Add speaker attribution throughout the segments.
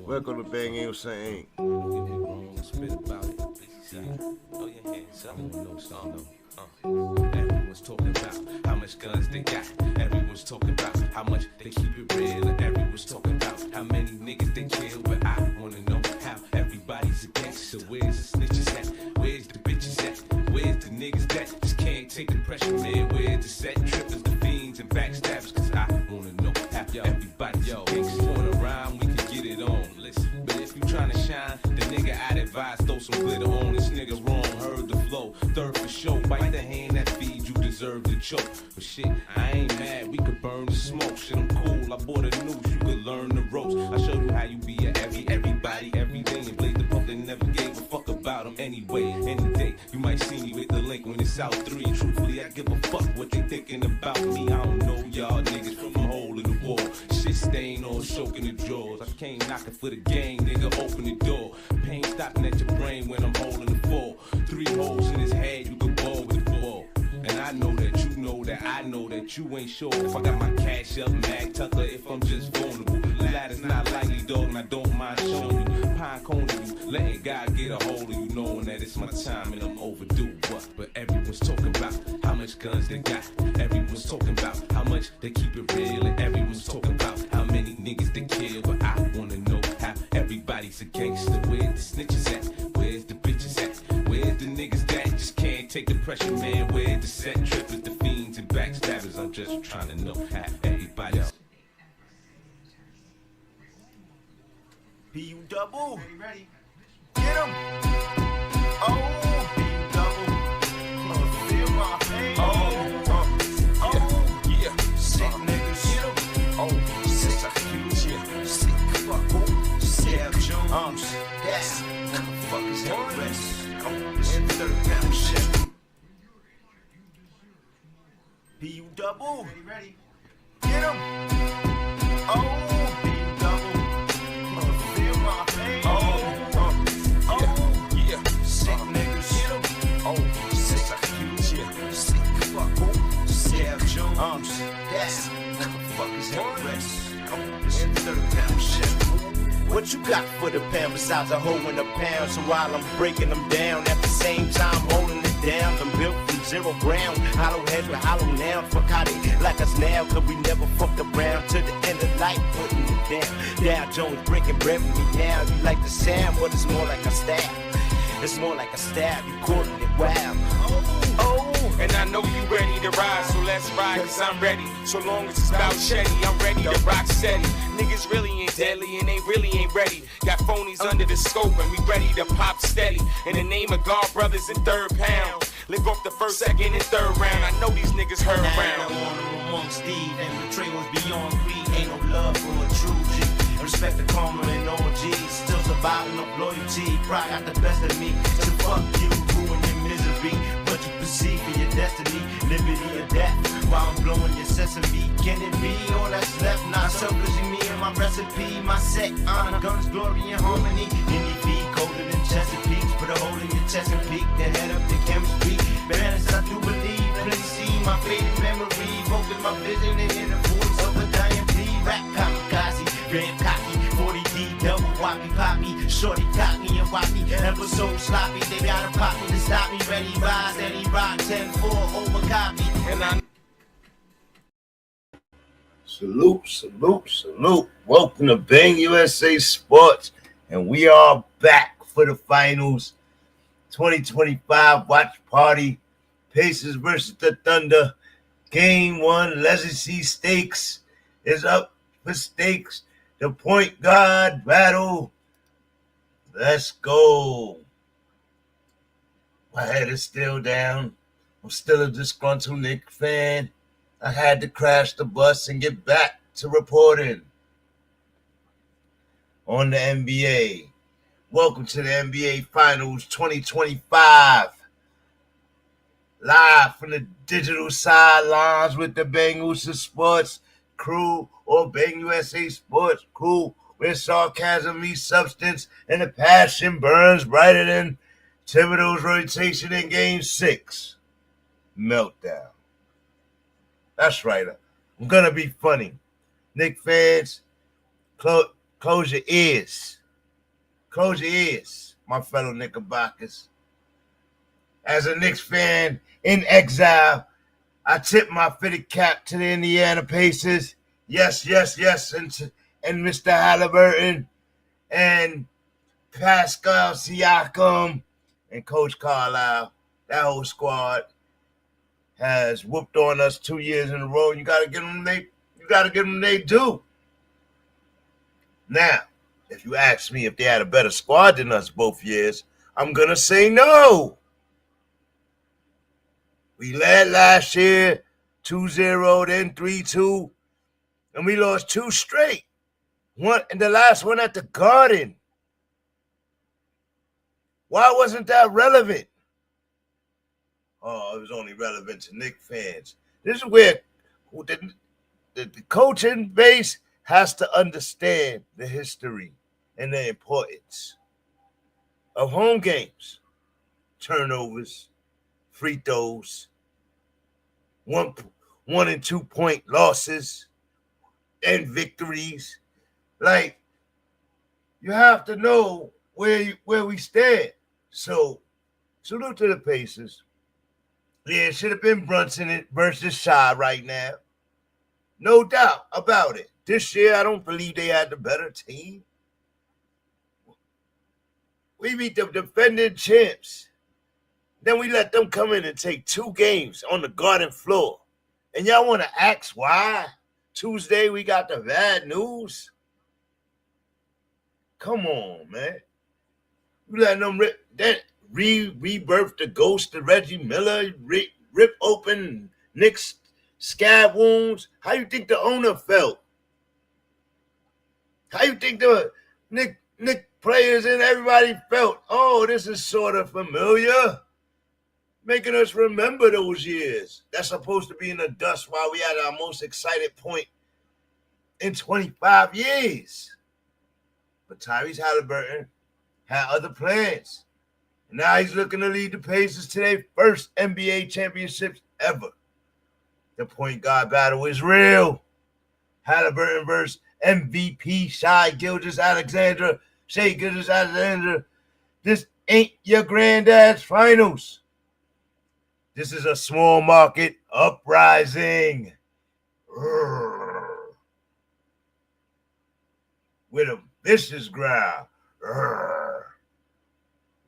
Speaker 1: Welcome to Bang USA Inc.
Speaker 2: Spit about it. Throw your hands up. Everyone's talking about how much guns they got. Everyone's talking about how much they keep it real. And everyone's talking about how many niggas they kill. But I wanna know how everybody's a gangster. Where's the snitches at? Where's the bitches at? Where's the niggas that just can't take the pressure, man? Where's the set trippers, the fiends, and backstabbers? Cause I wanna know how everybody's a gangster. Going around, we can get it on. Listen, but if you tryna shine, the nigga I'd advise throw some glitter on. This nigga wrong, heard the flow. Third for show, bite the hand that feeds you, deserve to choke. But shit, I ain't mad, we could burn the smoke. Shit, I'm cool, I bought a noose, you could learn the ropes. I showed you how you be a everybody, everything. And Blade the pump, they never gave a fuck about them anyway. Any day, you might see me with the link when it's out 3. Truthfully, I give a fuck what they thinking about me. I don't know y'all niggas from a hole in the wall. Shit stain all soaking the drawers. I came knocking for the gang, nigga, open the door. Pain stopping at your brain when I'm holding the fall. 3 holes in his head, you can ball with the ball. And I know that you know that I know that you ain't sure if I got my cash up, Mag Tucker, if I'm just vulnerable. The ladder's not likely, dog, and I don't mind showing you. Pine cone to you, letting God get a hold of you, knowing that it's my time and I'm overdue. But everyone's talking about how much guns they got. Everyone's talking about how much they keep it real. And everyone's talking about how many niggas they kill. But I wanna know how everybody's a gangster. Where's the snitches at? Where's the bitches at? Where's the niggas that just can't take the pressure, man? Where's the set trippers, the fiends, and backstabbers? I'm just trying to know how everybody's.
Speaker 1: PU double.
Speaker 3: Ready?
Speaker 1: Get him. Oh, PU double. Feel my pain.
Speaker 2: Yeah.
Speaker 1: Sick niggas. Get him.
Speaker 2: Oh,
Speaker 1: Sick huge. Yeah. Sick fuck. Sick Jones. Yes. Fuck is that rest? It's in 30-pound shit. PU double.
Speaker 3: Ready?
Speaker 1: Get him. Oh, PU double. Feel my pain.
Speaker 2: yeah.
Speaker 1: Sick niggas. Get him.
Speaker 2: Oh,
Speaker 1: Sick huge. Yeah. Sick fuck. Sick Jones. Yes. Fuck is that rest? It's in 30-pound shit. What you got for the pound besides a hole in a pound? So while I'm breaking them down, at the same time holding it down, I'm built from 0 ground. Hollow heads with hollow now. Fuck how they like us now, cause we never fucked around. To the end of life, putting it down. Dow Jones breaking bread with me now. You like the sound, but it's more like a stab. It's more like a stab, you calling it wild. Oh.
Speaker 4: And I know you ready to ride, so let's ride, cause I'm ready. So long as it's about Shetty, I'm ready to rock steady. Niggas really ain't deadly and they really ain't ready. Got phonies under the scope and we ready to pop steady. In the name of God, brothers in 3rd pound. Live off the 1st, 2nd, and 3rd round. I know these niggas heard round.
Speaker 3: Honor amongst Steve and betrayals beyond greed. Ain't no love for a true G. Respect the karma and all G's. Still surviving up loyalty. Pride got the best of me. So fuck you, ruin your misery. What you perceive for your destiny, liberty or death. While I'm blowing your sesame, can it be all that's left? Not selfishly me and my recipe, my set, honor, guns, glory, and harmony. NEV colder than Chesapeake, put a hole in your chest and peak, then head up the chemistry. Bananas, I do believe, please see my faded memory, focus my vision and hear the voice of a dying plea. Rap kamikaze, grand cocky, 40D, double whoppy poppy, shorty got me and whoppy, ever so sloppy, they gotta pop me to stop me, ready rise, any rock, 10-4, over copy, and I
Speaker 1: Salute. Welcome to Bang USA Sports. And we are back for the finals. 2025 watch party. Pacers versus the Thunder. Game 1 legacy stakes is up for stakes. The point guard battle. Let's go. My head is still down. I'm still a disgruntled Knicks fan. I had to crash the bus and get back to reporting on the NBA. Welcome to the NBA Finals 2025. Live from the digital sidelines with the BANGUSASPORTS crew or Bang USA Sports crew, where sarcasm meets substance and the passion burns brighter than Thibodeau's rotation in Game 6. Meltdown. That's right. I'm going to be funny. Knicks fans, close Close your ears. Close your ears, my fellow Knickerbockers. As a Knicks fan in exile, I tip my fitted cap to the Indiana Pacers. Yes, yes, yes. And Mr. Haliburton and Pascal Siakam and Coach Carlisle. That whole squad has whooped on us 2 years in a row. You gotta give them they due. Now, if you ask me if they had a better squad than us both years, I'm gonna say no. We led last year 2-0, then 3-2, and we lost 2 straight. One and the last one at the Garden. Why wasn't that relevant? Oh, it was only relevant to Knicks fans. This is where the coaching base has to understand the history and the importance of home games, turnovers, free throws, 1 and 2 point losses, and victories. Like, you have to know where we stand. So, salute to the Pacers. Yeah, it should have been Brunson versus Shai right now. No doubt about it. This year, I don't believe they had the better team. We beat the defending champs. Then we let them come in and take 2 games on the Garden floor. And y'all want to ask why? Tuesday, we got the bad news. Come on, man. You letting them rebirth the ghost of Reggie Miller, rip open Knicks scab wounds. How you think the owner felt? How you think the Knick players and everybody felt? Oh, this is sort of familiar. Making us remember those years. That's supposed to be in the dust while we had our most excited point in 25 years. But Tyrese Haliburton had other plans. And now he's looking to lead the Pacers to their first NBA championships ever. The point guard battle is real. Haliburton versus MVP Shai Gilgeous-Alexander. Shai Gilgeous-Alexander. This ain't your granddad's finals. This is a small market uprising. With a vicious growl.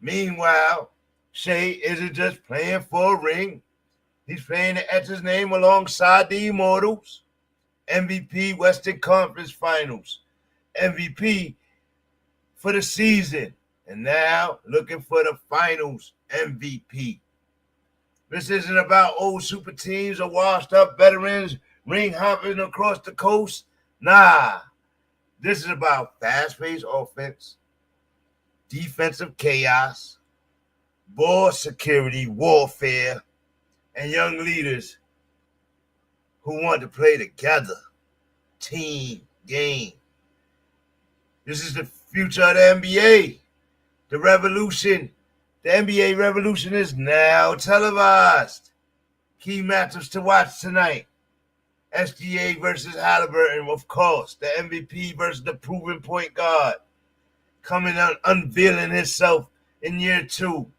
Speaker 1: Meanwhile, Shai isn't just playing for a ring. He's playing to etch his name alongside the Immortals. MVP Western Conference Finals. MVP for the season. And now looking for the Finals MVP. This isn't about old super teams or washed up veterans ring hopping across the coast. Nah. This is about fast-paced offense, defensive chaos, ball security, warfare, and young leaders who want to play together. Team game. This is the future of the NBA. The revolution. The NBA revolution is now televised. Key matchups to watch tonight. SGA versus Haliburton, of course. The MVP versus the proven point guard. Coming out, unveiling himself in year 2.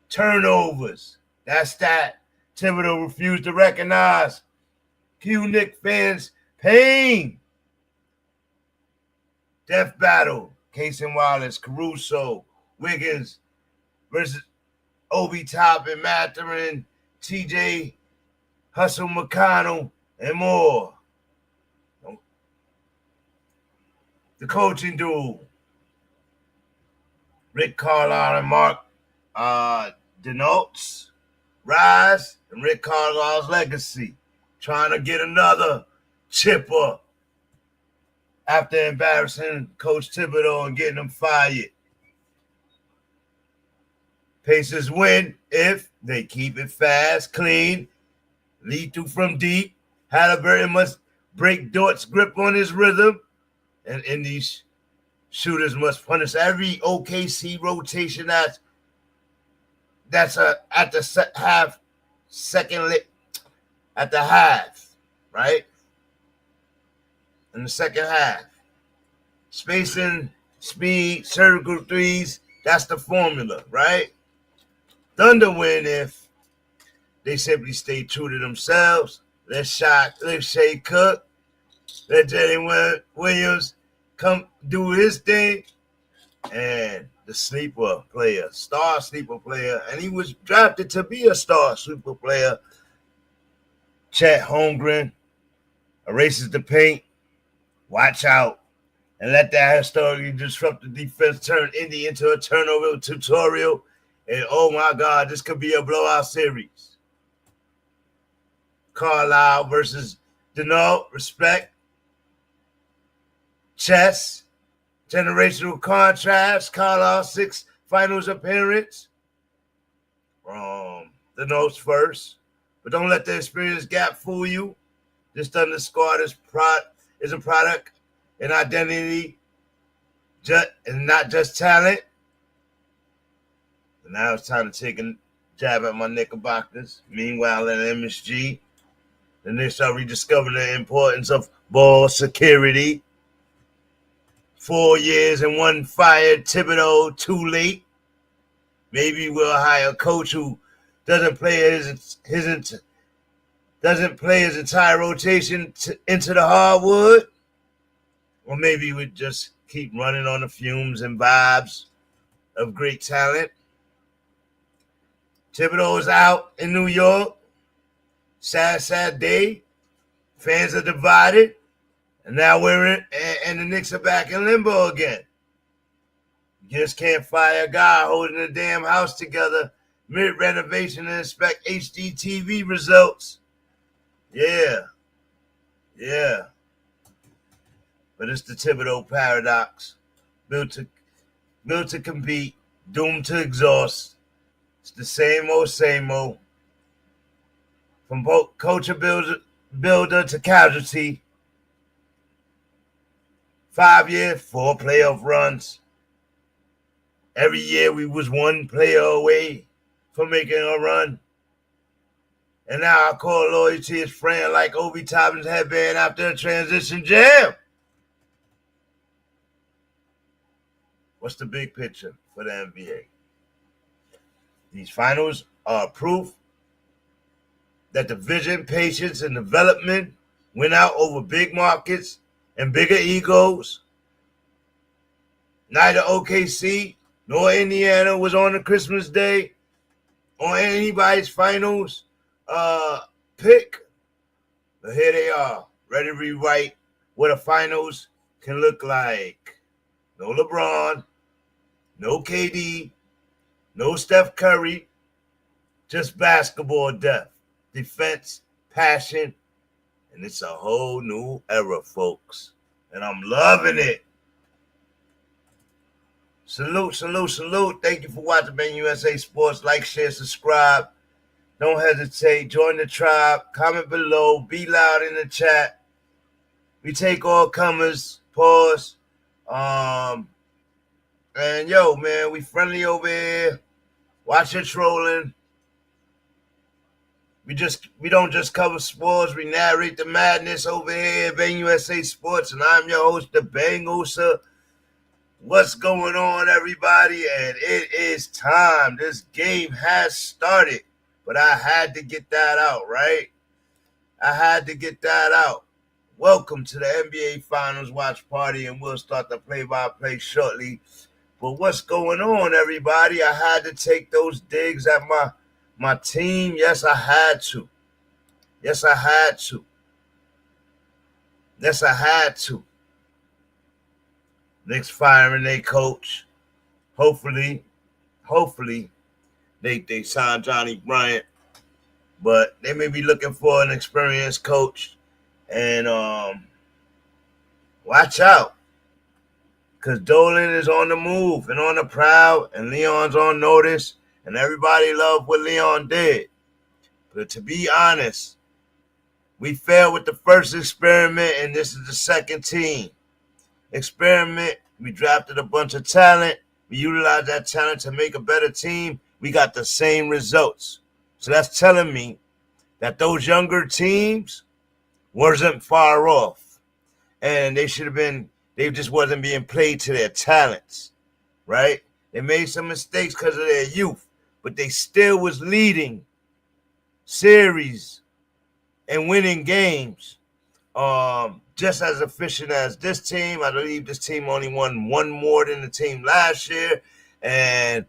Speaker 1: Turnovers. That's that. Thibodeau refused to recognize. Knicks fans, pain. Death battle. Casey Wallace, Caruso, Wiggins versus Obi Toppin, Mathurin, TJ Hustle McConnell, and more. The coaching duel. Rick Carlisle and Mark Denotes rise, and Rick Carlisle's legacy. Trying to get another chipper after embarrassing Coach Thibodeau and getting him fired. Pacers win if they keep it fast, clean, lethal from deep. Haliburton must break Dort's grip on his rhythm, and these shooters must punish every OKC rotation that's at the half, right? In the second half. spacing, speed, surgical threes. That's the formula, right? Thunder win if they simply stay true to themselves. Let Shai cook. Let Jerry Williams come do his thing. And the star sleeper player, and he was drafted to be a star sleeper player. Chet Holmgren erases the paint. Watch out. And let that historically disruptive defense turn Indy into a turnover tutorial. And oh my God, this could be a blowout series. Carlisle versus Denault, respect. Chess, generational contrast. Carlisle 6 finals appearance. Denault's first. But don't let the experience gap fool you. This Thunder squad is a product and identity, and not just talent. And now it's time to take a jab at my Knickerbockers. Meanwhile, at MSG, the Knicks are rediscovering the importance of ball security. 4 years and one fired. Thibodeau too late. Maybe we'll hire a coach who doesn't play his entire rotation into the hardwood. Or maybe we just keep running on the fumes and vibes of great talent. Thibodeau is out in New York. Sad day. Fans are divided. And now and the Knicks are back in limbo again. You just can't fire a guy holding the damn house together mid-renovation and expect HD TV results. Yeah. But it's the Thibodeau paradox. Built to compete, doomed to exhaust. It's the same old. From both culture builder to casualty. 5 years, 4 playoff runs. Every year we was one player away from making a run. And now our core loyalty is fraying like Obi Toppin's headband after a transition jam. What's the big picture for the NBA? These finals are proof that the vision, patience, and development went out over big markets and bigger egos. Neither OKC nor Indiana was on the Christmas Day on anybody's finals pick. But here they are, ready to rewrite what a finals can look like. No LeBron, no KD, no Steph Curry, just basketball depth, defense, passion, and it's a whole new era, folks. And I'm loving it. Salute. Thank you for watching BANGUSA Sports. Like, share, subscribe. Don't hesitate. Join the tribe. Comment below. Be loud in the chat. We take all comers. Pause. And yo, man, we friendly over here. Watch your trolling. We don't just cover sports. We narrate the madness over here at BANGUSA Sports. And I'm your host, the Bangusa. What's going on, everybody? And it is time. This game has started. But I had to get that out, right? I had to get that out. Welcome to the NBA Finals Watch Party, and we'll start the play-by-play shortly. But what's going on, everybody? I had to take those digs at my team. Yes, I had to. Knicks firing their coach. Hopefully they sign Johnny Bryant. But they may be looking for an experienced coach. And watch out. Because Dolan is on the move and on the prowl, and Leon's on notice, and everybody loved what Leon did. But to be honest, we failed with the first experiment, and this is the second team. Experiment, we drafted a bunch of talent. We utilized that talent to make a better team. We got the same results. So that's telling me that those younger teams wasn't far off. And they should have been They just wasn't being played to their talents, right? They made some mistakes because of their youth, but they still was leading series and winning games. Just as efficient as this team. I believe this team only won one more than the team last year. And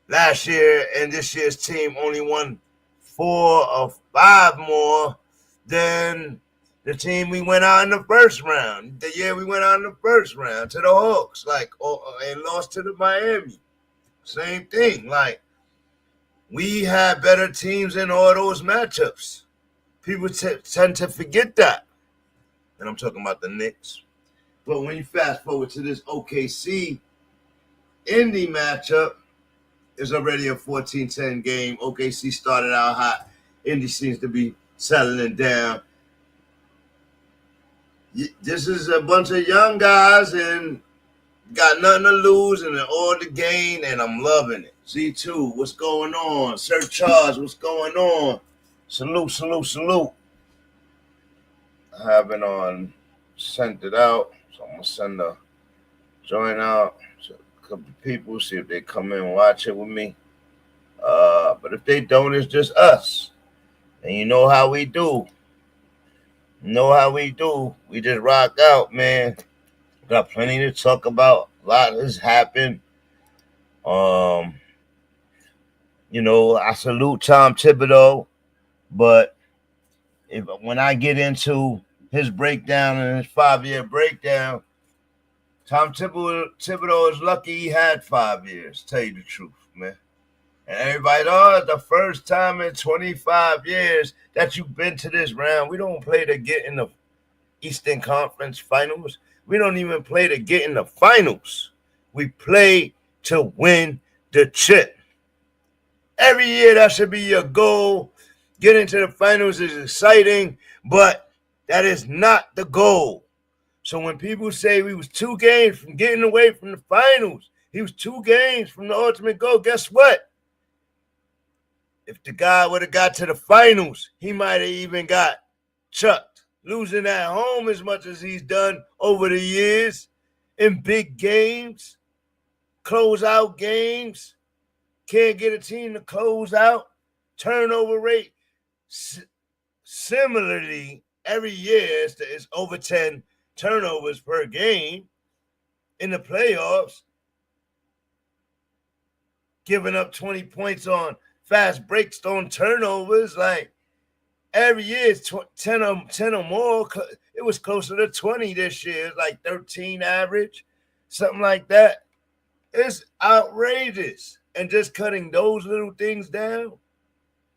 Speaker 1: last year and this year's team only won 4 or 5 more than the team we went out in the first round. The year we went out in the first round to the Hawks, and lost to the Miami. Same thing. We had better teams in all those matchups. People tend to forget that. And I'm talking about the Knicks. But when you fast forward to this OKC Indy matchup, it's already a 14-10 game. OKC started out hot. Indy seems to be settling down. This is a bunch of young guys and got nothing to lose and all to gain, and I'm loving it. Z2, what's going on? Sir Charles, what's going on? Salute, salute, salute. I haven't sent it out, so I'm going to send a join out to a couple of people, see if they come in and watch it with me. But if they don't, it's just us. And you know how we do. We just rock out, man. Got plenty to talk about. A lot has happened. I salute Tom Thibodeau, but when I get into his breakdown and his 5-year breakdown, Tom Thibodeau is lucky he had 5 years, tell you the truth, man. And everybody, it's the first time in 25 years that you've been to this round. We don't play to get in the Eastern Conference Finals. We don't even play to get in the finals. We play to win the chip. Every year that should be your goal. Getting to the finals is exciting, but that is not the goal. So when people say we was 2 games from getting away from the finals, he was 2 games from the ultimate goal, guess what? If the guy would have got to the finals, he might have even got chucked. Losing at home as much as he's done over the years in big games, close-out games, can't get a team to close out, turnover rate. Similarly, every year it's over 10 turnovers per game in the playoffs, giving up 20 points on fast breaks on turnovers. Every year it's 10 or more. It was closer to 20 this year. It's 13 average, something like that. It's outrageous. And just cutting those little things down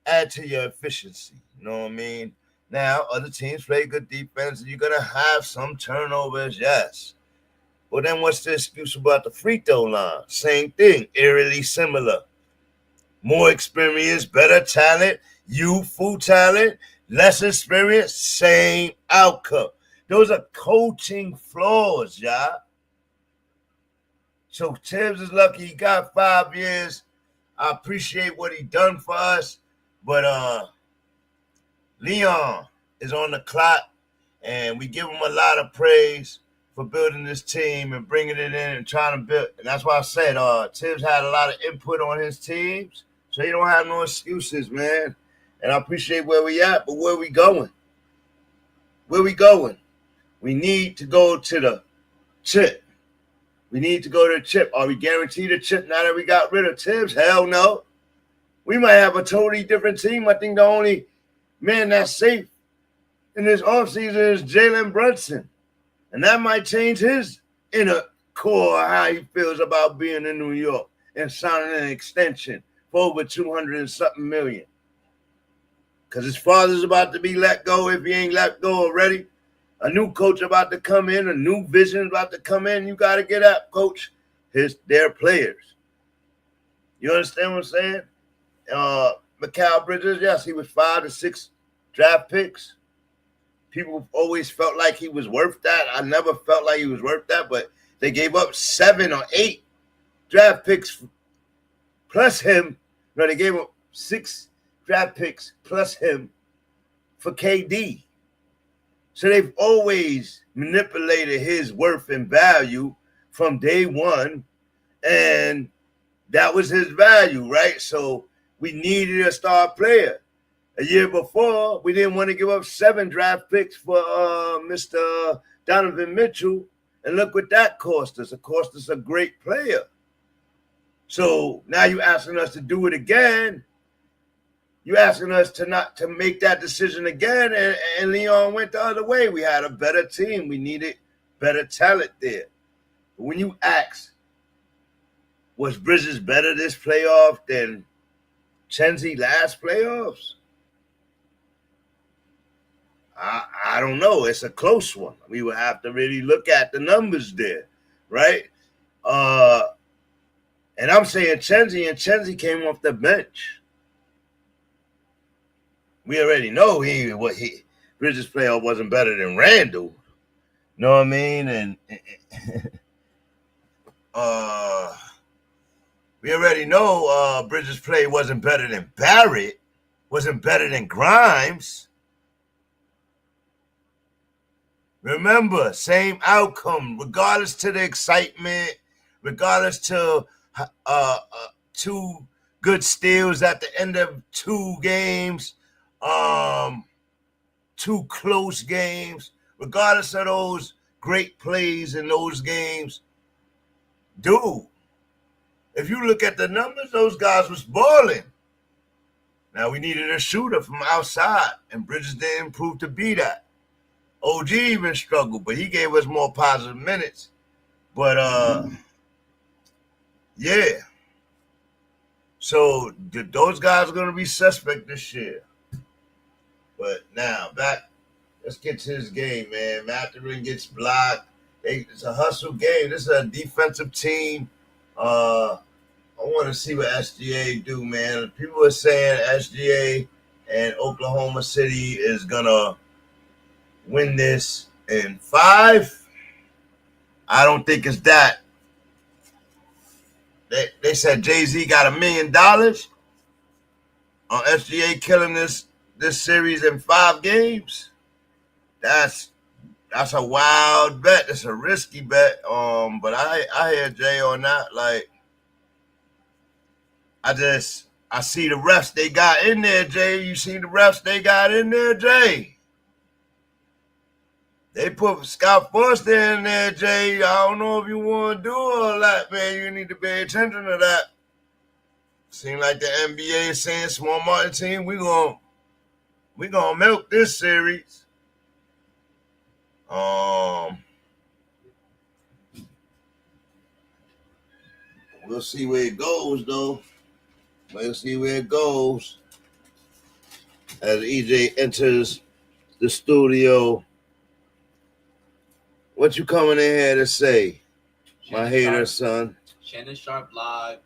Speaker 1: add to your efficiency. You know what I mean? Now, other teams play good defense, and you're going to have some turnovers, yes. But then what's the excuse about the free throw line? Same thing, eerily similar. More experience, better talent, youthful talent, less experience, same outcome. Those are coaching flaws, y'all. So Tibbs is lucky he got 5 years. I appreciate what he done for us. But Leon is on the clock, and we give him a lot of praise for building this team and bringing it in and trying to build. And that's why I said Tibbs had a lot of input on his teams, so he don't have no excuses, man. And I appreciate where we at, but where we going? Where we going? We need to go to the chip. We need to go to the chip. Are we guaranteed a chip now that we got rid of Tibbs? Hell no. We might have a totally different team. I think the only man that's safe in this offseason is Jalen Brunson. And that might change his inner core, how he feels about being in New York and signing an extension for over 200 and something million. Because his father's about to be let go if he ain't let go already. A new coach about to come in, a new vision about to come in. You got to get up, coach. Their players. You understand what I'm saying? Mikal Bridges, yes, he was 5 to 6 draft picks. People always felt like he was worth that. I never felt like he was worth that, but they gave up 7 or 8 draft picks plus him. No, they gave up 6 draft picks plus him for KD.
Speaker 5: So they've always manipulated his worth and value from day one, and that was his value, right? So we needed a star player. A year before, we didn't want to give up 7 draft picks for Mr. Donovan Mitchell, and look what that cost us. It cost us a great player. So now you're asking us to do it again. You're asking us to make that decision again, and Leon went the other way. We had a better team. We needed better talent there. But when you ask, was Bridges better this playoff than Chenzi last playoffs? I don't know. It's a close one. We would have to really look at the numbers there, right? And I'm saying Chenzi came off the bench. We already know Bridges' playoff wasn't better than Randall. Know what I mean? And we already know Bridges' play wasn't better than Barrett, wasn't better than Grimes. Remember, same outcome, regardless to the excitement, regardless to 2 good steals at the end of 2 games, 2 close games, regardless of those great plays in those games. Dude, if you look at the numbers, those guys was balling. Now, we needed a shooter from outside, and Bridges didn't prove to be that. OG even struggled, but he gave us more positive minutes. But, yeah. So, those guys are going to be suspect this year. But now, let's get to this game, man. Mathurin gets blocked. It's a hustle game. This is a defensive team. I want to see what SGA do, man. People are saying SGA and Oklahoma City is going to win this in 5. I don't think it's that. They said Jay-Z got $1 million on SGA killing this series in 5 games. That's a wild bet. It's a risky bet. But I hear Jay on that. Like, I see the refs they got in there, Jay. You see the refs they got in there, Jay. They put Scott Foster in there, Jay. I don't know if you want to do all that, man. You need to pay attention to that. Seems like the NBA is saying, small market team, we gonna milk this series. We'll see where it goes, though. We'll see where it goes as EJ enters the studio. What you coming in here to say, my hater son?
Speaker 6: Shannon Sharp live.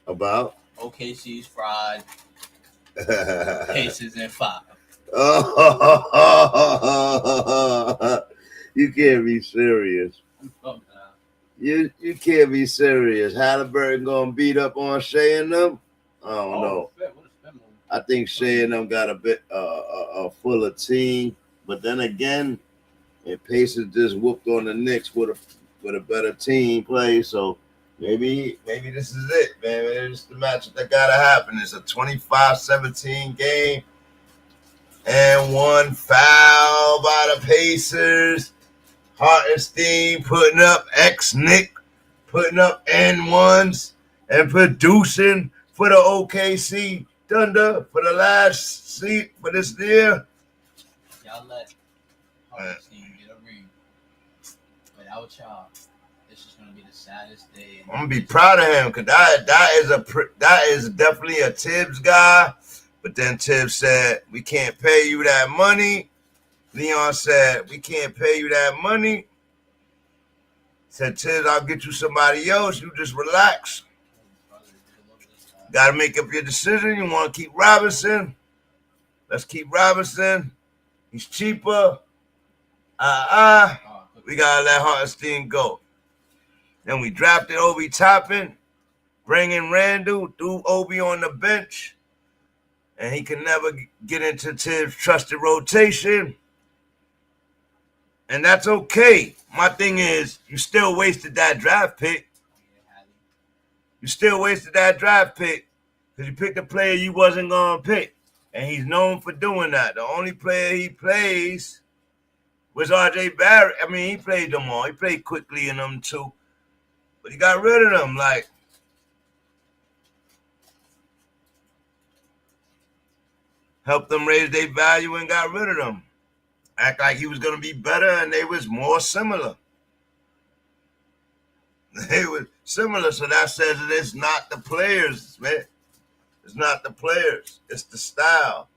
Speaker 5: About?
Speaker 6: OKC's fried. Cases in 5.
Speaker 5: Oh, you can't be serious. You can't be serious. Haliburton gonna beat up on Shai and them? I don't know. I think Shai and them got a bit a fuller team, but then again, and Pacers just whooped on the Knicks with a better team play. So maybe this is it, man. Maybe it's the matchup that gotta happen. It's a 25-17 game. And 1 foul by the Pacers. Hartenstein putting up Nick putting up N1s and producing for the OKC Thunder for the last seat for this year.
Speaker 6: Y'all let Hartenstein get a ring. Without y'all, this is gonna be the saddest day.
Speaker 5: I'm gonna be proud of him because that is definitely a Tibbs guy. But then Tibbs said, we can't pay you that money. Leon said, we can't pay you that money. Said, Tibbs, I'll get you somebody else. You just relax. Got to make up your decision. You want to keep Robinson? Let's keep Robinson. He's cheaper. We got to let Hartenstein go. Then we drafted Obi Toppin, bring in Randall, threw Obi on the bench. and he can never get into Tibbs' trusted rotation. And that's okay. My thing is, you still wasted that draft pick. You still wasted that draft pick because you picked a player you wasn't going to pick. And he's known for doing that. The only player he plays was R.J. Barrett. I mean, he played them all. He played quickly in them too. But he got rid of them. Like, helped them raise their value and got rid of them. Act like he was going to be better, and they was more similar. They were similar, so that says that it's not the players, man. It's not the players. It's the style.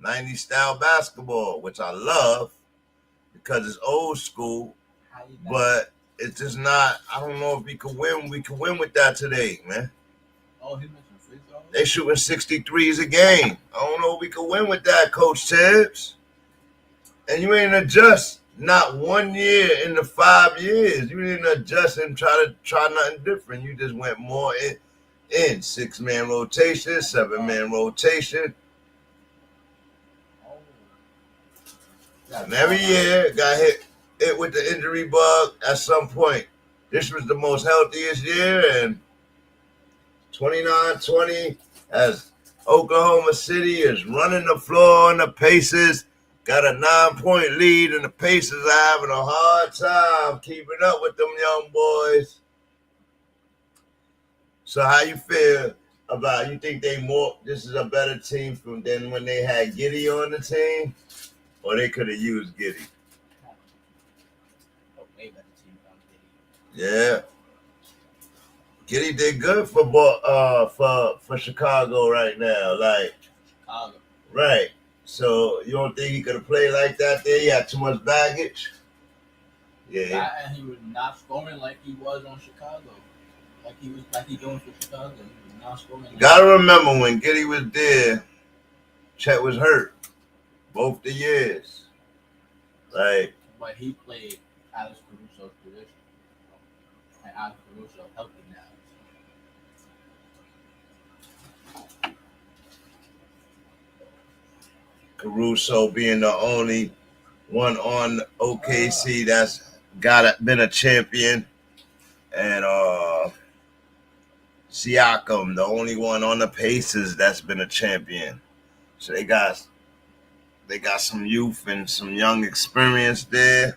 Speaker 5: 90s style basketball, which I love because it's old school, but it's just not, I don't know if we can win. We can win with that today, man.
Speaker 6: Oh, he mentioned free throws?
Speaker 5: They shooting 63s a game. I don't know if we can win with that, Coach Tibbs. And you ain't adjust not 1 year in the 5 years. You didn't adjust and try nothing different. You just went more in 6-man rotation, 7-man rotation. And every year got hit with the injury bug at some point. This was the most healthiest year, and 29-20 as Oklahoma City is running the floor on the Pacers. Got a 9-point lead, and the Pacers are having a hard time keeping up with them young boys. So how you feel about, you think this is a better team than when they had Giddey on the team? Or they could have used Giddey?
Speaker 6: Way better team without Giddey.
Speaker 5: Yeah. Giddey did good for Chicago right now. Like,
Speaker 6: Chicago.
Speaker 5: Right. So you don't think he could have played like that there? He had too much baggage? Yeah.
Speaker 6: And he was not scoring like he was on Chicago. Like he doing for Chicago. He was not scoring.
Speaker 5: Gotta remember when Giddey was there, Chet was hurt. Both the years. Like,
Speaker 6: but he played Alex Caruso's position. And Alex Caruso helped him now.
Speaker 5: Caruso being the only one on OKC that's been a champion, and Siakam, the only one on the Pacers that's been a champion. So they got some youth and some young experience there.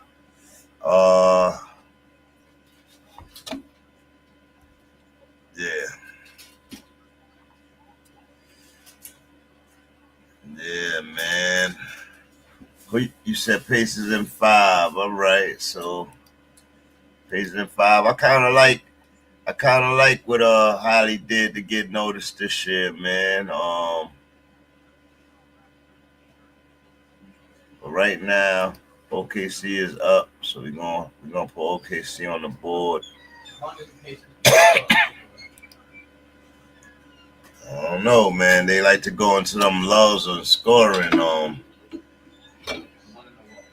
Speaker 5: Yeah, man. You said Pacers in 5. All right, so Pacers in 5. I kind of like what Holly did to get noticed this year, man. But right now, OKC is up, so we're gonna put OKC on the board. I don't know, man. They like to go into them lows of scoring.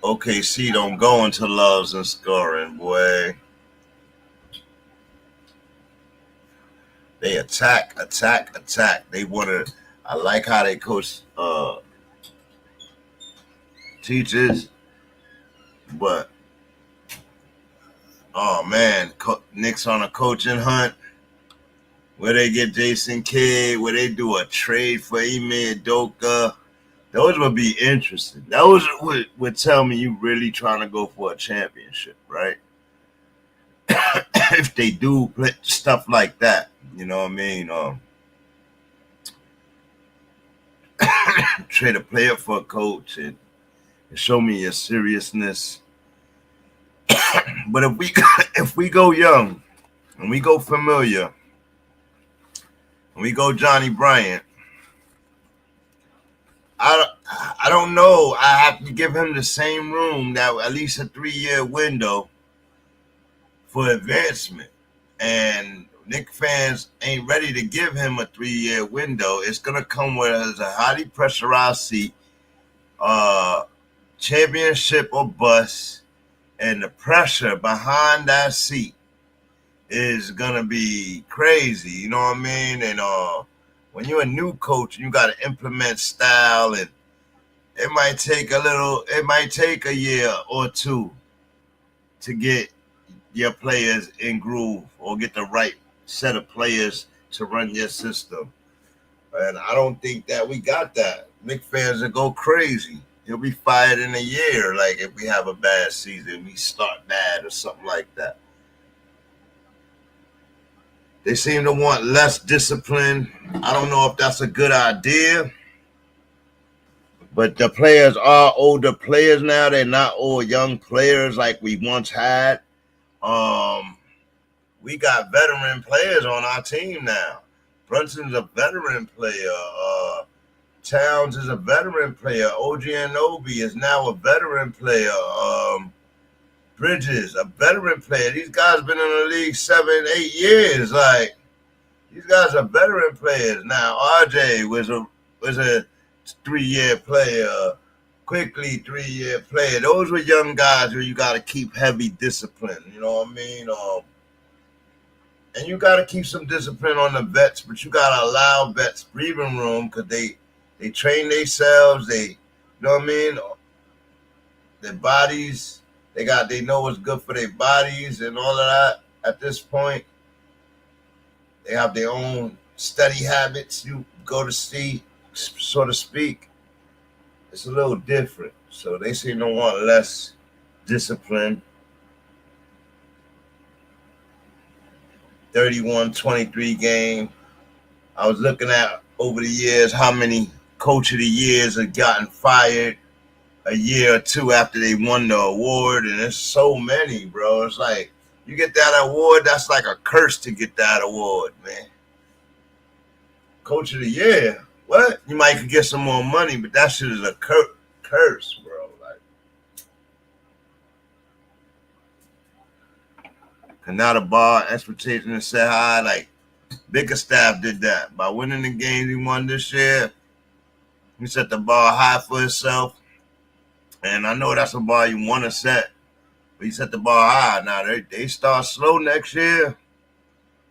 Speaker 5: OKC don't go into lows and scoring, boy. They attack. They want to. I like how they coach teachers, but oh man, Knicks on a coaching hunt. Where they get Jason Kidd, where they do a trade for Ime Udoka. Those would be interesting. Those would tell me you really trying to go for a championship, right? If they do play stuff like that, you know what I mean? Trade a player for a coach and show me your seriousness. But if we go young and we go familiar, and we go Johnny Bryant, I don't know. I have to give him the same room, that at least a 3-year window for advancement. And Knicks fans ain't ready to give him a 3-year window. It's gonna come with a highly pressurized seat, championship or bust, and the pressure behind that seat is gonna be crazy, you know what I mean? And when you're a new coach, you got to implement style, and it might take a year or two to get your players in groove or get the right set of players to run your system. And I don't think that we got that. Knicks fans will go crazy. He'll be fired in a year, like if we have a bad season, we start bad or something like that. They seem to want less discipline. I don't know if that's a good idea. But the players are older players now. They're not all young players like we once had. We got veteran players on our team now. Brunson's a veteran player. Towns is a veteran player. OG Anunoby is now a veteran player. Bridges, a veteran player. These guys been in the league 7, 8 years. Like, these guys are veteran players now. RJ was a 3-year player. Quickly 3-year player. Those were young guys where you got to keep heavy discipline. You know what I mean? And you got to keep some discipline on the vets, but you got to allow vets breathing room because they train themselves. You know what I mean? Their bodies, they know what's good for their bodies and all of that. At this point, they have their own study habits. You go to see, so to speak. It's a little different. So they seem to want less discipline. 31-23 game. I was looking at over the years how many coach of the years have gotten fired a year or two after they won the award, and there's so many, bro. It's like you get that award, that's like a curse to get that award, man. Coach of the year, what? You might get some more money, but that shit is a curse, bro. And now the bar expectation is set high. Like Bickerstaff did that by winning the games he won this year. He set the bar high for himself, and I know that's a bar you want to set, but he set the bar high. Now they start slow next year,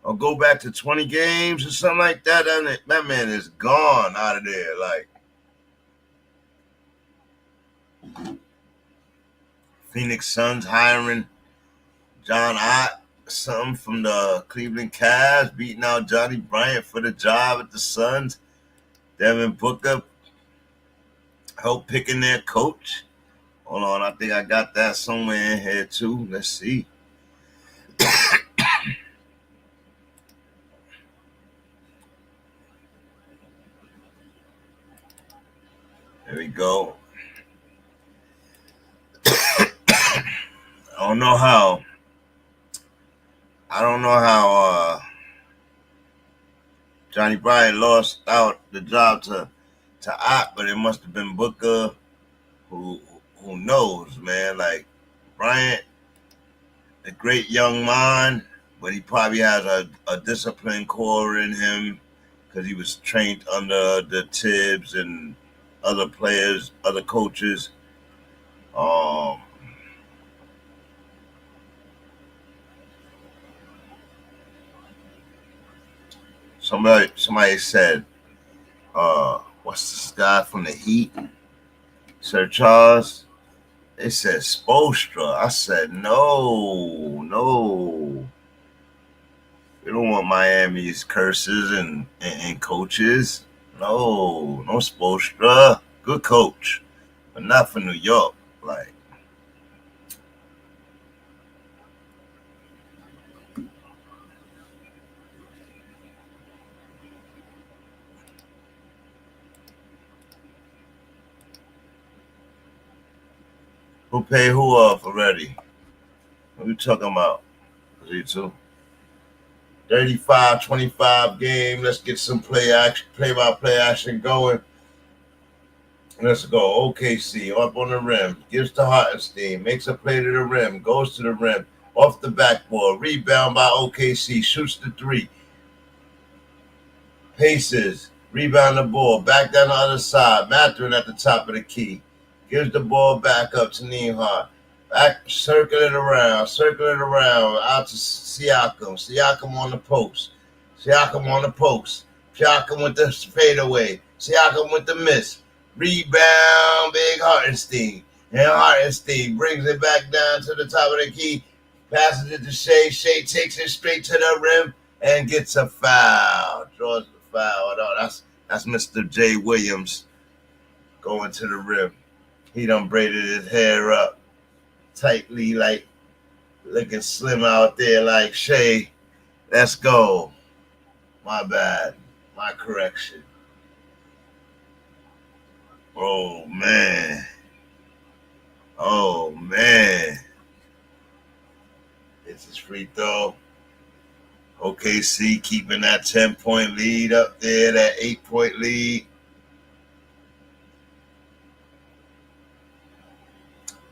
Speaker 5: or go back to 20 games or something like that. That man is gone out of there. Like Phoenix Suns hiring John Ott. Something from the Cleveland Cavs, beating out Johnny Bryant for the job at the Suns. Devin Booker helped picking their coach. Hold on, I think I got that somewhere in here too. Let's see. There we go. I don't know how Johnny Bryant lost out the job to Ott, but it must have been Booker. Who knows, man? Like Bryant, a great young mind, but he probably has a disciplined core in him because he was trained under the Tibbs and other players, other coaches. Somebody said, what's this guy from the Heat? Sir Charles? They said Spoelstra. I said, no. We don't want Miami's curses and coaches. No Spoelstra. Good coach, but not for New York. Like, who paid who off already? What are we talking about? Z2. 35-25 game. Let's get some play-by-play action going. Let's go. OKC up on the rim. Gives to Hartenstein. Makes a play to the rim. Goes to the rim. Off the backboard. Rebound by OKC. Shoots the three. Paces. Rebound the ball. Back down the other side. Mathurin at the top of the key. Gives the ball back up to Neiman. Back, circle it around, out to Siakam. Siakam on the post. Siakam with the fadeaway. Siakam with the miss. Rebound, big Hartenstein. And Hartenstein brings it back down to the top of the key. Passes it to Shai. Shai takes it straight to the rim and gets a foul. Draws the foul. No, that's Mr. J. Williams going to the rim. He done braided his hair up tightly, like looking slim out there like Shai. Let's go. My bad. My correction. Oh, man. Oh, man. It's his free throw. OKC keeping that 10-point lead up there, that 8-point lead.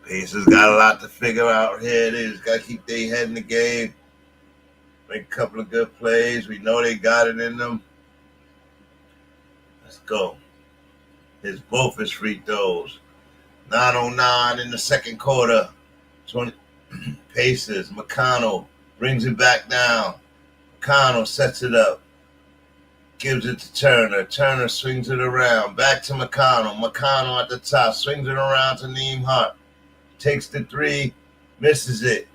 Speaker 5: Pacers got a lot to figure out here. They just got to keep their head in the game. Make a couple of good plays. We know they got it in them. Let's go. Hits both his free throws. 9:09 in the second quarter. 20 Pacers. McConnell brings it back down. McConnell sets it up. Gives it to Turner. Turner swings it around. Back to McConnell. McConnell at the top. Swings it around to Nembhard. Takes the three. Misses it.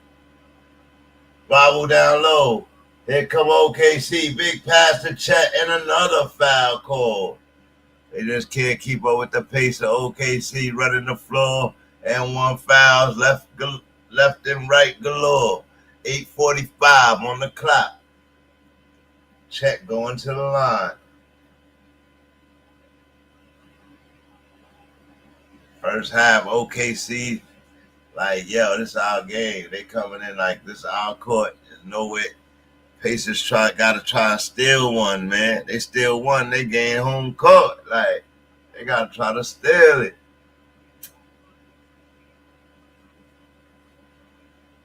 Speaker 5: Bobble down low. Here come OKC. Big pass to Chet and another foul call. They just can't keep up with the pace of OKC running the floor. And one fouls left and right galore. 8:45 on the clock. Chet going to the line. First half, OKC, like, yo, this is our game. They coming in like this is our court. There's no way. Pacers gotta try and steal one, man. They steal one, they gain home court. Like, they gotta try to steal it.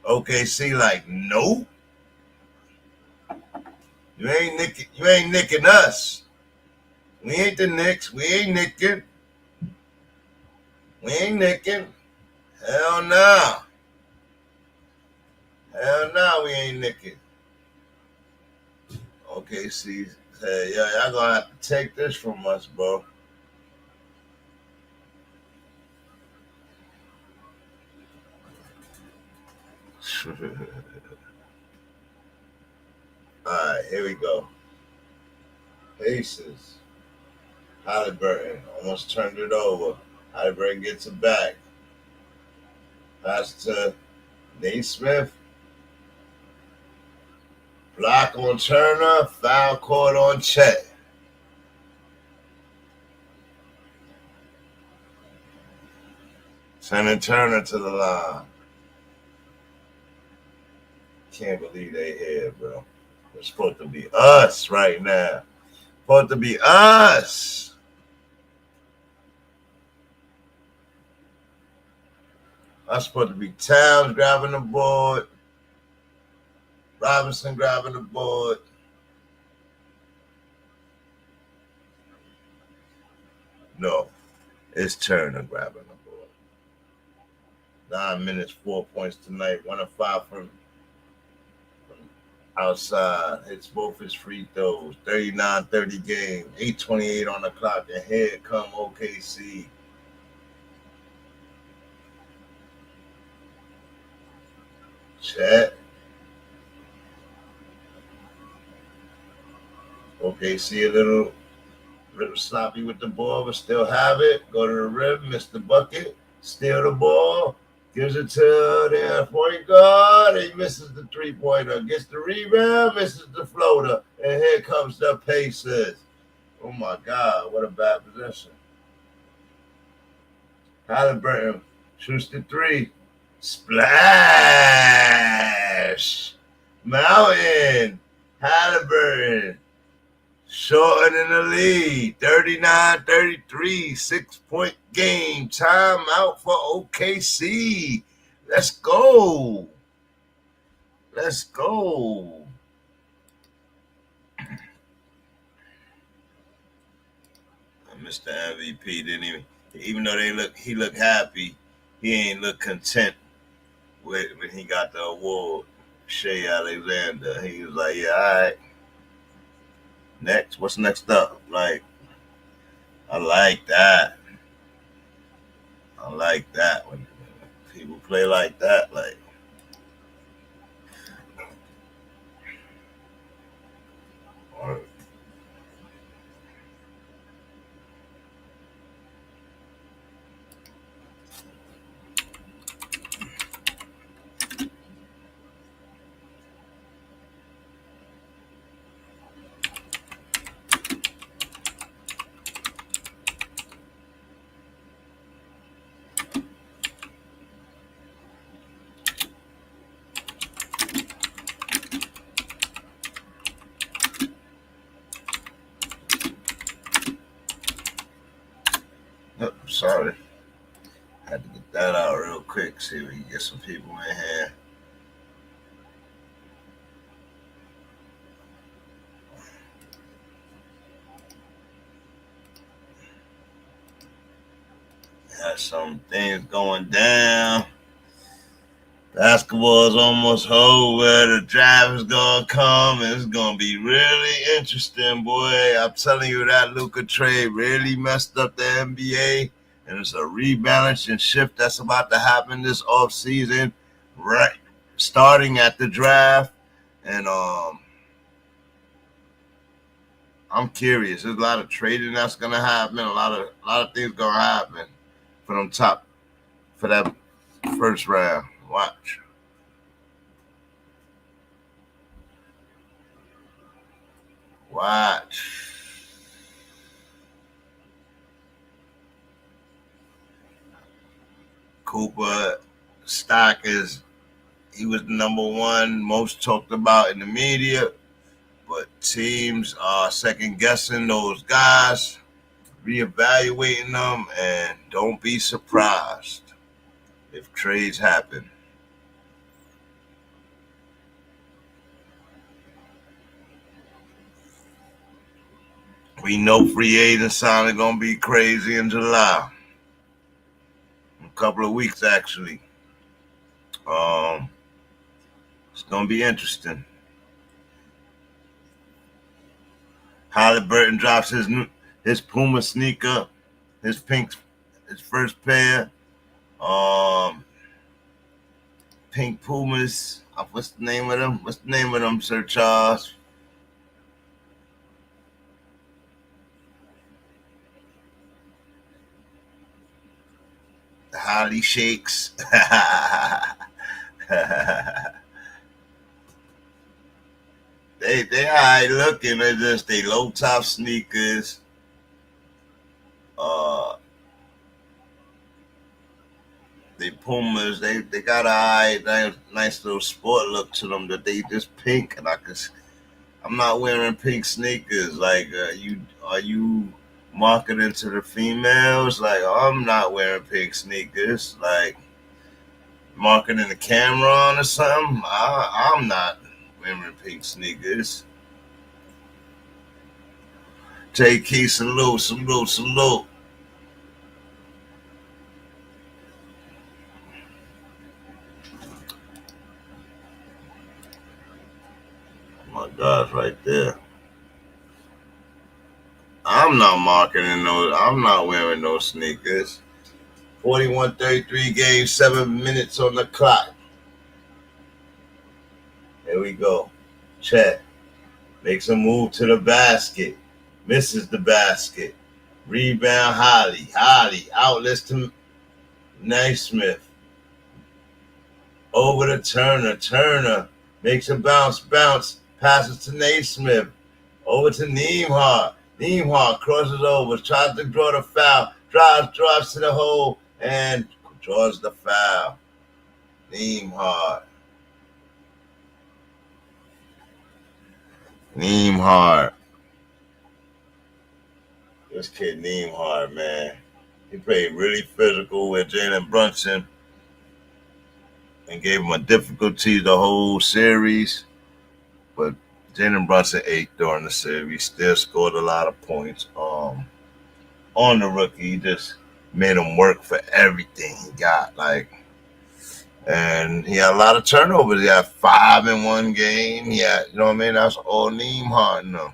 Speaker 5: OKC like, nope. You ain't nicking us. We ain't the Knicks. We ain't nicking. We ain't nicking. Hell no. Hell no, we ain't nicking. OKC said, yo, y'all gonna have to take this from us, bro. All right, here we go. Pacers. Haliburton almost turned it over. Haliburton gets it back. Pass to Naismith. Block on Turner. Foul caught on Chet. Sending Turner to the line. Can't believe they here, bro. It's supposed to be us right now. Supposed to be us. I'm supposed to be Towns grabbing the board. Robinson grabbing the board. No, it's Turner grabbing the board. 9 minutes, 4 points tonight. 1 of 5 from outside. Hits both his free throws. 39-30 game. 8:28 on the clock. And here come OKC. Chet. OKC a little sloppy with the ball, but still have it. Go to the rim, miss the bucket, steal the ball, gives it to their point guard. He misses the three-pointer, gets the rebound, misses the floater, and here comes the Pacers. Oh, my God, what a bad possession. Haliburton shoots the three. Splash! Mountain! Haliburton shortening the lead. 39-33, 6-point game. Time out for OKC. Let's go. Let's go. Mr. MVP didn't even though he looked happy, he ain't look content when he got the award. Shai Alexander, he was like, yeah, all right. Next, what's next up? Like, I like that. I like that when people play like that. Like, or, oh, sorry. Had to get that out real quick. See if we can get some people in here. Got some things going down. Basketball is almost over. The draft is gonna come. It's gonna be really interesting, boy. I'm telling you, that Luka trade really messed up the NBA, and it's a rebalance and shift that's about to happen this offseason, right? Starting at the draft, and I'm curious. There's a lot of trading that's gonna happen. A lot of things gonna happen for them top for that first round. Watch. Cooper stock he was the number one most talked about in the media, but teams are second guessing those guys, reevaluating them, and don't be surprised if trades happen. We know free agent signing gonna be crazy in July. A couple of weeks, actually. It's gonna be interesting. Haliburton drops his Puma sneaker, his first pair. Pink Pumas. What's the name of them? Sir Charles? The Holly Shakes. They alright looking. They're just they low top sneakers. They Pumas. They got a nice little sport look to them. That they just pink, and I'm not wearing pink sneakers. Like, are you marketing to the females? Like, I'm not wearing pink sneakers. Like, marketing the camera on or something. I'm not wearing pink sneakers. J.K. salute. My gosh, right there. I'm not marketing those. I'm not wearing those sneakers. 41-33 game, 7 minutes on the clock. Here we go. Chet makes a move to the basket. Misses the basket. Rebound, Holly outlets to Naismith. Over to Turner. Turner makes a bounce. Passes to Naismith. Over to Nembhard. Nembhard crosses over. Tries to draw the foul. Drives to the hole and draws the foul. Nembhard. This kid Nembhard, man. He played really physical with Jalen Brunson and gave him a difficulty the whole series. But Jalen Brunson ate during the series, still scored a lot of points. On the rookie, he just made him work for everything he got. And he had a lot of turnovers. He had 5 in one game. You know what I mean? That's all Nembhard. No.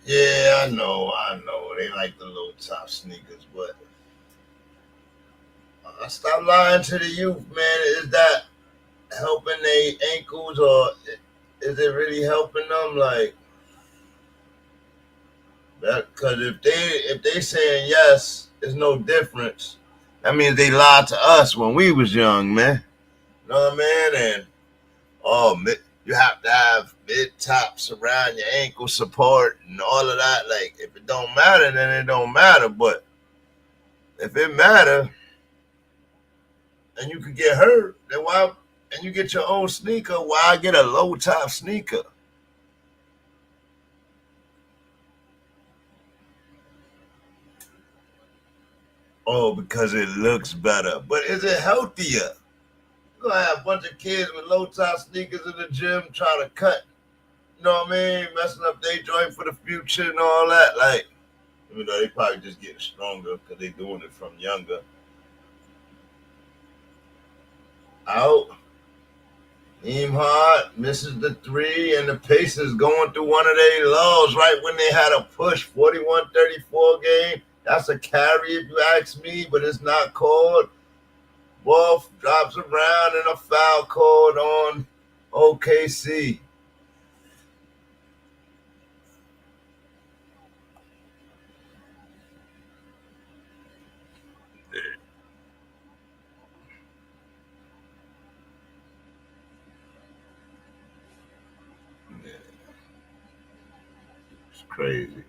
Speaker 5: Yeah, I know. They like the low top sneakers, but stop lying to the youth, man. Is that helping their ankles, or is it really helping them? Like that? Because if they saying yes, there's no difference. That means they lied to us when we was young, man. You know what I mean? And you have to have mid tops around your ankle support and all of that. Like, if it don't matter, then it don't matter. But if it matter and you could get hurt, then why? And you get your own sneaker, why get a low top sneaker? Oh, because it looks better. But is it healthier? You're gonna have a bunch of kids with low top sneakers in the gym trying to cut, you know what I mean, messing up their joint for the future and all that. Like, even though they probably just getting stronger because they doing it from younger. Out. Hard misses the three, and the Pacers going through one of their lows right when they had a push 41-34 game. That's a carry if you ask me, but it's not called. Wolf drops around and a foul called on OKC. It's crazy.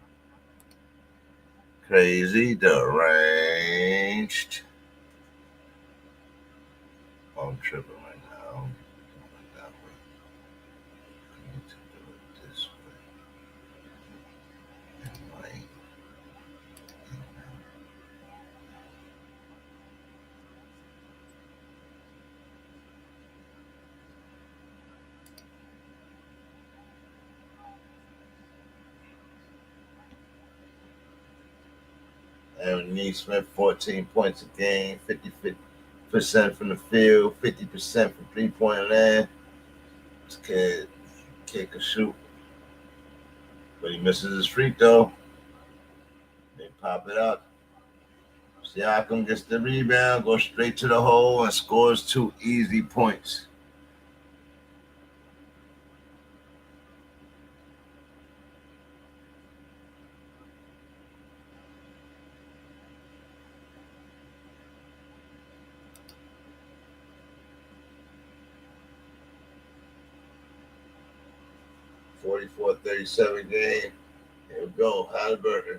Speaker 5: Crazy, deranged. I'm tripping right now. I'm going that way. I need to do it this way. Aaron Neesmith, 14 points a game, 50% from the field, 50% from three-point land. This kid can shoot. But he misses his free throw. They pop it up. Siakam gets the rebound, goes straight to the hole, and scores 2 easy points. .37 game. Here we go. Haliburton.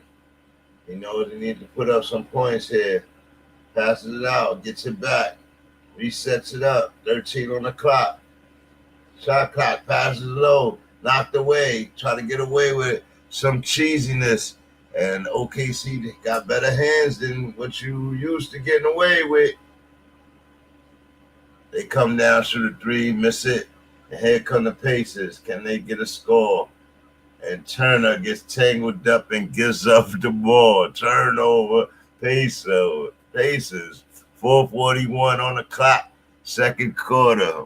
Speaker 5: He knows he needs to put up some points here. Passes it out, gets it back, resets it up. 13 on the clock. Shot clock, passes low, knocked away, try to get away with some cheesiness. And OKC got better hands than what you used to getting away with. They come down, shoot a three, miss it. And here come the Pacers. Can they get a score? And Turner gets tangled up and gives up the ball. Turnover, Pacers. 4:41 on the clock, second quarter.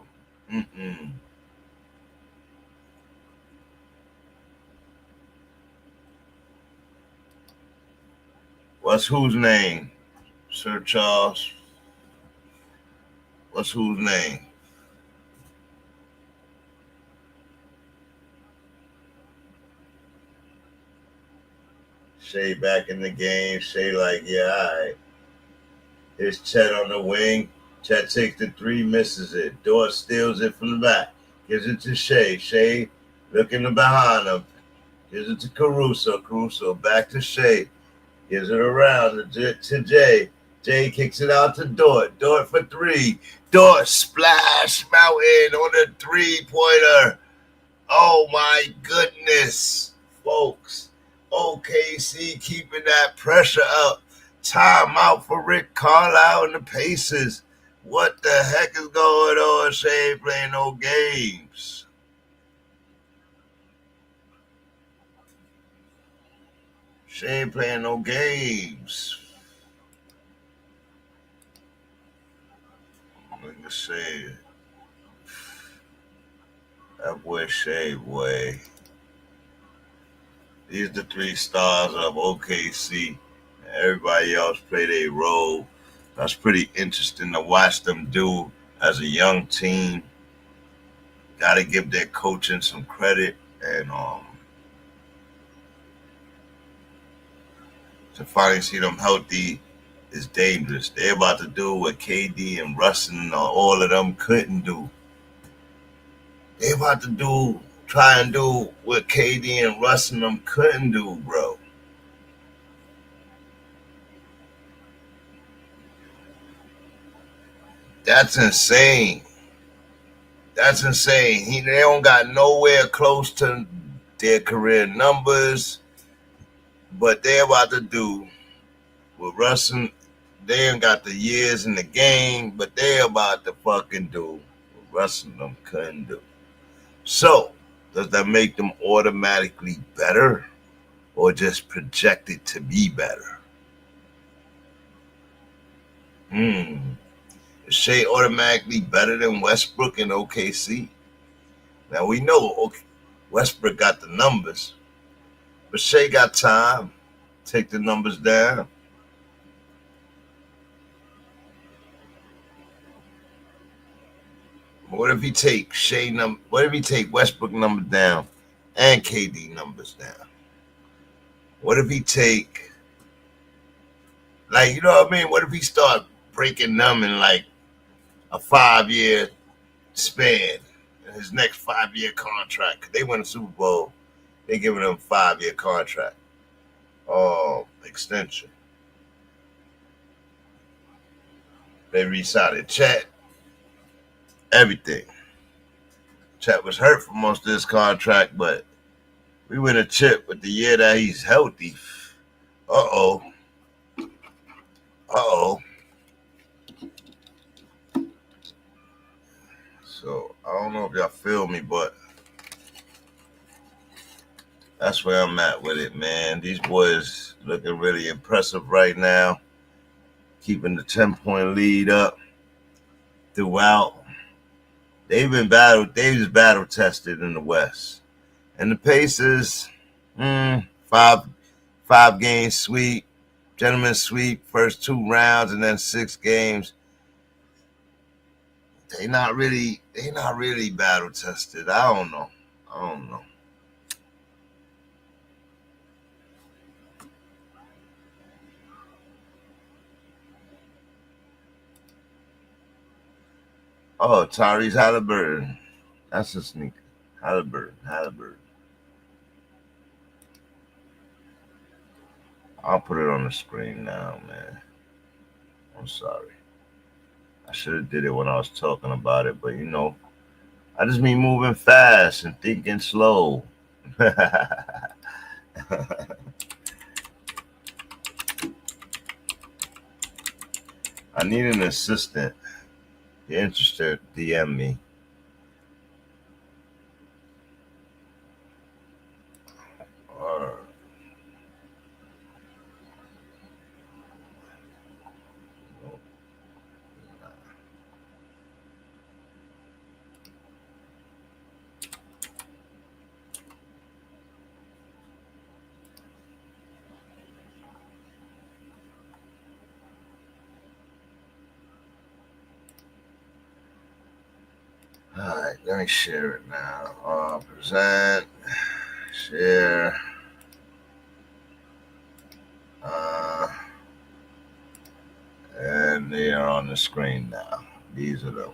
Speaker 5: What's whose name? Sir Charles. What's whose name? Shai back in the game. Shai like, yeah, all right. Here's Chet on the wing. Chet takes the three, misses it. Dort steals it from the back. Gives it to Shai. Shai looking behind him. Gives it to Caruso. Caruso back to Shai. Gives it around to Jay. Jay kicks it out to Dort. Dort for three. Dort splash mountain on the three-pointer. Oh, my goodness, folks. OKC keeping that pressure up. Timeout for Rick Carlisle and the Pacers. What the heck is going on? Shai ain't playing no games. Shai ain't playing no games. Like I said, that boy Shai, boy. These are the three stars of OKC. Everybody else play their role. That's pretty interesting to watch them do as a young team. Got to give their coaching some credit, and to finally see them healthy is dangerous. They're about to do what KD and Brunson or all of them couldn't do. They're about to try and do what KD and Brunson them couldn't do, bro. That's insane. That's insane. They don't got nowhere close to their career numbers, but they're about to do with Brunson. They ain't got the years in the game, but they're about to fucking do what Brunson them couldn't do. So, does that make them automatically better, or just projected to be better? Is Shai automatically better than Westbrook and OKC? Now we know Westbrook got the numbers, but Shai got time to take the numbers down. What if he take what if he take Westbrook numbers down and KD numbers down? What if he take, like, you know what I mean? What if he start breaking them in like a 5-year span in his next 5-year contract? Cause they win a Super Bowl, they giving him a 5-year contract. Extension. They re-signed Chet. Everything. Chet was hurt for most of this contract, but we win a chip with the year that he's healthy. Uh-oh. So, I don't know if y'all feel me, but that's where I'm at with it, man. These boys looking really impressive right now. Keeping the 10-point lead up throughout. They've just battle tested in the West. And the Pacers, 5-game sweep, gentleman's sweep, first 2 rounds, and then 6 games. They not really battle tested. I don't know. Oh, Tyrese Haliburton. That's a sneaker. Haliburton. I'll put it on the screen now, man. I'm sorry. I should have did it when I was talking about it, but you know, I just mean moving fast and thinking slow. I need an assistant. If you're interested, DM me. Alright, let me share it now. Present, share. And they are on the screen now. These are them.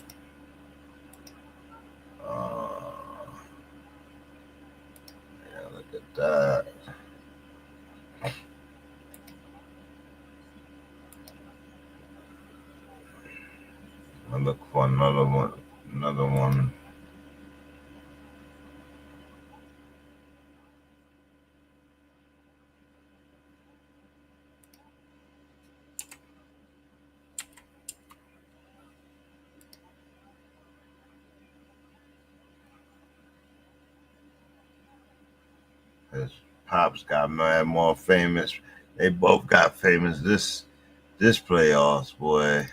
Speaker 5: Yeah, look at that. I look for another one. His pops got more famous. They both got famous this playoffs, boy.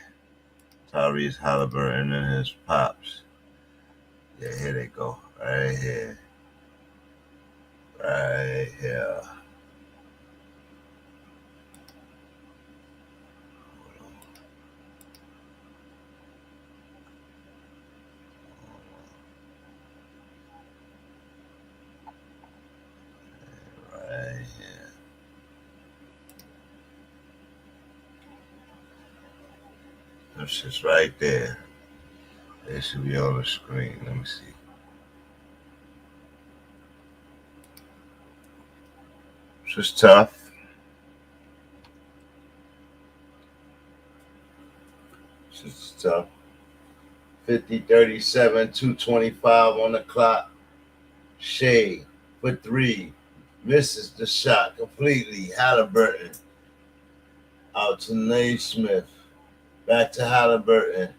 Speaker 5: Tyrese Haliburton and his pops. Yeah, here they go. Right right here. Right here. That's just right there. They should be on the screen. Let me see. It's just tough. It's just tough. 50-37, 2:25 on the clock. Shai for three. Misses the shot completely. Haliburton out to Naismith. Back to Haliburton.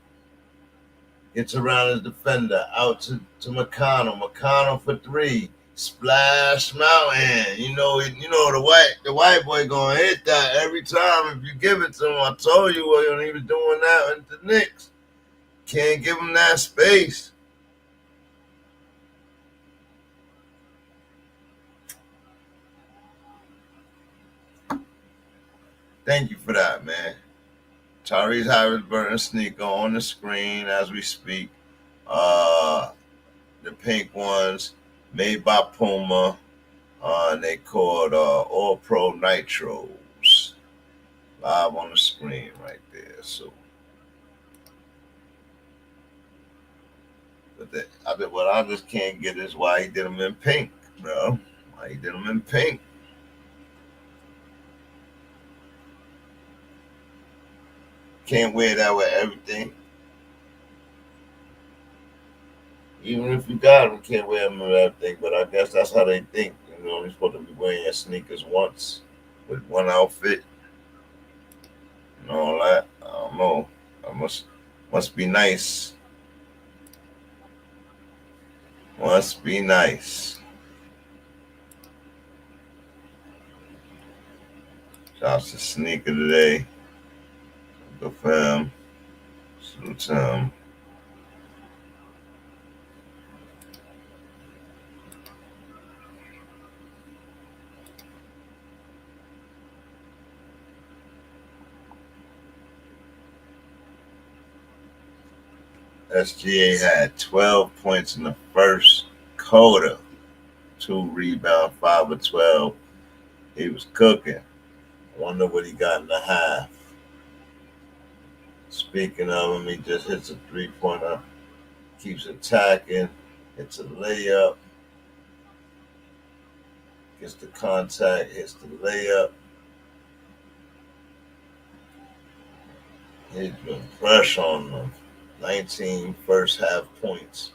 Speaker 5: Gets around his defender. Out to McConnell. McConnell for three. Splash Mountain. You know the white boy gonna hit that every time if you give it to him. I told you when he was doing that at the Knicks. Can't give him that space. Thank you for that, man. Tyrese Haliburton sneaker on the screen as we speak. The pink ones made by Puma. And they called All Pro Nitros. Live on the screen right there. So, but what I just can't get is why he did them in pink, bro. Why he did them in pink? Can't wear that with everything. Even if you got them, can't wear them with everything. But I guess that's how they think. You know, you're supposed to be wearing your sneakers once with one outfit and all that. I don't know. That must be nice. Must be nice. Shouts to Sneaker today. Good for him. Salute to him. SGA had 12 points in the first quarter. 2 rebounds, 5 of 12. He was cooking. I wonder what he got in the half. Speaking of him, he just hits a 3-pointer. Keeps attacking. Hits a layup. Gets the contact. Hits the layup. He's been fresh on them. 19 first half points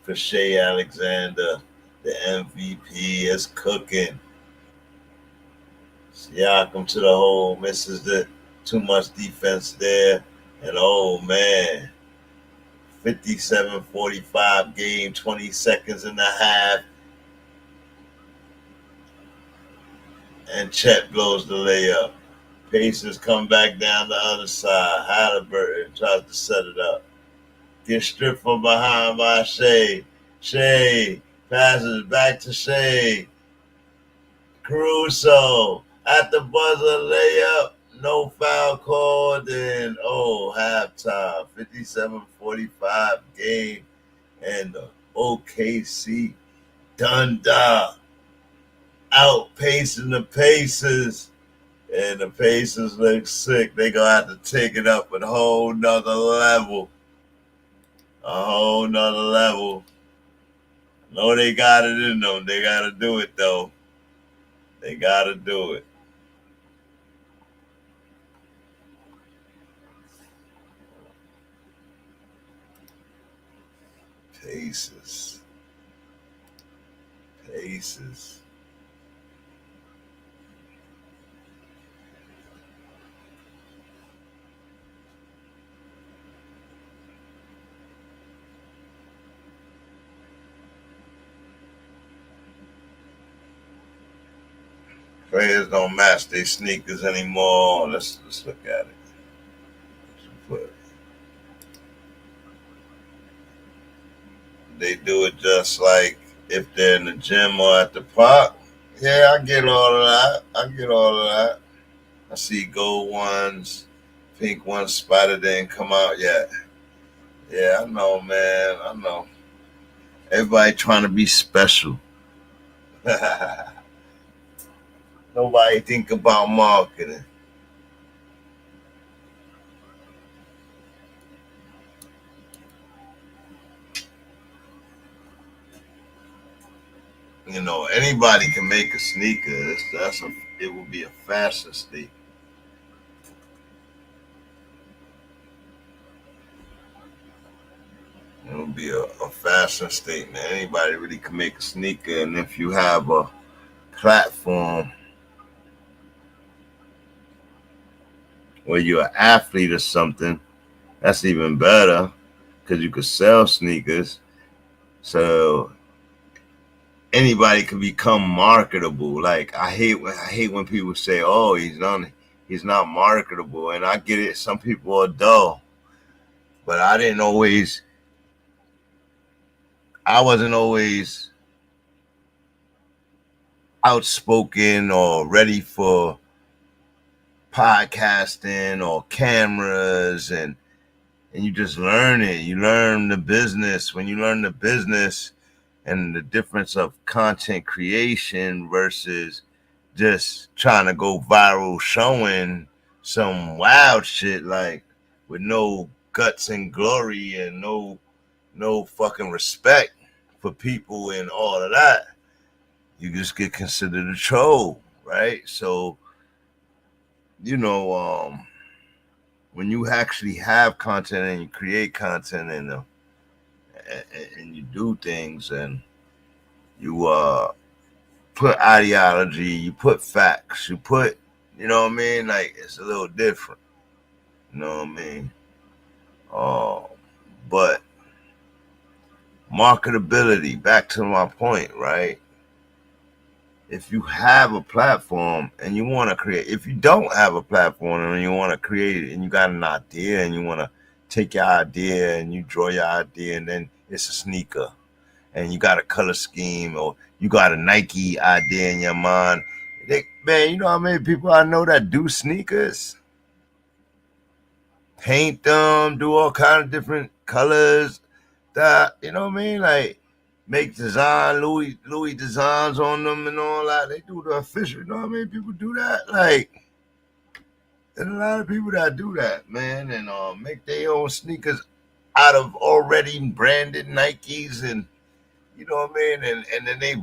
Speaker 5: for Shai Alexander. The MVP is cooking. Siakam to the hole, misses the too much defense there. And oh man, 57-45 game, 20 seconds in the half. And Chet blows the layup. Pacers come back down the other side. Haliburton tries to set it up. Gets stripped from behind by Shai. Shai passes back to Shai. Caruso at the buzzer layup. No foul called. And halftime. 57-45 game. And the OKC Thunder outpacing the Pacers. And the Pacers look sick. They gonna have to take it up a whole nother level. A whole nother level. No, they got it in them. They gotta do it though. They gotta do it. Pacers. Pacers. Players don't match their sneakers anymore. Let's look at it. They do it just like if they're in the gym or at the park, yeah, I get all of that. I see gold ones, pink ones, spider didn't come out yet. Yeah, I know, man. I know. Everybody trying to be special. Nobody think about marketing. You know, anybody can make a sneaker. It will be a fashion sneaker. It will be a fashion statement. Anybody really can make a sneaker, and if you have a platform where you're an athlete or something, that's even better because you could sell sneakers. So anybody can become marketable. Like I hate when people say, "Oh, he's not marketable," and I get it. Some people are dull, but I wasn't always outspoken or ready for podcasting or cameras, and you just learn it. You learn the business. When you learn the business and the difference of content creation versus just trying to go viral showing some wild shit like with no guts and glory and no fucking respect for people and all of that, you just get considered a troll, right? So, you know, when you actually have content and you create content and you do things and you put ideology, you put facts, you put, you know what I mean? Like, it's a little different, you know what I mean? But marketability, back to my point, right? If you have a platform and you want to create, if you don't have a platform and you want to create it and you got an idea and you want to take your idea and you draw your idea and then it's a sneaker and you got a color scheme or you got a Nike idea in your mind. Man, you know how many people I know that do sneakers? Paint them, do all kind of different colors. That, you know what I mean? Like, make Louis designs on them and all that. They do the official, you know what I mean? People do that. Like, there's a lot of people that do that, man, and make their own sneakers out of already branded Nikes, and you know what I mean? And then they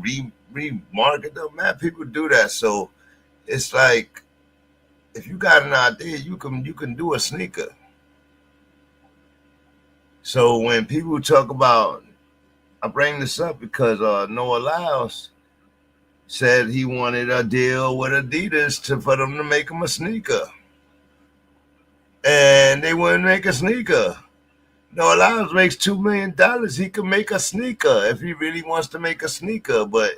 Speaker 5: remarket them. Man, people do that. So it's like, if you got an idea, you can do a sneaker. So when people talk about, I bring this up because Noah Lyles said he wanted a deal with Adidas for them to make him a sneaker. And they wouldn't make a sneaker. Noah Lyles makes $2 million. He can make a sneaker if he really wants to make a sneaker. But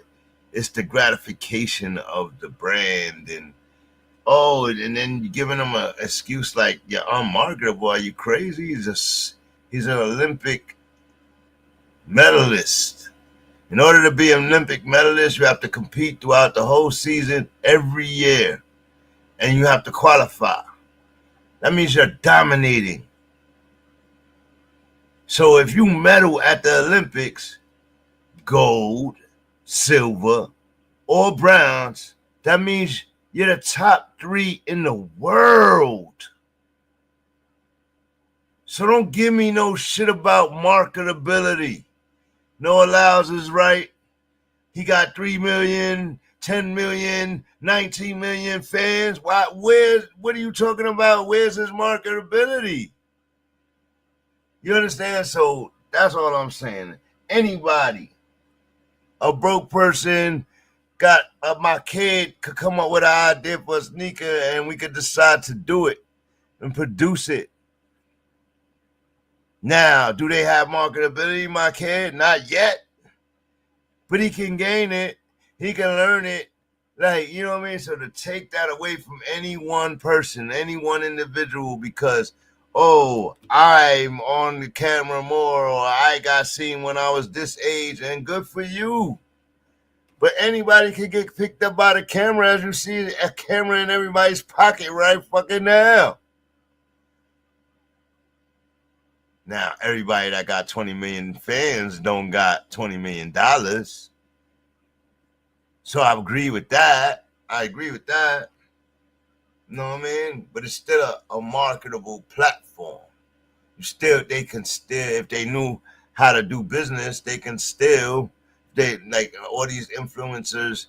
Speaker 5: it's the gratification of the brand. And then you're giving him an excuse like, you're unmarketable. Are you crazy? He's an Olympic medalist. In order to be an Olympic medalist, you have to compete throughout the whole season every year. And you have to qualify. That means you're dominating. So if you medal at the Olympics, gold, silver, or bronze, that means you're the top 3 in the world. So don't give me no shit about marketability. Noah Lyles is right. He got 3 million, 10 million, 19 million fans. What are you talking about? Where's his marketability? You understand? So that's all I'm saying. Anybody, a broke person, got my kid could come up with an idea for a sneaker and we could decide to do it and produce it. Now, do they have marketability, my kid? Not yet. But he can gain it. He can learn it. Like, you know what I mean? So to take that away from any one person, any one individual, because oh, I'm on the camera more, or I got seen when I was this age, and good for you. But anybody can get picked up by the camera, as you see a camera in everybody's pocket right fucking now. Now, everybody that got 20 million fans don't got $20 million. So I agree with that. You know what I mean? But it's still a marketable platform. They can still, if they knew how to do business, they can still, like all these influencers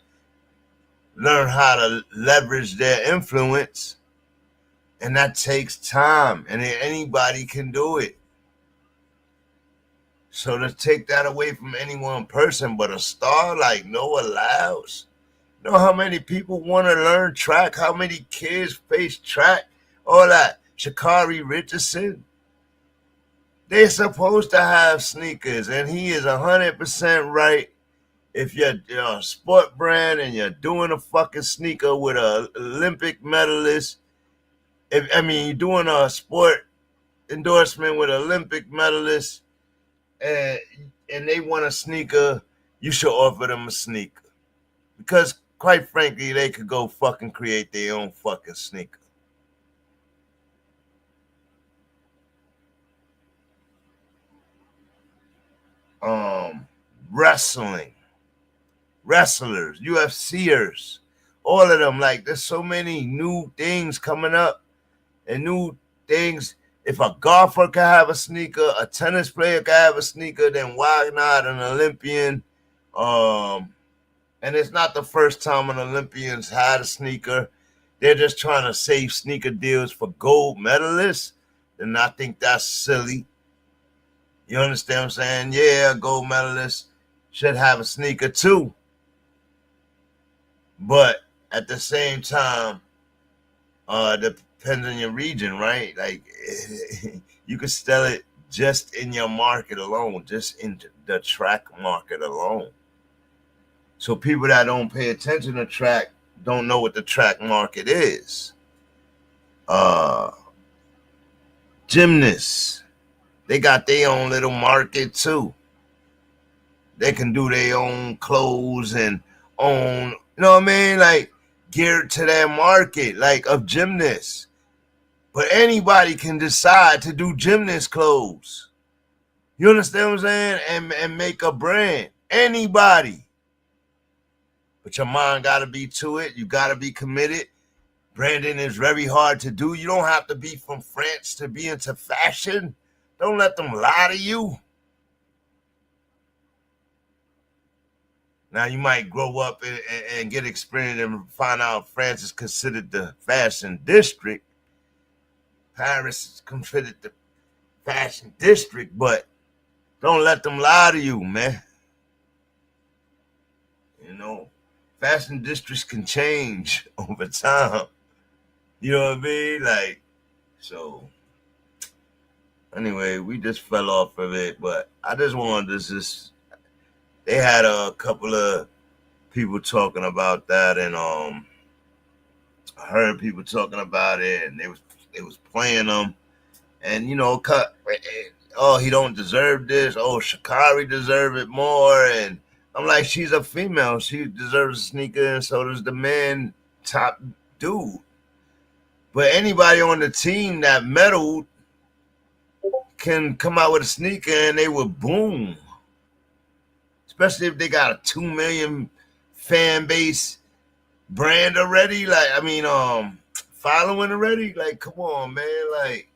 Speaker 5: learn how to leverage their influence, and that takes time, and anybody can do it. So to take that away from any one person, but a star like Noah Lyles, you know how many people want to learn track? How many kids face track? All that. Sha'Carri Richardson. They're supposed to have sneakers, and he is 100% right. If you're a sport brand and you're doing a fucking sneaker with an Olympic medalist, you're doing a sport endorsement with an Olympic medalist, and they want a sneaker, you should offer them a sneaker. Because, quite frankly, they could go fucking create their own fucking sneaker. Wrestlers, UFCers, all of them. Like, there's so many new things coming up and new things. If a golfer can have a sneaker, a tennis player can have a sneaker, then why not an Olympian? And it's not the first time an Olympian's had a sneaker. They're just trying to save sneaker deals for gold medalists, and I think that's silly. You understand what I'm saying? Yeah, a gold medalist should have a sneaker too. But at the same time, depends on your region, right? Like, you could sell it just in your market alone, just in the track market alone. So people that don't pay attention to track don't know what the track market is. Gymnasts, they got their own little market too. They can do their own clothes and own, you know what I mean? Like, geared to their market, like of gymnasts. But anybody can decide to do gymnast clothes. You understand what I'm saying? And make a brand. Anybody. But your mind got to be to it. You got to be committed. Branding is very hard to do. You don't have to be from France to be into fashion. Don't let them lie to you. Now, you might grow up and get experience and find out France is considered the fashion district. Paris is considered the fashion district, but don't let them lie to you, man. You know, fashion districts can change over time. You know what I mean? Like, so anyway, we just fell off of it, but I just wanted to just, they had a couple of people talking about that, and I heard people talking about it, and they was playing them, and you know, oh, he don't deserve this. Oh, Sha'Carri deserve it more, and I'm like, she's a female, she deserves a sneaker, and so does the man top dude. But anybody on the team that medaled can come out with a sneaker and they will boom. Especially if they got a 2 million fan base brand already. Like, following already. Like, come on, man. Like,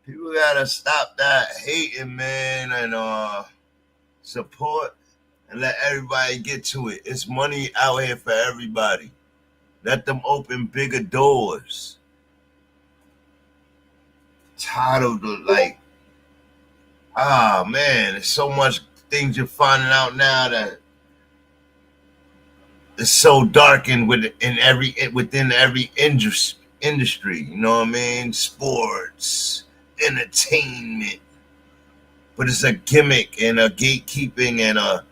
Speaker 5: people gotta stop that hating, man, and support and let everybody get to it. It's money out here for everybody. Let them open bigger doors. Tired of the, like, man, there's so much things you're finding out now that it's so darkened within every industry. You know what I mean? Sports, entertainment, but it's a gimmick and a gatekeeping and a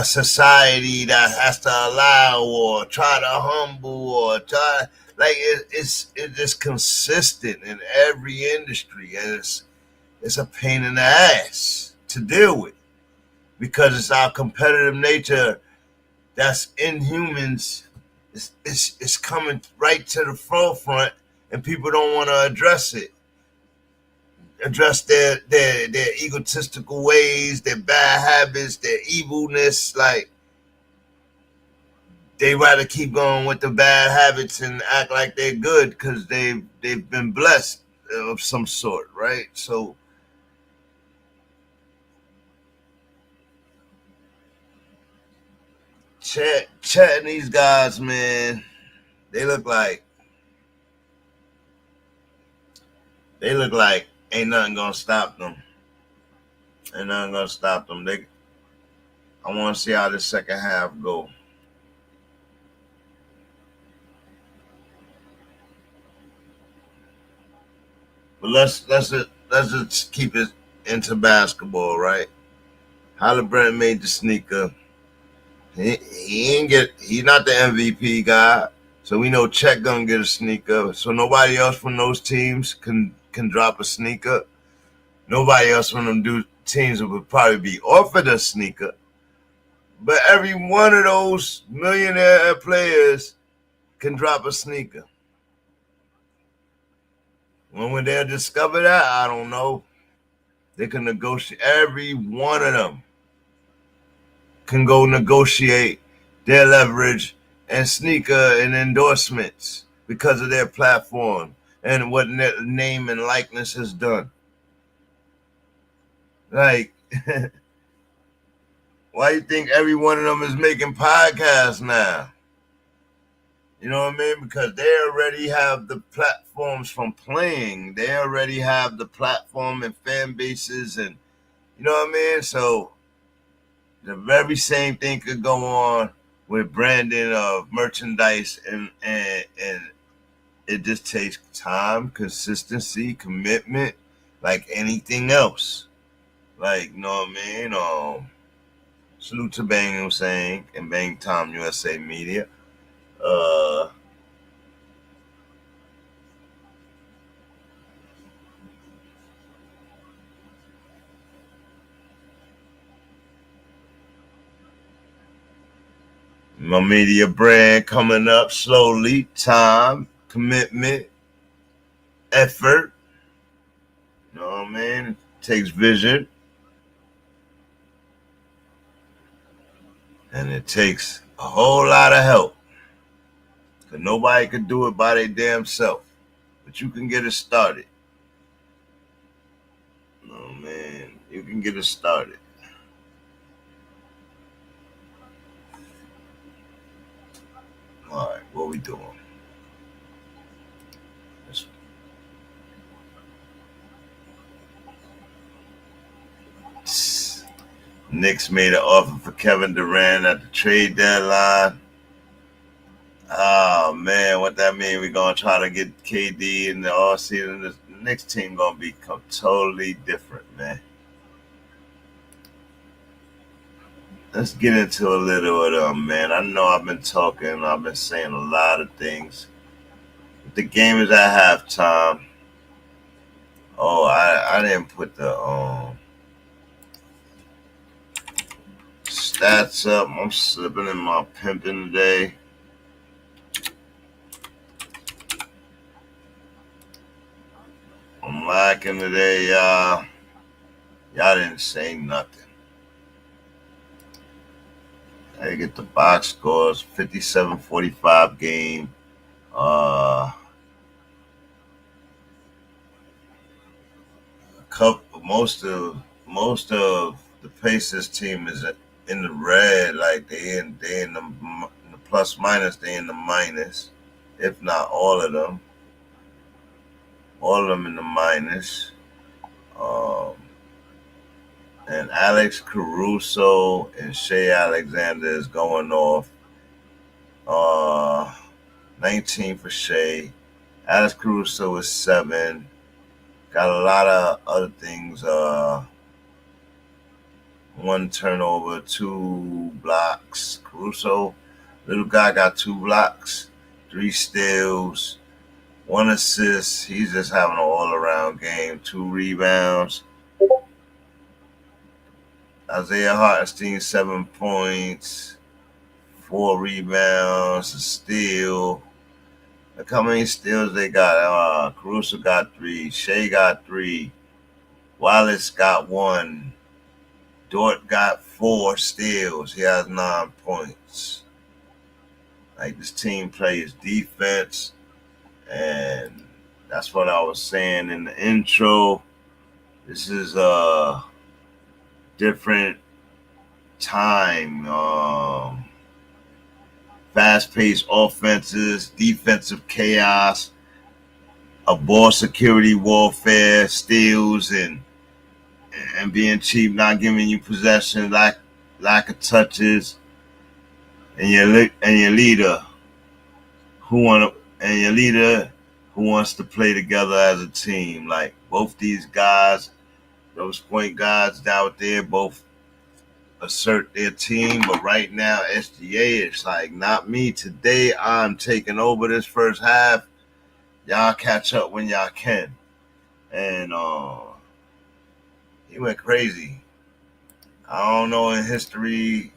Speaker 5: society that has to allow or try to humble or try, like it's just consistent in every industry, and it's a pain in the ass to deal with because it's our competitive nature that's in humans. It's coming right to the forefront, and people don't want to address it. Address their egotistical ways, their bad habits, their evilness. Like they rather keep going with the bad habits and act like they're good because they've been blessed of some sort, right? So chatting these guys, man, they look like ain't nothing gonna stop them. Ain't nothing gonna stop them. I want to see how this second half go. But let's just keep it into basketball, right? Haliburton made the sneaker. He's not the MVP guy, so we know Chet gonna get a sneaker. So nobody else from those teams can drop a sneaker. Nobody else from them teams would probably be offered a sneaker. But every one of those millionaire players can drop a sneaker. When they'll discover that, I don't know. They can negotiate. Every one of them can go negotiate their leverage and sneaker and endorsements because of their platform and what name and likeness has done. Like, why do you think every one of them is making podcasts now? You know what I mean? Because they already have the platforms from playing. They already have the platform and fan bases, and you know what I mean? So the very same thing could go on with branding of merchandise, and it just takes time, consistency, commitment, like anything else. Like, you know what I mean? Salute to Bang Hussein and Bang Tom USA Media. My media brand coming up slowly. Time, commitment, effort. You know what I mean? It takes vision. And it takes a whole lot of help. Because nobody can do it by their damn self. But you can get it started. Oh, man. You can get it started. All right, what we doing? Knicks made an offer for Kevin Durant at the trade deadline. Oh, man, what that mean? We're going to try to get KD in the offseason. The Knicks team going to become totally different, man. Let's get into a little of them, man. I know I've been talking. I've been saying a lot of things. But the game is at halftime. Oh, I didn't put the stats up. I'm slipping in my pimping today. I'm lacking today, y'all. Y'all didn't say nothing. I get the box scores. 57-45 game. Most of the Pacers team is in the red. Like they in the plus minus. They in the minus, if not all of them. All of them in the minus. And Alex Caruso and Shai Alexander is going off. 19 for Shai. Alex Caruso is 7. Got a lot of other things. 1 turnover, 2 blocks. Caruso, little guy, got 2 blocks. 3 steals, 1 assist. He's just having an all-around game. 2 rebounds. Isaiah Hartenstein, 7 points, 4 rebounds, a steal. Look how many steals they got. Caruso got 3. Shai got 3. Wallace got 1. Dort got 4 steals. He has 9 points. Like, this team plays defense, and that's what I was saying in the intro. This is a different time. Fast-paced offenses, defensive chaos, a ball security warfare, steals, and being cheap, not giving you possession, lack of touches, and your leader who wants to play together as a team. Like, both these guys, those point guards out there, both assert their team. But right now, SGA is like, not me. Today, I'm taking over this first half. Y'all catch up when y'all can. And he went crazy. I don't know in history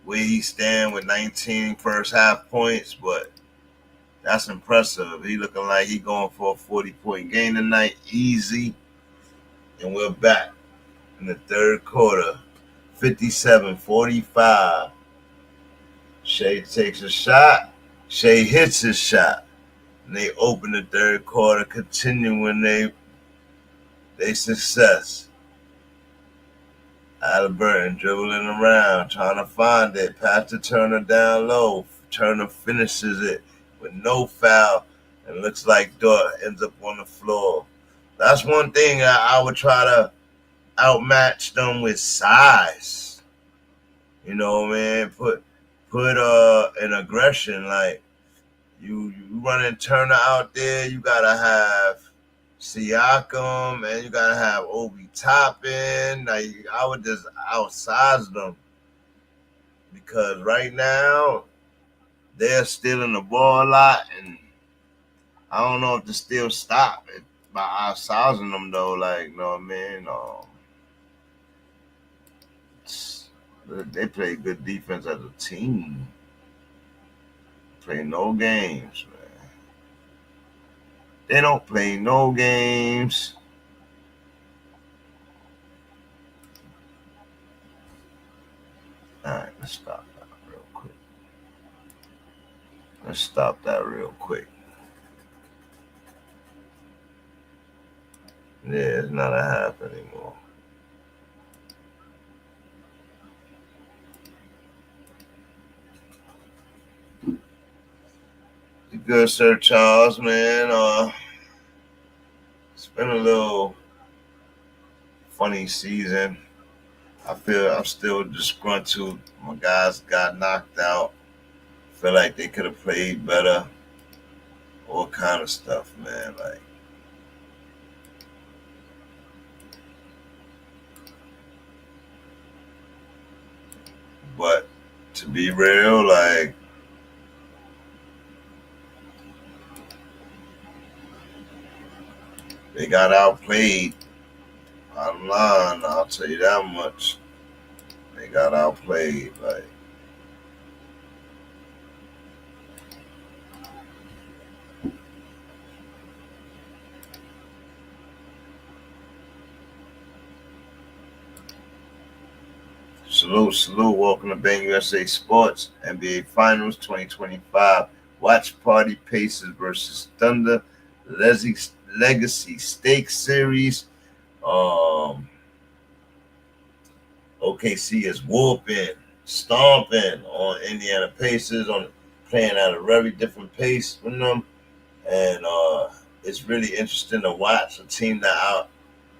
Speaker 5: where he stand with 19 first half points, but that's impressive. He looking like he going for a 40-point game tonight, easy. And we're back in the third quarter, 57-45. Shai takes a shot. Shai hits his shot. And they open the third quarter, continuing their success. Haliburton dribbling around, trying to find it. Pass to Turner down low. Turner finishes it with no foul. And looks like Dort ends up on the floor. That's one thing I would try to outmatch them with size. You know, man, put an aggression. Like, you running Turner out there, you gotta have Siakam, and you gotta have Obi Toppin. Like, I would just outsize them, because right now they're stealing the ball a lot, and I don't know if to still stop it by outsizing them though. Like, you know what I mean? They play good defense as a team. Play no games, man. They don't play no games. All right, let's stop that real quick. Yeah, it's not a half anymore. Good, Sir Charles, man. It's been a little funny season. I feel I'm still disgruntled. My guys got knocked out. Feel like they could have played better. All kind of stuff, man. Like, but to be real, like, they got outplayed. Bottom line, I'll tell you that much. They got outplayed. Like, salute. Welcome to Bang USA Sports, NBA Finals 2025. Watch Party Pacers versus Thunder. Legacy Stakes Series. OKC is whooping, stomping on Indiana Pacers, playing at a very different pace from them, and it's really interesting to watch a team that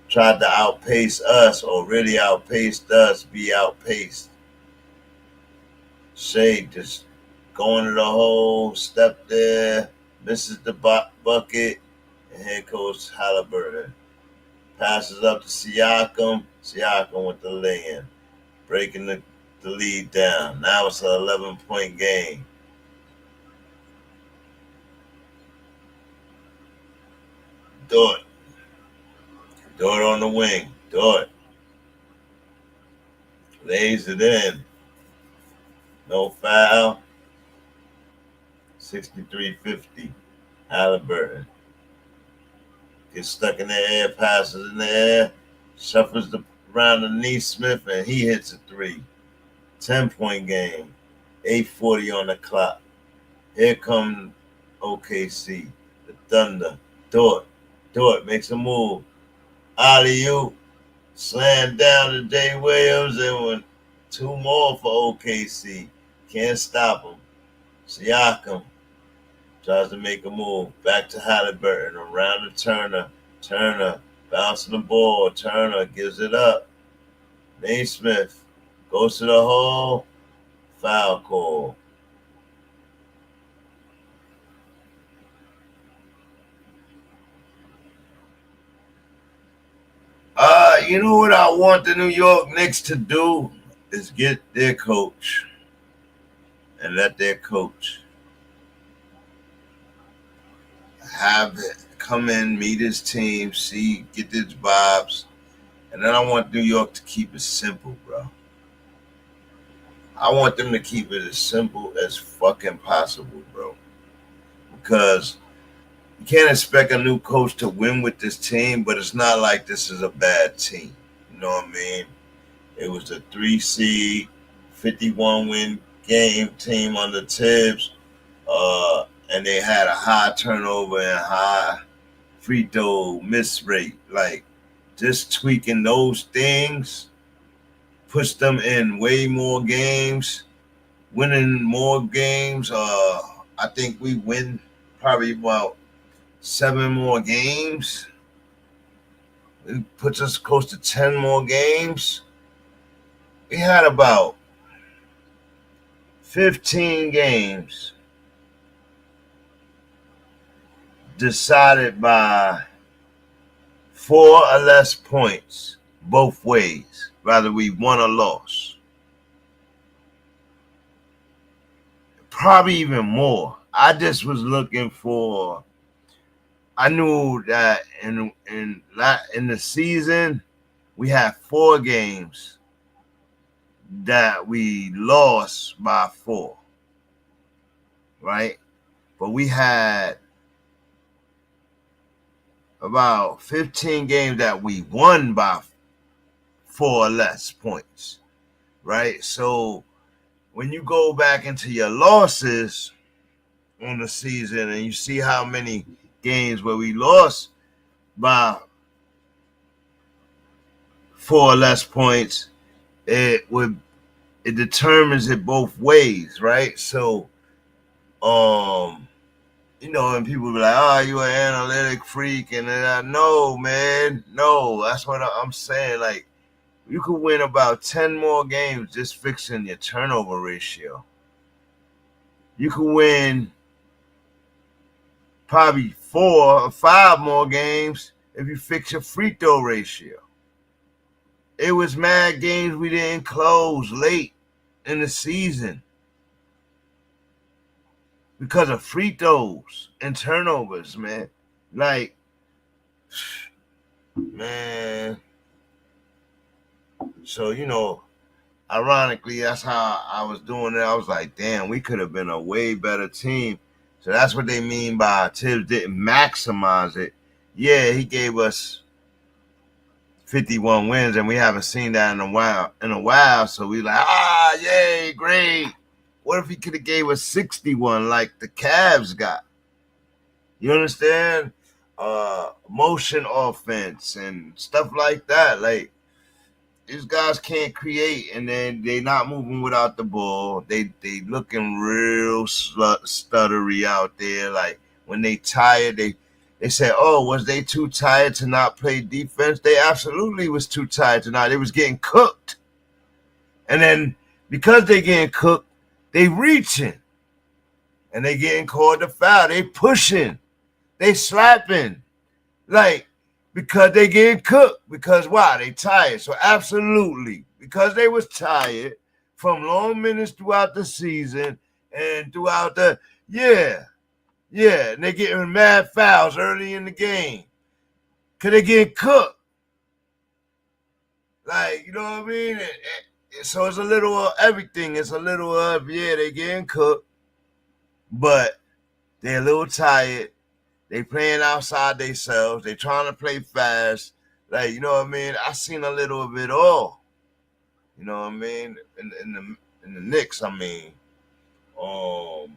Speaker 5: tried to outpace us or really outpaced us be outpaced. Shai just going to the hole, step there, misses the bucket. And here goes Haliburton. Passes up to Siakam. Siakam with the lay-in. Breaking the lead down. Now it's an 11-point game. Dort. Dort on the wing. Dort. Lays it in. No foul. 63-50. Haliburton. Gets stuck in the air, passes in the air, shuffles around the Neesmith, and he hits a 3. 10-point game. 8:40 on the clock. Here come OKC. The Thunder. Dort makes a move. Alley-oop. Slam down to Jay Williams, and 2 more for OKC. Can't stop him. Siakam tries to make a move. Back to Haliburton. Around to Turner. Turner bouncing the ball. Turner gives it up. Naismith goes to the hole. Foul call. You know what I want the New York Knicks to do is get their coach and let their coach have it come in, meet his team, see, get his vibes, and then I want New York to keep it simple, bro. I want them to keep it as simple as fucking possible, bro, because you can't expect a new coach to win with this team, but it's not like this is a bad team. You know what I mean? It was a 3 seed, 51-win game team under Tibbs, and they had a high turnover and high free throw miss rate. Like, just tweaking those things puts them in way more games, winning more games. I think we win probably about 7 more games. It puts us close to 10 more games. We had about 15 games decided by 4 or less points both ways, whether we won or lost. Probably even more. I just was looking for. I knew that in the season we had 4 games that we lost by 4, right? But we had about 15 games that we won by 4 or less points, right? So when you go back into your losses on the season and you see how many games where we lost by 4 or less points, it determines it both ways, right? So, you know, and people be like, "Oh, you an analytic freak," and then no, man, no, that's what I'm saying. Like, you could win about 10 more games just fixing your turnover ratio. You could win probably 4 or 5 more games if you fix your free throw ratio. It was mad games we didn't close late in the season because of free throws and turnovers, man. Like, man. So, you know, ironically, that's how I was doing it. I was like, damn, we could have been a way better team. So that's what they mean by Tibbs didn't maximize it. Yeah, he gave us 51 wins, and we haven't seen that in a while. So we like, yay, great. What if he could have gave us 61 like the Cavs got? You understand? Motion offense and stuff like that. Like, these guys can't create, and then they not moving without the ball. They looking real stuttery out there. Like, when they tired, they say, "Oh, was they too tired to not play defense?" They absolutely was too tired to not. They was getting cooked. And then because they getting cooked, they reaching. And they getting called to foul. They pushing. They slapping. Like, because they getting cooked. Because why? They tired. So absolutely, because they was tired from long minutes throughout the season and throughout the, and they getting mad fouls early in the game. Cause they getting cooked. Like, you know what I mean? So it's a little of everything. It's a little of, yeah, they getting cooked, but they're a little tired. They playing outside themselves. They trying to play fast. Like, you know what I mean? I seen a little of it all. You know what I mean? In the Knicks, I mean. So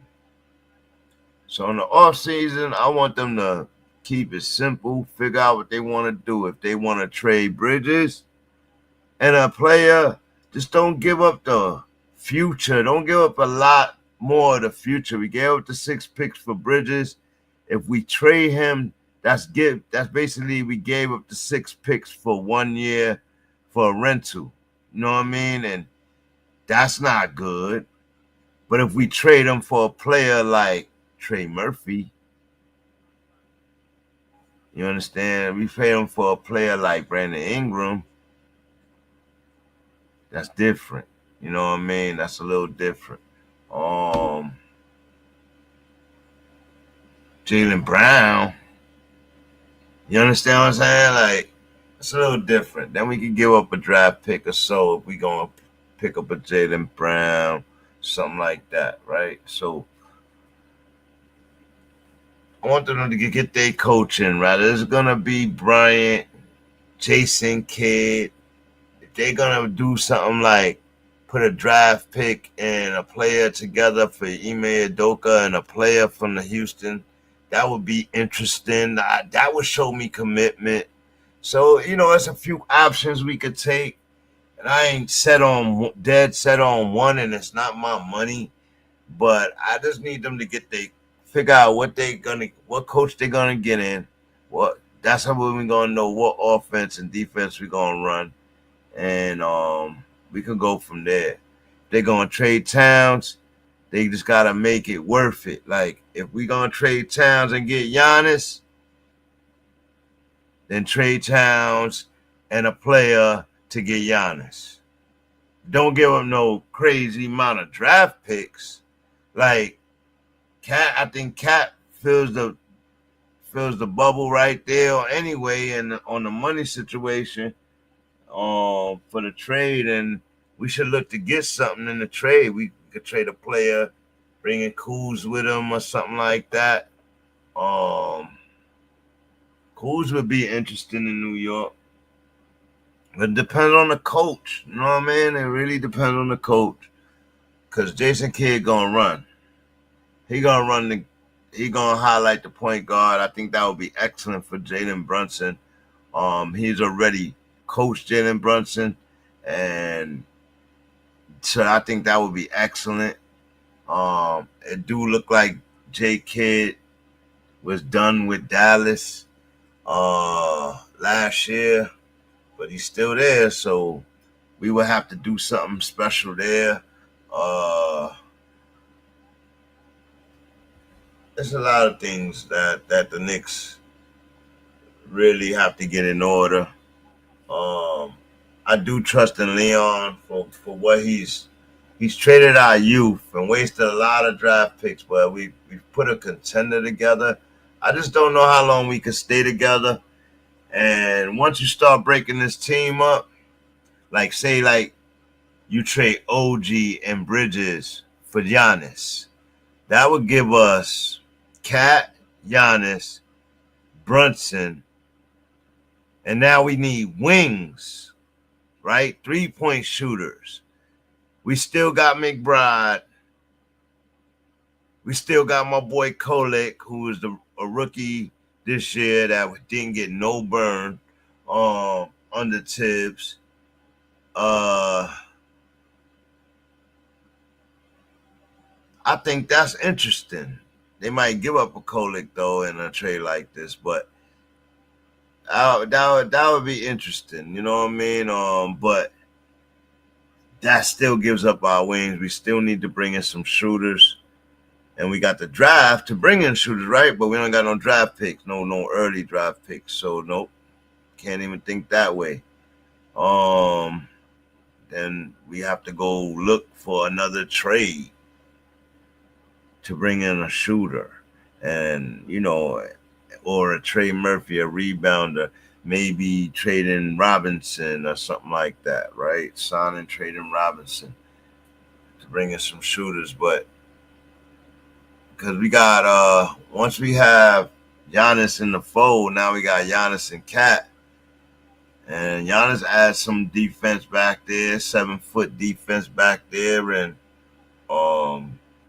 Speaker 5: in the off season, I want them to keep it simple, figure out what they want to do. If they want to trade Bridges and a player, just don't give up the future. Don't give up a lot more of the future. We gave up the 6 picks for Bridges. If we trade him, that's basically we gave up the 6 picks for 1 year for a rental. You know what I mean? And that's not good. But if we trade him for a player like Trey Murphy, you understand? We trade him for a player like Brandon Ingram. That's different. You know what I mean? That's a little different. Jaylen Brown. You understand what I'm saying? Like, it's a little different. Then we can give up a draft pick or so if we gonna pick up a Jaylen Brown, something like that, right? So I want them to get their coaching right. It's gonna be Bryant, Jason Kidd. If they're gonna do something like put a draft pick and a player together for Ime Udoka and a player from the Houston, that would be interesting. That would show me commitment. So, you know, there's a few options we could take. And I ain't dead set on one, and it's not my money. But I just need them to figure out what coach they're gonna get in. That's how we're gonna know what offense and defense we're gonna run. And we can go from there. If they're gonna trade Towns, they just gotta make it worth it. Like, if we're gonna trade Towns and get Giannis, then trade Towns and a player to get Giannis. Don't give them no crazy amount of draft picks. Like, I think Cat fills the bubble right there anyway, and on the money situation for the trade, and we should look to get something in the trade. We could trade a player, bring in Kuz with him or something like that. Kuz would be interesting in New York. But it depends on the coach. You know what I mean? It really depends on the coach. Because Jason Kidd gonna run. He gonna highlight the point guard. I think that would be excellent for Jalen Brunson. He's already coached Jalen Brunson, and so I think that would be excellent. It do look like J. Kidd was done with Dallas last year, but he's still there, so we will have to do something special there. There's a lot of things that the Knicks really have to get in order. I do trust in Leon for what he's traded our youth and wasted a lot of draft picks, but we've put a contender together. I just don't know how long we can stay together. And once you start breaking this team up, like you trade OG and Bridges for Giannis, that would give us Cat, Giannis, Brunson, and now we need wings, right? 3-point shooters. We still got McBride. We still got my boy Kolek, who is a rookie this year that didn't get no burn under Tibbs. I think that's interesting. They might give up a Kolek, though, in a trade like this, but that would be interesting. You know what I mean? But that still gives up our wings. We still need to bring in some shooters. And we got the draft to bring in shooters, right? But we don't got no draft picks, no early draft picks. So, nope, can't even think that way. Then we have to go look for another trade to bring in a shooter. And, you know, or a Trey Murphy, a rebounder. maybe trading Robinson or something like that, right? Signing, trading Robinson to bring in some shooters. But because we got, once we have Giannis in the fold, now we got Giannis and Cat. And Giannis adds some defense back there, 7-foot defense back there. And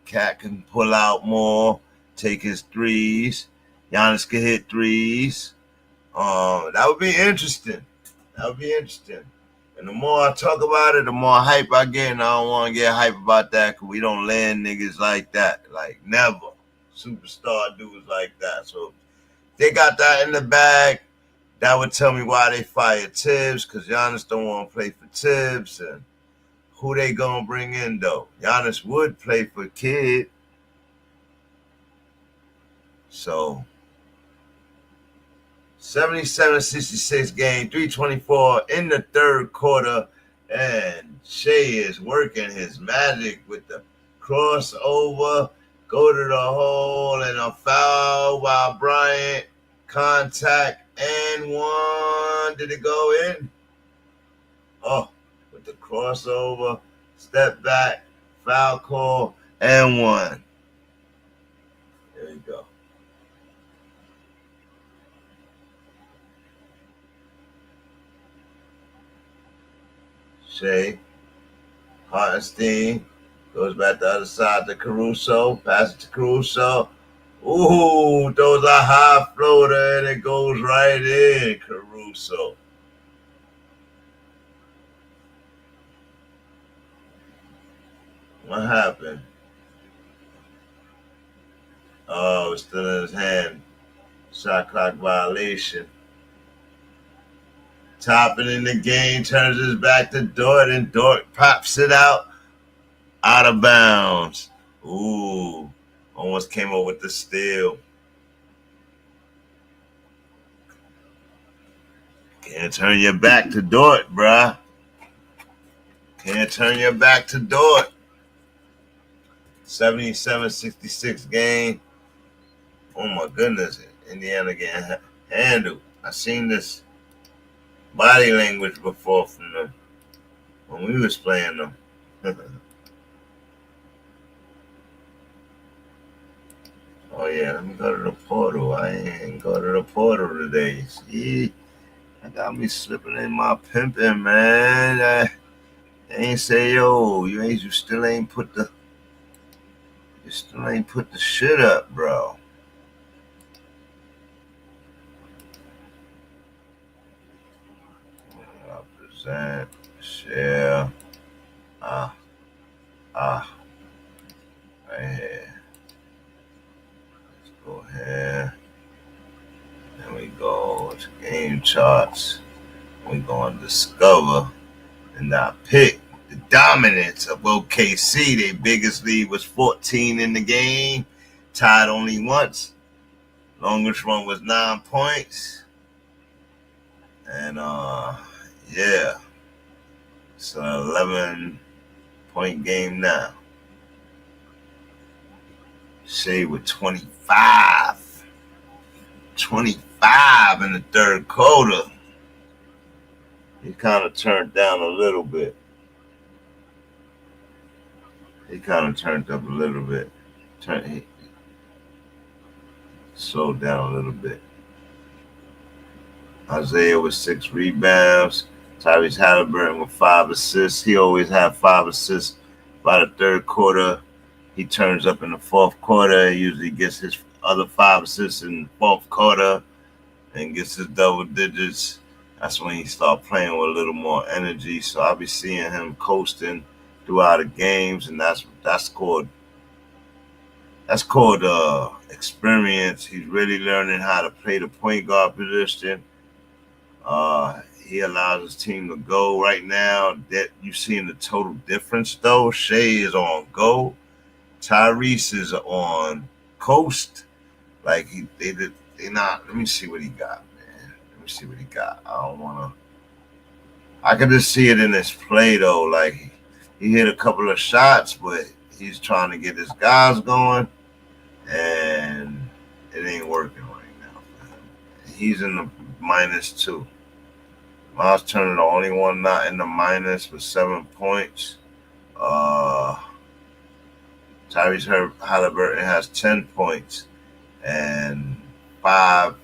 Speaker 5: Cat can pull out more, take his threes. Giannis can hit threes. That would be interesting. That would be interesting. And the more I talk about it, the more hype I get. And I don't want to get hype about that because we don't land niggas like that. Like, never. Superstar dudes like that. So if they got that in the bag, that would tell me why they fired Tibbs, because Giannis don't want to play for Tibbs. And who they going to bring in, though? Giannis would play for Kid. So 77-66 game, 3:24 in the third quarter, and Shai is working his magic with the crossover, go to the hole, and a foul while Bryant contact and one. Did it go in? Oh, with the crossover, step back, foul call, and one. There you go. Shai, Hartenstein, goes back to the other side to Caruso, pass it to Caruso. Ooh, throws a high floater and it goes right in, Caruso. What happened? Oh, it's still in his hand. Shot clock violation. Topping in the game, turns his back to Dort, and Dort pops it out of bounds. Ooh, almost came up with the steal. Can't turn your back to Dort, bruh. Can't turn your back to Dort. 77-66 game. Oh my goodness, Indiana getting handled. I seen this body language before from them when we was playing them. Oh yeah, let me go to the portal. I ain't go to the portal today. See, that got me slipping in my pimping, man. They ain't say, yo, you still ain't put the shit up, bro. Present, share, right here. Let's go here. Then we go to game charts. We go on discover, and I pick the dominance of OKC. Their biggest lead was 14 in the game, tied only once. Longest run was 9 points. And yeah, it's an 11-point game now. Shai with 25 in the third quarter. He kind of turned down a little bit. He kind of turned up a little bit. He slowed down a little bit. Isaiah with 6 rebounds. Tyrese Haliburton with 5 assists. He always had 5 assists by the third quarter. He turns up in the fourth quarter. He usually gets his other 5 assists in the fourth quarter and gets his double digits. That's when he starts playing with a little more energy. So I'll be seeing him coasting throughout the games, and that's called experience. He's really learning how to play the point guard position. He allows his team to go right now. That you're seeing the total difference, though. Shai is on go. Tyrese is on coast. Like they not. Let me see what he got, man. Let me see what he got. I can just see it in his play, though. Like he hit a couple of shots, but he's trying to get his guys going, and it ain't working right now. He's in the -2. Miles Turner, the only one not in the minus with 7 points. Tyrese Haliburton has 10 points and 5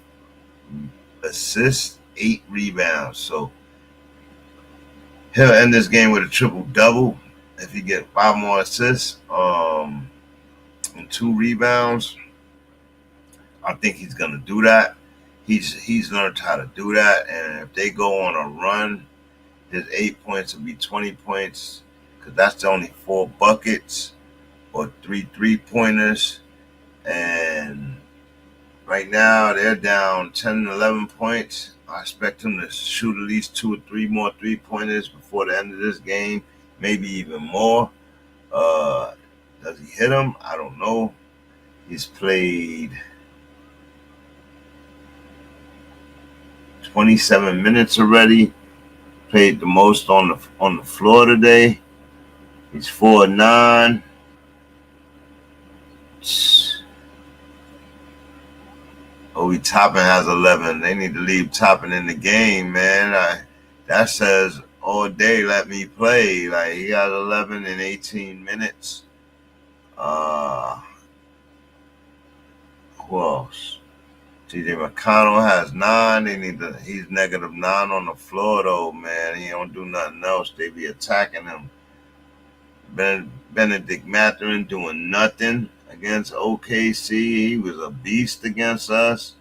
Speaker 5: assists, 8 rebounds. So he'll end this game with a triple-double if he get 5 more assists and 2 rebounds. I think he's going to do that. He's learned how to do that, and if they go on a run, his 8 points will be 20 points because that's the only 4 buckets or 3 3-pointers. And right now they're down 10, 11 points. I expect him to shoot at least 2 or 3 more 3-pointers before the end of this game, maybe even more. Does he hit them? I don't know. He's played 27 minutes already. Played the most on the floor today. He's 4-9. Obi Toppin has 11. They need to leave Toppin in the game, man. That says all day, let me play. Like, he has 11 in 18 minutes. Who else? TJ McConnell has 9. He's -9 on the floor, though, man. He don't do nothing else. They be attacking him. Benedict Mathurin doing nothing against OKC. He was a beast against us.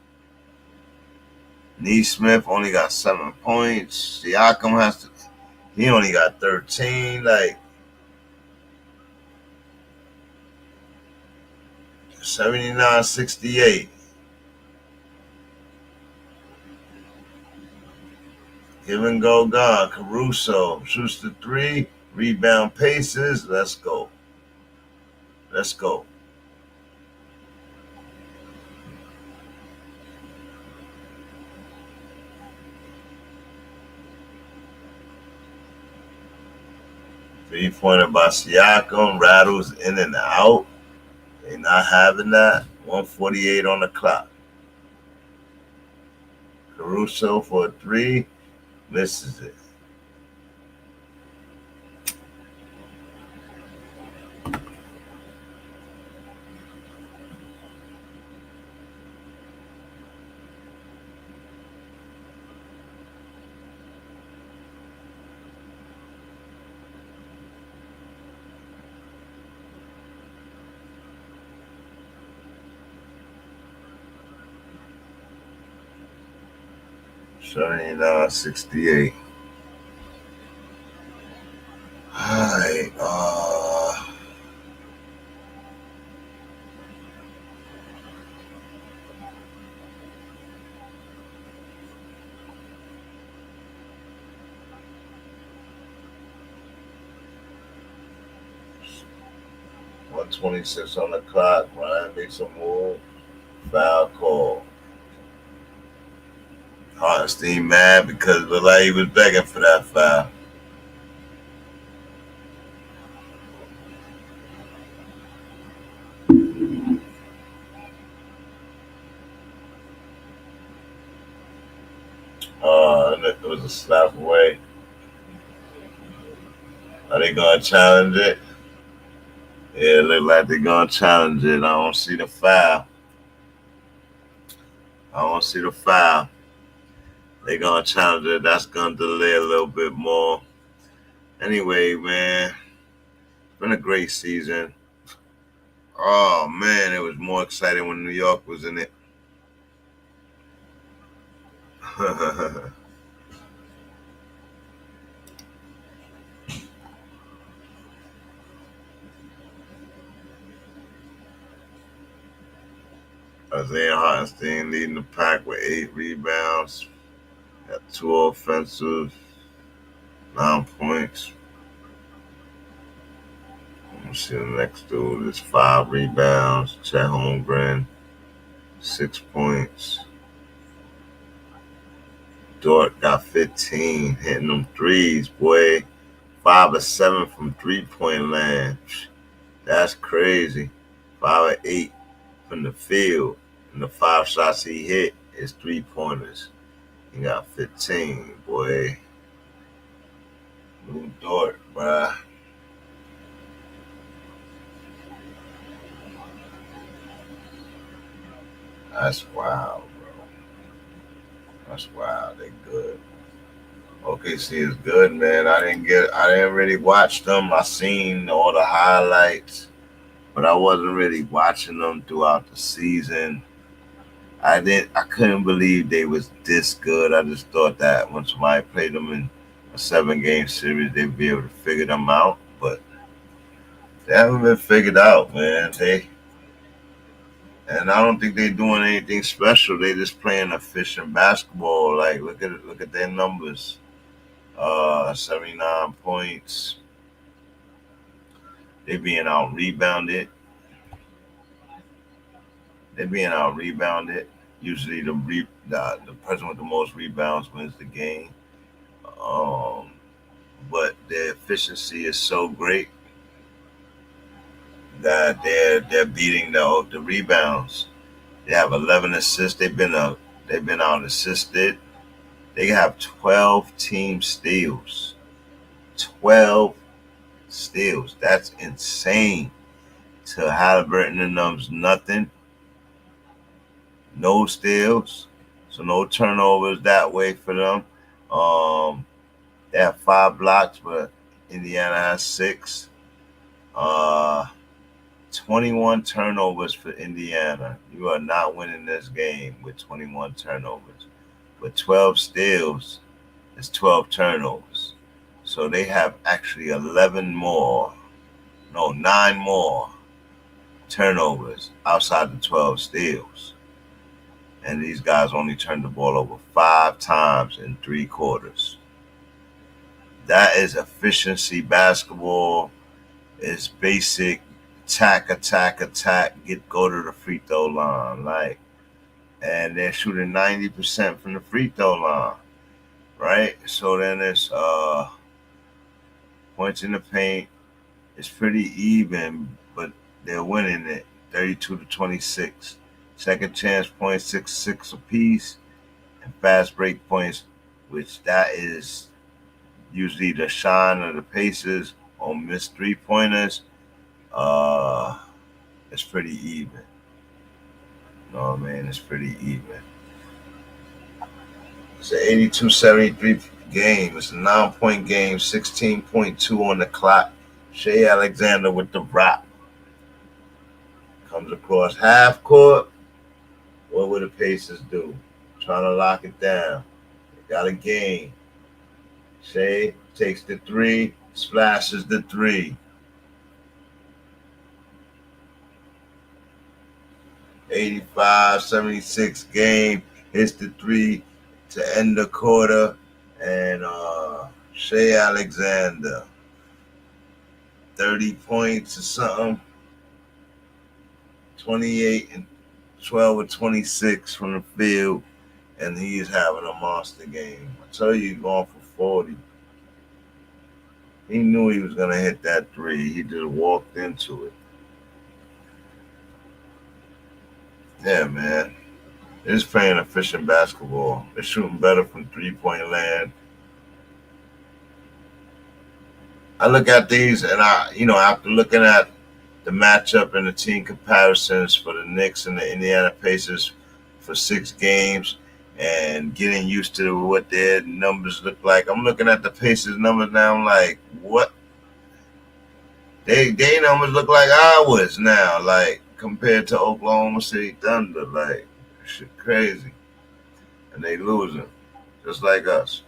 Speaker 5: Neesmith only got 7 points. Siakam he only got 13. Like, 79-68. Give and go gone. Caruso shoots the 3. Rebound paces. Let's go. Let's go. Three-pointer by Siakam. Rattles in and out. They're not having that. 1:48 on the clock. Caruso for a 3. Misses it. $79-68. Alright, $1:26 on the clock. Ryan makes a move. Foul call. Hartenstein mad because it looked like he was begging for that foul. It was a slap away. Are they going to challenge it? Yeah, it look like they're going to challenge it. I don't see the foul. They're going to challenge it. That's going to delay a little bit more. Anyway, man, it's been a great season. Oh, man, it was more exciting when New York was in it. Isaiah Hartenstein leading the pack with 8 rebounds. Got 2 offensive, 9 points. Let's see the next dude. It's 5 rebounds. Chet Holmgren, 6 points. Dort got 15, hitting them threes, boy. 5 of 7 from 3-point land. That's crazy. 5 of 8 from the field. And the 5 shots he hit is 3-pointers. He got 15, boy. Lou Dort, bruh. That's wild, bro. That's wild. They good. OKC is good, man. I didn't really watch them. I seen all the highlights, but I wasn't really watching them throughout the season. I couldn't believe they was this good. I just thought that when somebody played them in a 7-game series, they'd be able to figure them out. But they haven't been figured out, man. And I don't think they're doing anything special. They just playing efficient basketball. Like look at their numbers. 79 points. They being out rebounded. Usually the person with the most rebounds wins the game. But their efficiency is so great that they're beating the rebounds. They have 11 assists. They've been out assisted. They have 12 team steals. 12 steals. That's insane. To Haliburton and them's nothing. No steals. So no turnovers that way for them. They have 5 blocks, but Indiana has 6. 21 turnovers for Indiana. You are not winning this game with 21 turnovers. But 12 steals is 12 turnovers. So they have actually 9 more turnovers outside the 12 steals. And these guys only turned the ball over 5 times in 3 quarters. That is efficiency basketball. It's basic attack, go to the free throw line. And they're shooting 90% from the free throw line. Right? So then it's points in the paint. It's pretty even, but they're winning it 32-26. Second chance points 6-6 apiece, and fast break points, which that is usually the shine of the Pacers on missed 3-pointers. It's pretty even. You know what I mean? It's pretty even. It's an 82-73 game. It's a 9-point game, 16.2 on the clock. Shai Alexander with the rock. Comes across half court. What would the Pacers do? Trying to lock it down. They got a game. Shai takes the 3, splashes the 3. 85-76 game. Hits the 3 to end the quarter. And Shai Alexander, 30 points or something. 28 and 12 or 26 from the field, and he's having a monster game. I tell you, he's going for 40. He knew he was going to hit that 3. He just walked into it. Yeah, man. They're just playing efficient basketball. They're shooting better from 3-point land. I look at these, and after looking at the matchup and the team comparisons for the Knicks and the Indiana Pacers for 6 games and getting used to what their numbers look like. I'm looking at the Pacers numbers now. I'm like, what? They numbers look like ours now, like compared to Oklahoma City Thunder. Like, shit crazy. And they losing, just like us.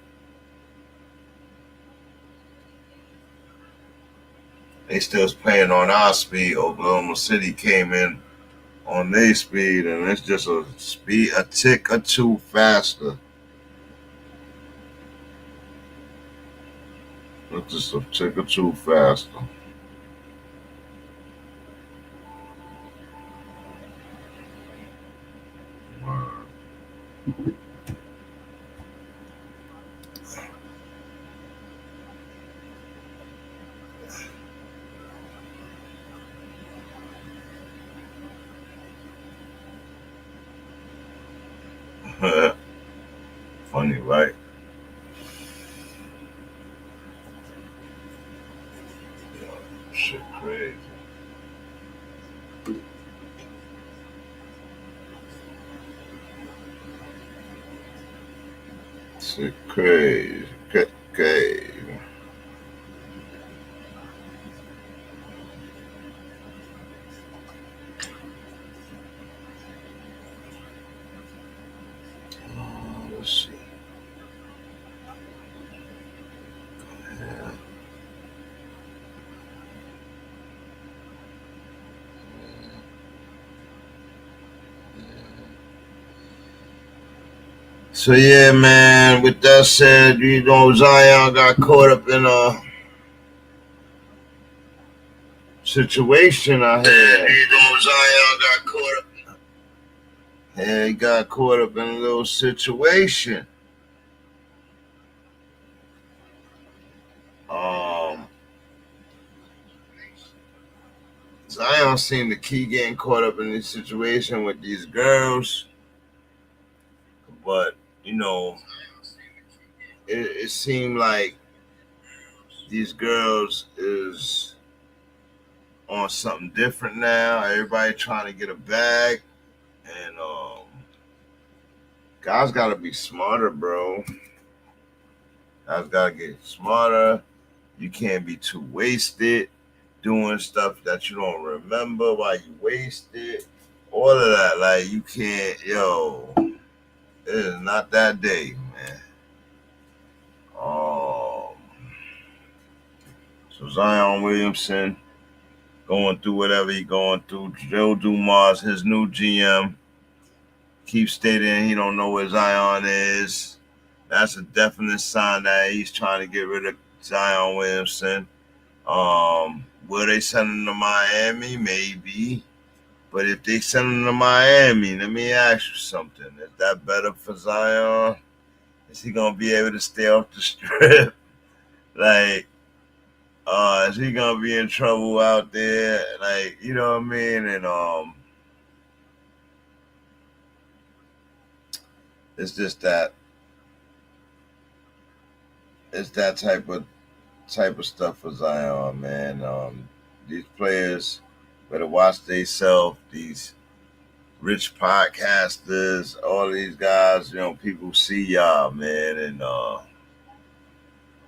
Speaker 5: They still playing on our speed. Oklahoma City came in on their speed, and it's just a tick or 2 faster. It's just a tick or 2 faster. Funny, right? Shit crazy. Shit crazy. Crazy. Let's see. So yeah, man. With that said, you know, Zion got caught up in a situation I had. You know, Zion got caught up. Yeah, he got caught up in a little situation. Zion seemed to keep getting caught up in this situation with these girls, but you know, it seemed like these girls is on something different now. Everybody trying to get a bag, and guys gotta be smarter, bro. Guys gotta get smarter. You can't be too wasted doing stuff that you don't remember while you wasted. All of that, like you can't, yo. It is not that day, man. So Zion Williamson going through whatever he going through. Joe Dumas, his new GM, keeps stating he don't know where Zion is. That's a definite sign that he's trying to get rid of Zion Williamson. Will they send him to Miami? Maybe. But if they send him to Miami, let me ask you something. Is that better for Zion? Is he going to be able to stay off the strip? Like, is he going to be in trouble out there? Like, you know what I mean? And it's just that. It's that type of stuff for Zion, man. These players better watch themselves. These rich podcasters, all these guys, you know, people see y'all, man, and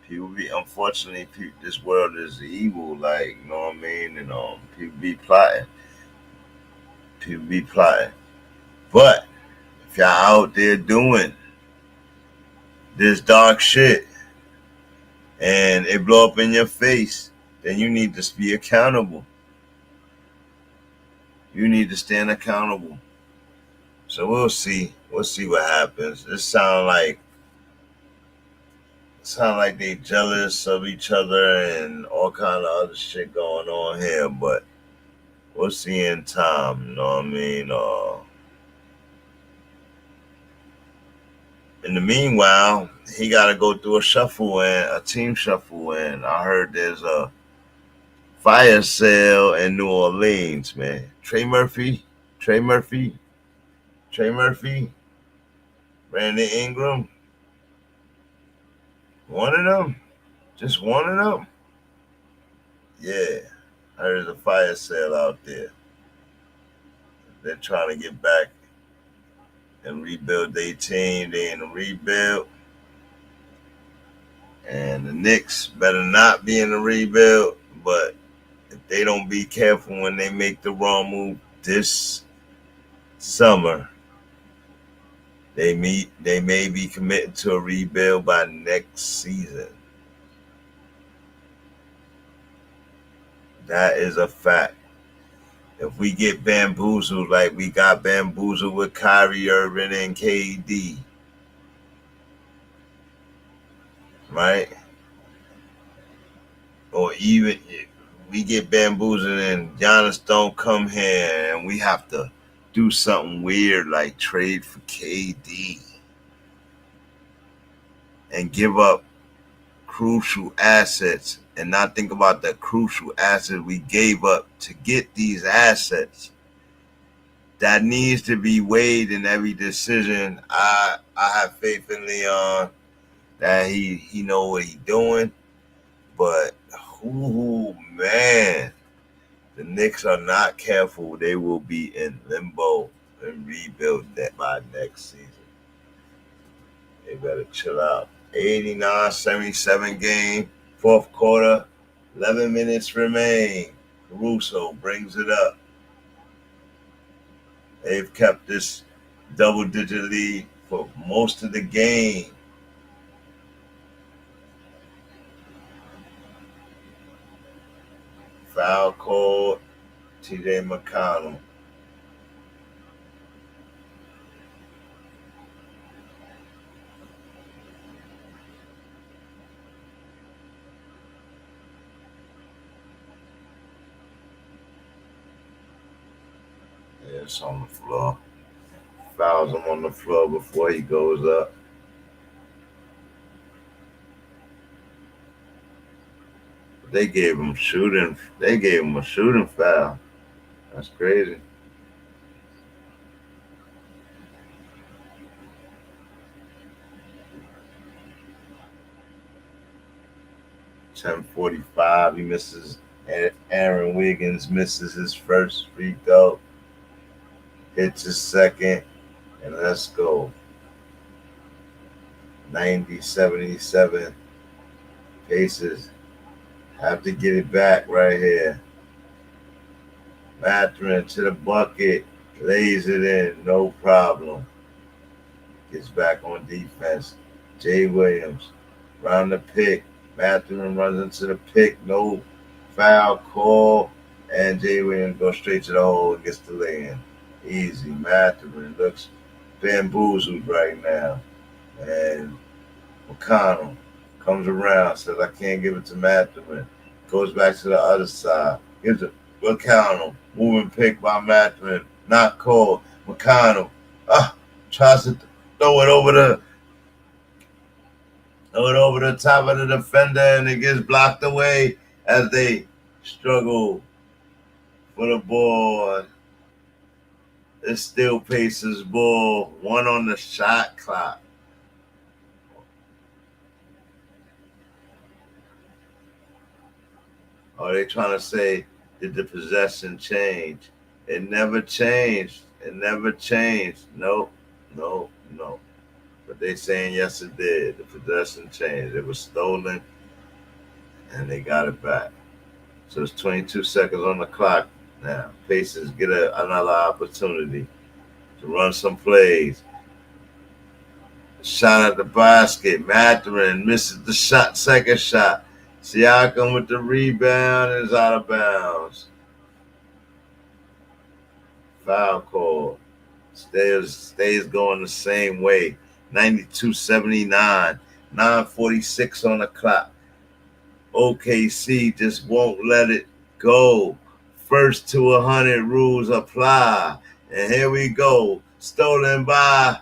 Speaker 5: people be, unfortunately, this world is evil, like, you know what I mean, and people be plotting. But if y'all out there doing this dark shit and it blow up in your face, then you need to be accountable. You need to stand accountable. So we'll see. We'll see what happens. It sound like they jealous of each other and all kind of other shit going on here, but we'll see in time, you know what I mean? In the meanwhile, he got to go through a team shuffle, and I heard there's a fire sale in New Orleans, man. Trey Murphy, Brandon Ingram, one of them, just one of them. Yeah, I heard there's a fire sale out there. They're trying to get back and rebuild their team. They in a rebuild. And the Knicks better not be in a rebuild, but if they don't be careful when they make the wrong move this summer, they may be committed to a rebuild by next season. That is a fact. If we get bamboozled like we got bamboozled with Kyrie Irving and KD, right? Or even if we get bamboozled and Giannis don't come here and we have to do something weird like trade for KD and give up crucial assets and not think about the crucial assets we gave up to get these assets, that needs to be weighed in every decision. I have faith in Leon that he know what he's doing, but man, the Knicks are not careful. They will be in limbo and rebuild that by next season. They better chill out. 89-77 game, fourth quarter, 11 minutes remain. Caruso brings it up. They've kept this double-digit lead for most of the game. Foul called, T.J. McConnell. It's on the floor. Fouls him on the floor before he goes up. They gave him shooting. They gave him a shooting foul. That's crazy. .45. He misses. Aaron Wiggins misses his first free throw. Hits his second, and let's go. 90-77. Pacers have to get it back right here. Mathurin to the bucket, lays it in, no problem. Gets back on defense. Jay Williams round the pick. Mathurin runs into the pick, no foul call, and Jay Williams goes straight to the hole and gets the lay-in. Easy. Mathurin looks bamboozled right now. And McConnell comes around, says, I can't give it to Mathurin. Goes back to the other side. Gives it McConnell. Moving pick by Mathurin. Not called. McConnell tries to throw it over the top of the defender, and it gets blocked away as they struggle for the ball. It's still Pacers ball. 1 on the shot clock. Are they trying to say, did the possession change? It never changed. It never changed. No. But they saying, yes, it did. The possession changed. It was stolen, and they got it back. So it's 22 seconds on the clock now. Pacers get another opportunity to run some plays. Shot at the basket. Mathurin misses the shot, second shot. Siakam with the rebound is out of bounds. Foul call. Stays going the same way. 92-79. 9:46 on the clock. OKC just won't let it go. First to 100 rules apply. And here we go. Stolen by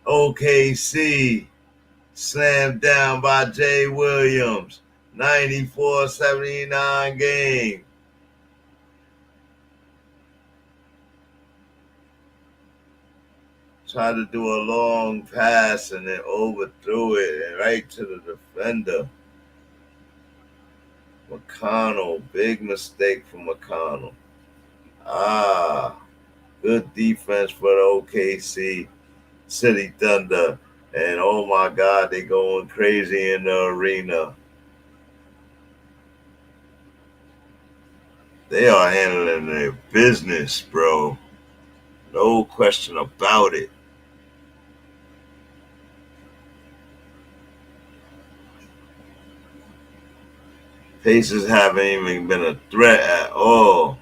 Speaker 5: OKC. Slammed down by Jay Williams. 94-79 game. Tried to do a long pass and then overthrew it and right to the defender. McConnell, big mistake from McConnell. Good defense for the OKC City Thunder. And oh my God, they going crazy in the arena. They are handling their business, bro. No question about it. Pacers haven't even been a threat at all.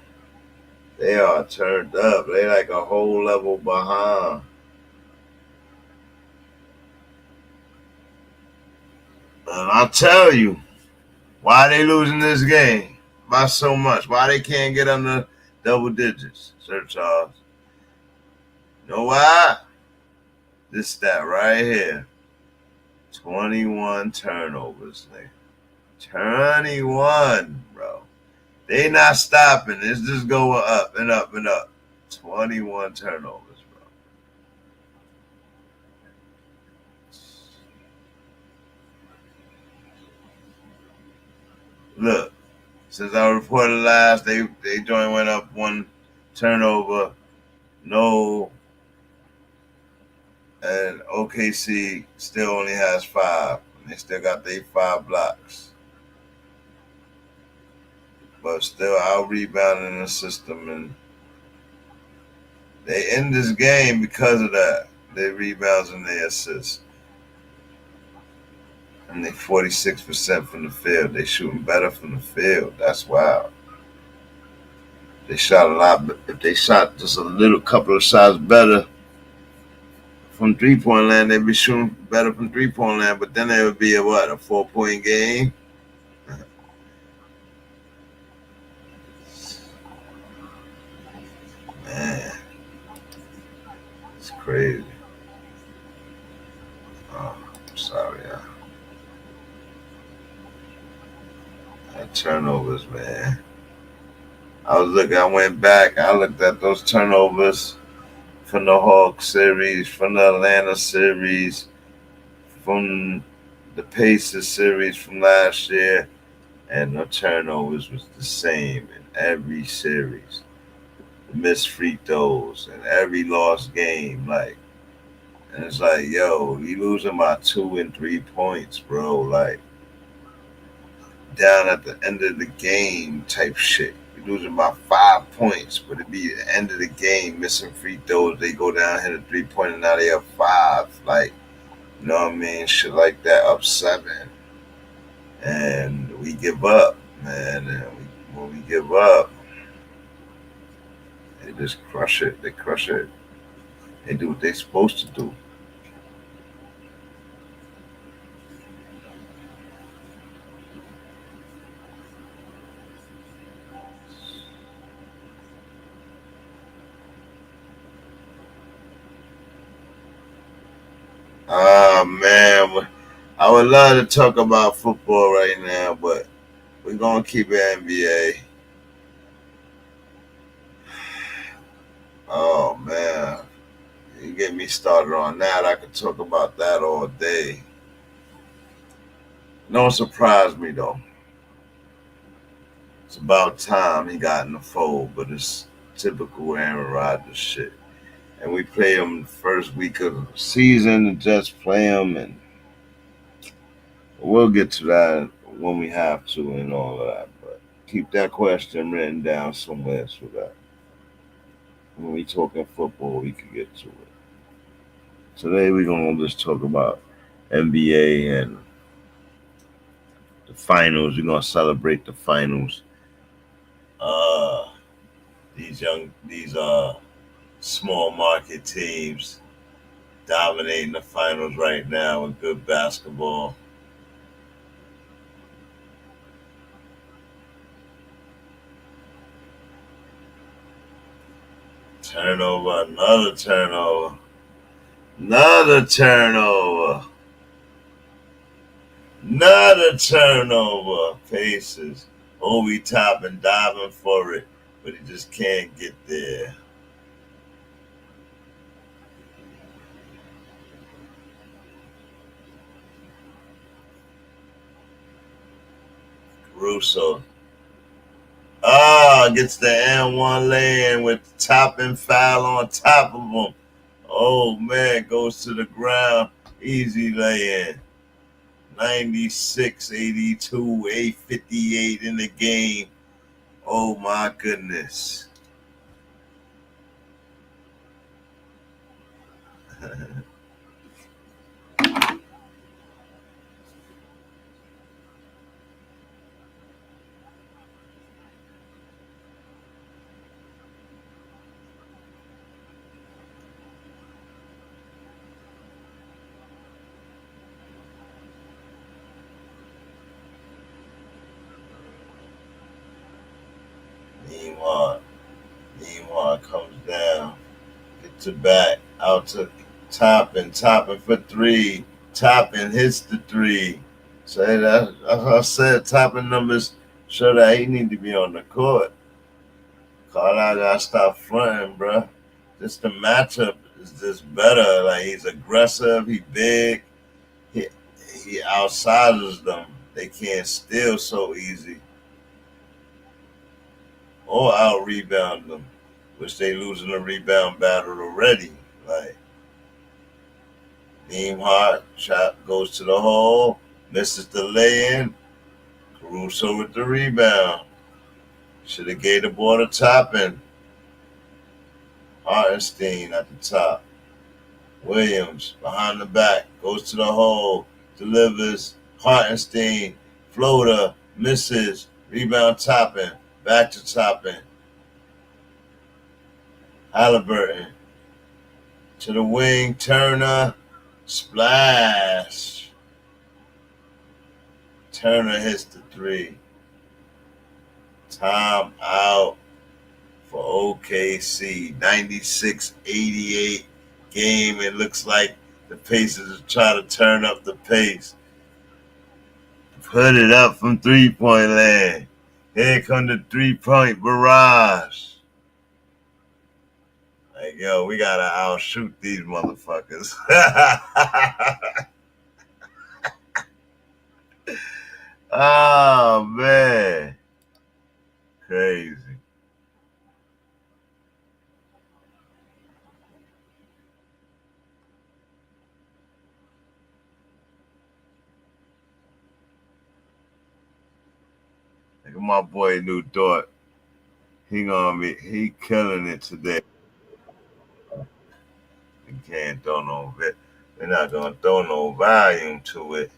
Speaker 5: They are turned up. They like a whole level behind. And I'll tell you why they losing this game by so much. Why they can't get under double digits, Sir Charles. You know why? This stat right here. 21 turnovers, nigga. 21, bro. They not stopping. It's just going up and up and up. 21 turnovers, bro. Look, since I reported last, they joint went up 1 turnover, no, and OKC still only has 5. And they still got their 5 blocks. But still out rebounding the system, and they end this game because of that. Their rebounds and their assists. And they 46% from the field. They shooting better from the field. That's wild. They shot a lot. If they shot just a little couple of shots better from 3-point land, they'd be shooting better from 3-point land. But then it would be a 4-point game. Man, it's crazy. Oh, I'm sorry, turnovers, man. I went back, I looked at those turnovers from the Hawks series, from the Atlanta series, from the Pacers series from last year, and the turnovers was the same in every series. Missed free throws in every lost game, and it's like, yo, you losing by 2 and 3 points, bro, down at the end of the game type shit. You're losing by 5 points, but it be the end of the game, missing free throws. They go down, hit a 3-pointer, now they have 5. You know what I mean? Shit like that, up 7. And we give up, man. And when we give up, they just crush it. They crush it. They do what they're supposed to do. Man, I would love to talk about football right now, but we're going to keep it NBA. Oh, man. You get me started on that. I could talk about that all day. Don't surprise me, though. It's about time he got in the fold, but it's typical Aaron Rodgers shit. And we play him the first week of the season and just play him, and we'll get to that when we have to and all of that. But keep that question written down somewhere so that when we talking football, we can get to it. Today we're gonna just talk about NBA and the finals. We're gonna celebrate the finals. These small market teams dominating the finals right now with good basketball. Turnover, another turnover. Another turnover. Another turnover. Pacers. Obi Toppin diving for it, but he just can't get there. Russo. Gets the N1 lay-in with Toppin foul on top of him. Oh, man, goes to the ground. Easy lay-in. 96-82, 8:58 in the game. Oh, my goodness. Meanwhile comes down, gets it back, out to Toppin for 3. Toppin hits the 3. So that's I said, Toppin numbers show that he need to be on the court. Carlisle gotta stop fronting, bro. Just the matchup is just better. Like, he's aggressive, he big, he outsiders them. They can't steal so easy or out rebound them, which they losing the rebound battle already. Like, Neiman shot goes to the hole, misses the lay-in. Caruso with the rebound. Should have gave the ball to Toppin. Hartenstein at the top. Williams behind the back, goes to the hole, delivers. Hartenstein, floater, misses. Rebound Toppin, back to Toppin. Haliburton to the wing, Turner, splash. Turner hits the three. Time out for OKC. 96-88 game. It looks like the Pacers are trying to turn up the pace. Put it up from three-point land. Here come the three-point barrage. Like, yo, we gotta outshoot these motherfuckers. Oh, man. Crazy. Look at my boy New Dort. He killing it today. We can't throw no bit. We're not gonna throw no volume to it.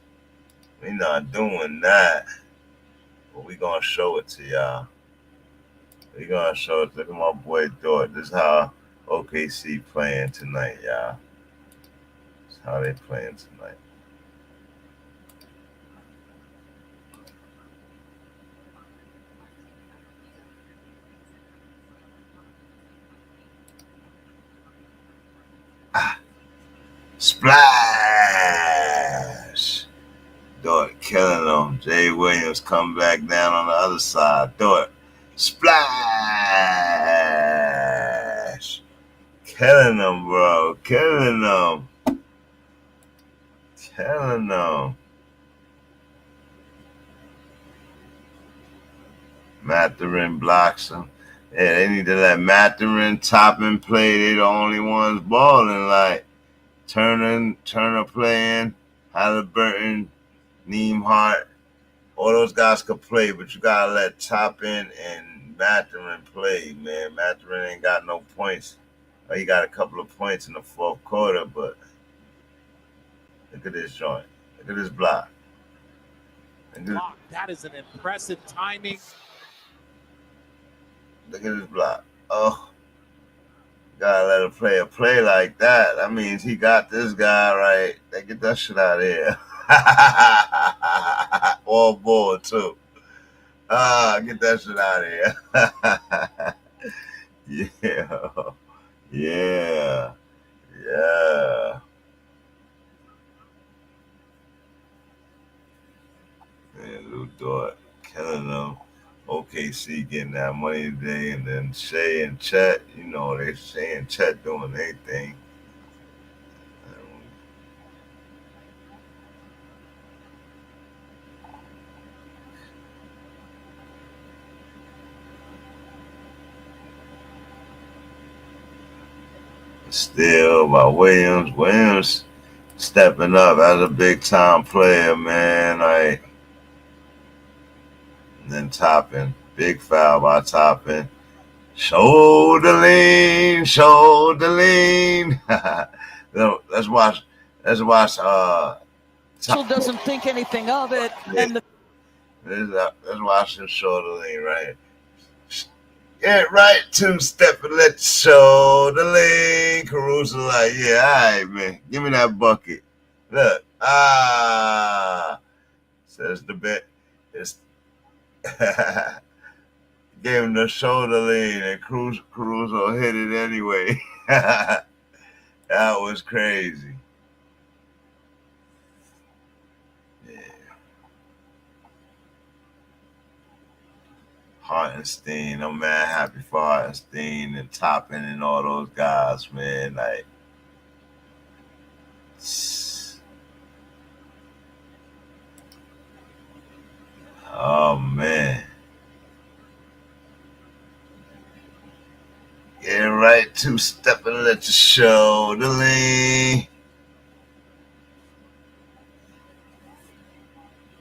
Speaker 5: We're not doing that. But we gonna show it to y'all. We gonna show it. Look at my boy Dort. This is how OKC playing tonight, y'all. This is how they playing tonight. Splash! Dort killing them. Jay Williams come back down on the other side. Dort. Splash! Killing them, bro. Killing them. Killing them. Mathurin blocks them. Yeah, they need to let Mathurin, Toppin play. They the only ones balling. Like, Turner playing, Haliburton, Neiman, all those guys could play, but you gotta let Toppin and Mathurin play, man. Mathurin ain't got no points. He got a couple of points in the fourth quarter, but look at this joint. Look at this block.
Speaker 7: That is an impressive timing.
Speaker 5: Look at this block. Oh. Gotta let a player play like that. That means he got this guy right. They get that shit out of here. All ball too. Get that shit out of here. Yeah. Man, Lou Dort killing them. OKC getting that money today, and then Shai and Chet, you know, Shai and Chet doing their thing. Still by Williams. Williams stepping up as a big time player, man. Like, and then Toppin, big foul by Toppin. Shoulder lean. Let's watch.
Speaker 8: Still doesn't think anything of it, and
Speaker 5: let's watch him shoulder lean right here. Get right, two-step and let the shoulder lean. Caruso like, yeah, all right, man. Give me that bucket. Look, says the bet. It's gave him the shoulder lean, and Caruso hit it anyway. That was crazy. Yeah. Hartenstein. I'm mad happy for Hartenstein and Toppin and all those guys, man. Like, oh man. Get right to step and let your shoulder lean.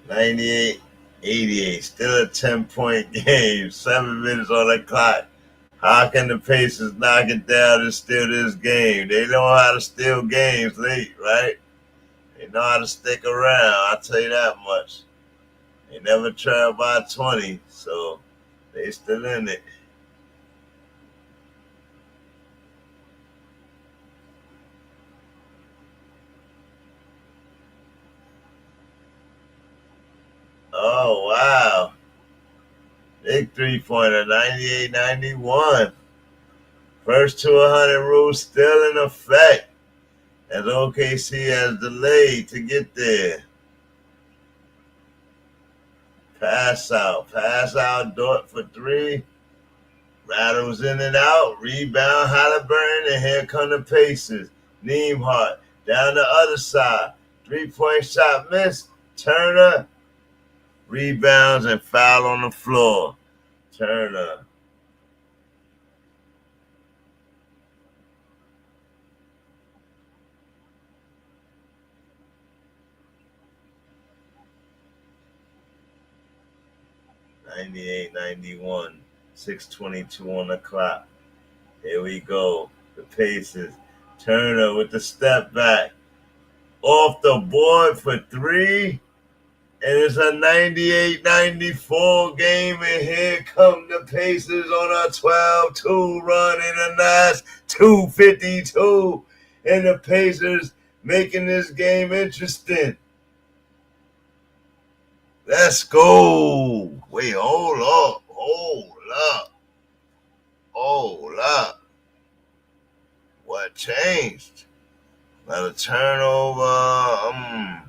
Speaker 5: 98-88, still a 10-point game, 7 minutes on the clock. How can the Pacers knock it down and steal this game? They know how to steal games late, right? They know how to stick around, I'll tell you that much. They never trail by 20, so they still in it. Oh, wow. Big three-pointer, 98-91. First to 100 rule still in effect as OKC has delayed to get there. Pass out, Dort for three. Rattles in and out, rebound Haliburton, and here come the Pacers. Nembhard down the other side. 3-point shot missed. Turner. Rebounds and foul on the floor. Turner. (98-91), 6:22 on the clock. Here we go. The Pacers. Turner with the step back. Off the board for three. And it's a 98-94 game, and here come the Pacers on a 12-2 run in a nice 252. And the Pacers making this game interesting. Let's go. Wait, hold up. What changed? Another turnover.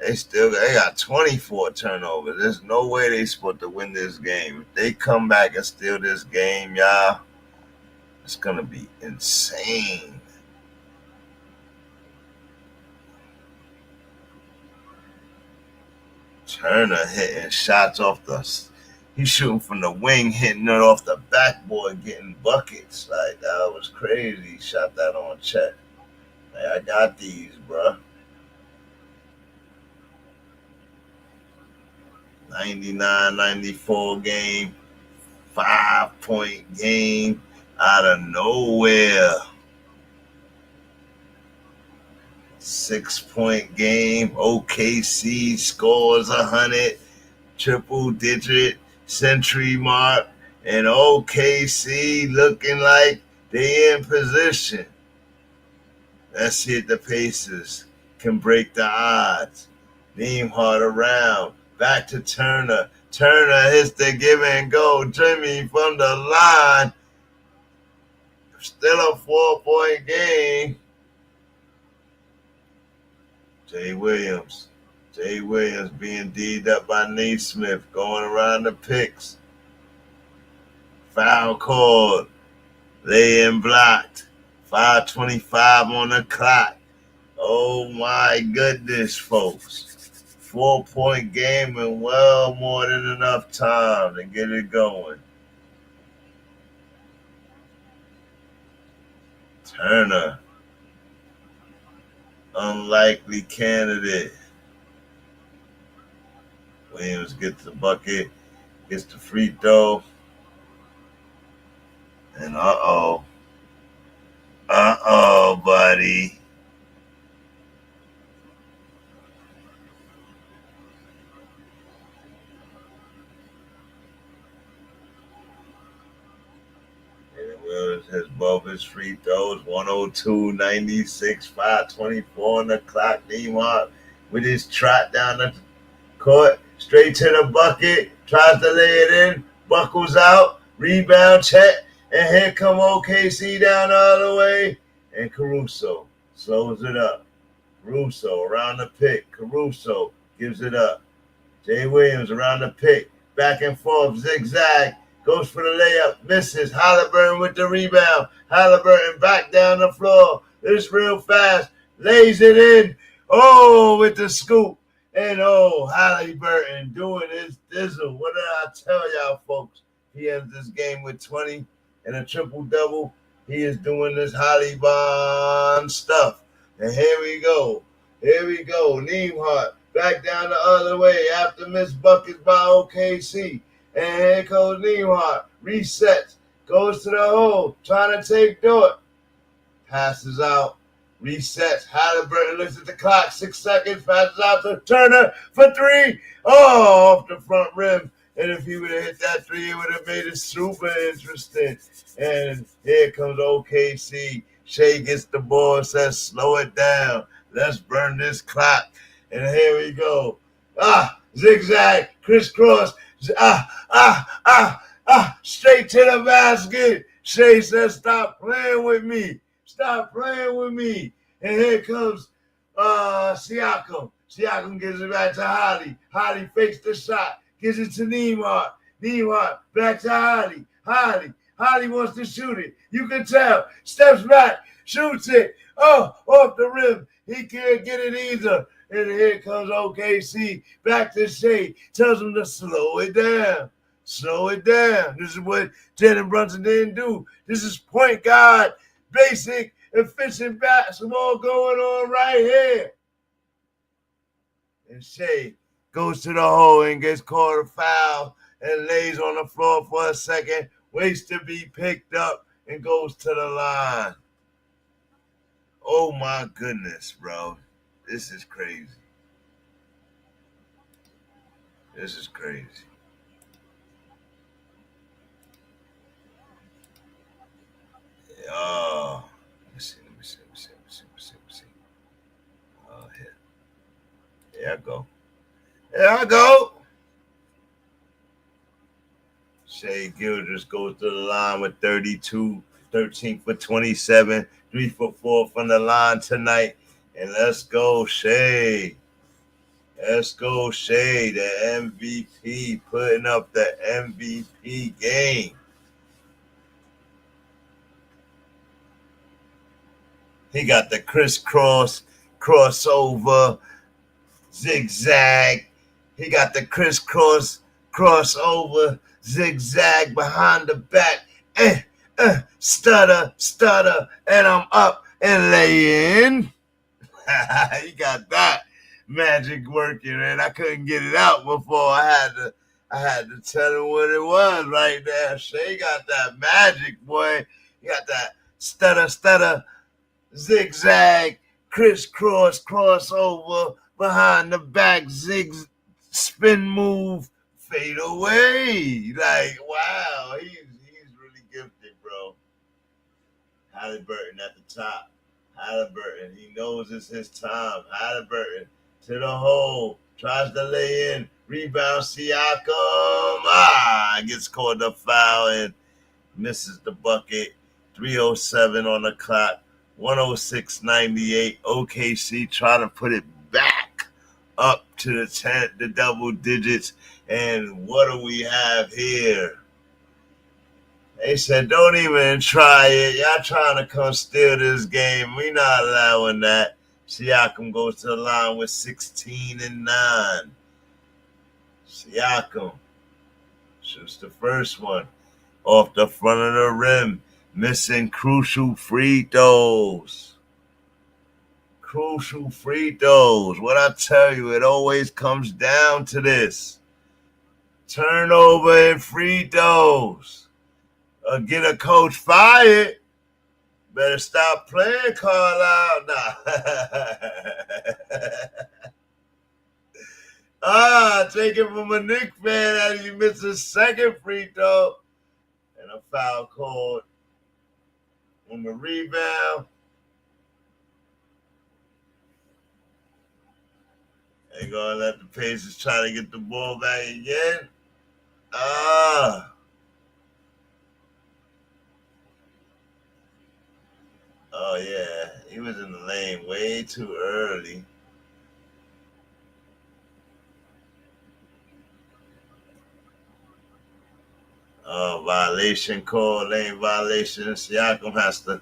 Speaker 5: They got 24 turnovers. There's no way they supposed to win this game. If they come back and steal this game, y'all, it's gonna be insane. Turner hitting shots off he's shooting from the wing, hitting it off the backboard, getting buckets. Like, that was crazy. He shot that on check. Like, I got these, bruh. 99-94 game, 5-point game out of nowhere. 6-point game. OKC scores 100, triple-digit century mark, and OKC looking like they in position. Let's see if the Pacers can break the odds. Nembhard around. Back to Turner. Turner hits the give and go. Jimmy from the line. Still a 4-point game. Jay Williams being D'd up by Naismith. Going around the picks. Foul called. Lay in blocked. 5:25 on the clock. Oh my goodness, folks. 4-point game and well more than enough time to get it going. Turner, unlikely candidate. Williams gets the bucket, gets the free throw, and buddy. Has both his free throws, 102-96, 5:24 on the clock. Nembhard with his trot down the court, straight to the bucket, tries to lay it in, buckles out, rebound check, and here come OKC down the other way, and Caruso slows it up. Caruso around the pick, Caruso gives it up. Jay Williams around the pick, back and forth, zigzag, goes for the layup, misses. Haliburton with the rebound. Haliburton back down the floor. It's real fast. Lays it in. Oh, with the scoop. And Haliburton doing his dizzle. What did I tell y'all, folks? He ends this game with 20 and a triple-double. He is doing this Halibon stuff. And here we go. Neimark back down the other way after missed buckets by OKC. And here goes Neimark. Resets. Goes to the hole. Trying to take Dort. Passes out. Resets. Haliburton looks at the clock. 6 seconds. Passes out to Turner for 3. Oh, off the front rim. And if he would have hit that 3, it would have made it super interesting. And here comes OKC. Shai gets the ball and says, slow it down. Let's burn this clock. And here we go. Zigzag, crisscross. Straight to the basket. Shai says, stop playing with me. Stop playing with me. And here comes Siakam. Siakam gives it back to Holly. Holly fakes the shot. Gives it to Neimark. Neimark back to Holly. Holly wants to shoot it. You can tell. Steps back. Shoots it. Oh, off the rim. He can't get it either. And here comes OKC. Back to Shai. Tells him to slow it down. Slow it down. This is what Jalen Brunson didn't do. This is point guard, basic, efficient basketball going on right here. And Shai goes to the hole and gets called a foul and lays on the floor for a second, waits to be picked up, and goes to the line. Oh, my goodness, bro. This is crazy. This is crazy. Oh, let me see. Oh, here I go. Shai Gilgeous goes to the line with 32, 13 for 27, 3 for 4 from the line tonight. And let's go, Shai. Let's go, Shai, the MVP, putting up the MVP game. He got the crisscross, crossover, zigzag. He got the crisscross, crossover, zigzag behind the back. Stutter, and I'm up and lay in. He got that magic working, and I couldn't get it out before. I had to tell him what it was right there. Shai got that magic, boy. He got that stutter, zigzag, crisscross, crossover, behind the back, spin move, fade away. Like, wow, he's really gifted, bro. Haliburton at the top. Haliburton, he knows it's his time. Haliburton to the hole, tries to lay in, rebound Siakam. Gets called the foul and misses the bucket. 3:07 on the clock. 106-98. OKC trying to put it back up to the double digits. And what do we have here? They said, don't even try it. Y'all trying to come steal this game. We not allowing that. Siakam goes to the line with 16 and 9. Siakam shoots the first one off the front of the rim. Missing crucial free throws. Crucial free throws. What I tell you, it always comes down to this. Turnover and free throws. Get a coach fired. Better stop playing, Carlisle. Take it from a Knicks fan as he missed his second free throw. And a foul called on the rebound. They're going to let the Pacers try to get the ball back again. Oh, yeah. He was in the lane way too early. Oh, Violation call, lane violation. Siakam has to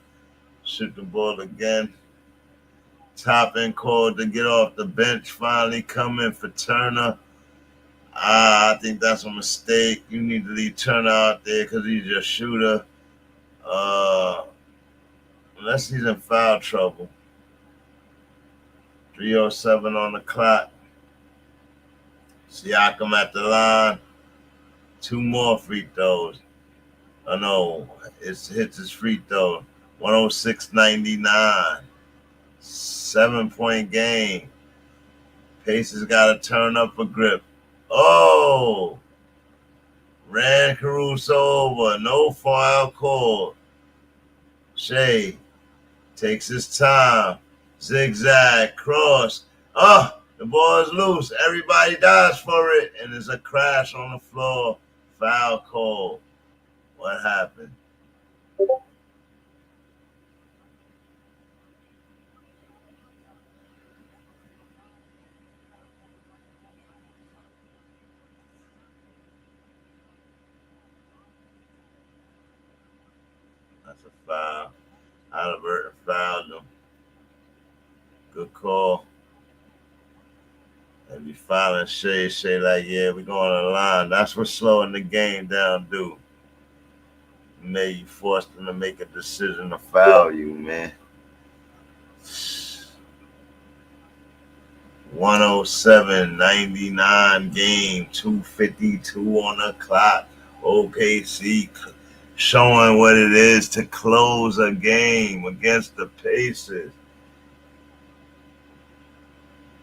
Speaker 5: shoot the ball again. Toppin called to get off the bench, finally coming for Turner. I think that's a mistake. You need to leave Turner out there because he's your shooter. Unless he's in foul trouble. 3:07 on the clock. Siakam at the line. 2 more free throws. Oh no, it hits his free throw. 106.99. 7-point game. Pacers got to turn up a grip. Oh! Ran Caruso over. No foul call. Shai takes his time. Zigzag. Cross. Oh! The ball is loose. Everybody dies for it. And there's a crash on the floor. Foul call. What happened? That's a foul. Haliburton fouled him. Good call. And be fouling Shai like, yeah, we're going on the line. That's what slowing the game down do. You forced them to make a decision to foul you, man. 107.99 game, 2:52 on the clock. OKC showing what it is to close a game against the Pacers.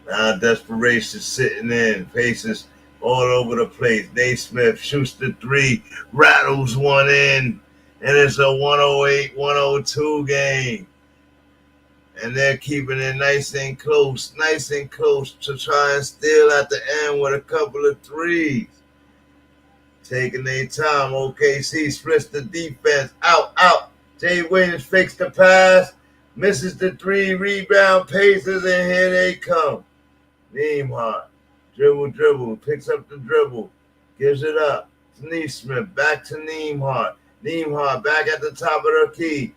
Speaker 5: Now desperation sitting in. Pacers all over the place. Naismith shoots the 3, rattles one in, and it's a 108-102 game. And they're keeping it nice and close to try and steal at the end with a couple of threes. Taking their time. OKC splits the defense. Out. Jay Williams fakes the pass, misses the 3, rebound Pacers, and here they come. Neiman, dribble, picks up the dribble, gives it up to Neesmith, back to Neiman. Neiman back at the top of the key.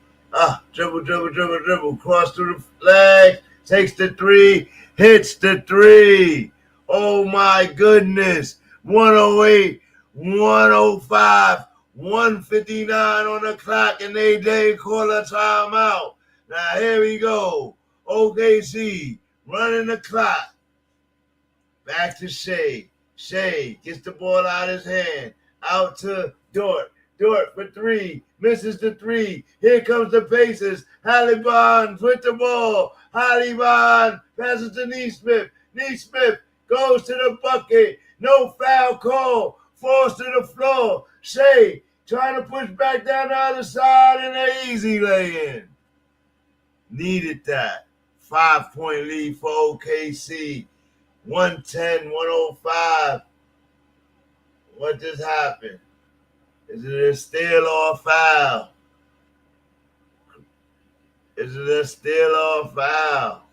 Speaker 5: Dribble, cross through the legs, takes the 3, hits the 3. Oh my goodness. 108, 105, 159 on the clock, and they call a timeout. Now here we go. OKC running the clock. Back to Shai. Shai gets the ball out of his hand. Out to Dort. Dort for 3. Misses the 3. Here comes the Pacers. Haliburton with the ball. Haliburton passes to Neesmith. Neesmith goes to the bucket. No foul call. Falls to the floor. Shai trying to push back down the other side and an easy lay-in. Needed that. 5-point lead for OKC. 110-105. What just happened? Is it a steal or a foul? Is it a steal or a foul?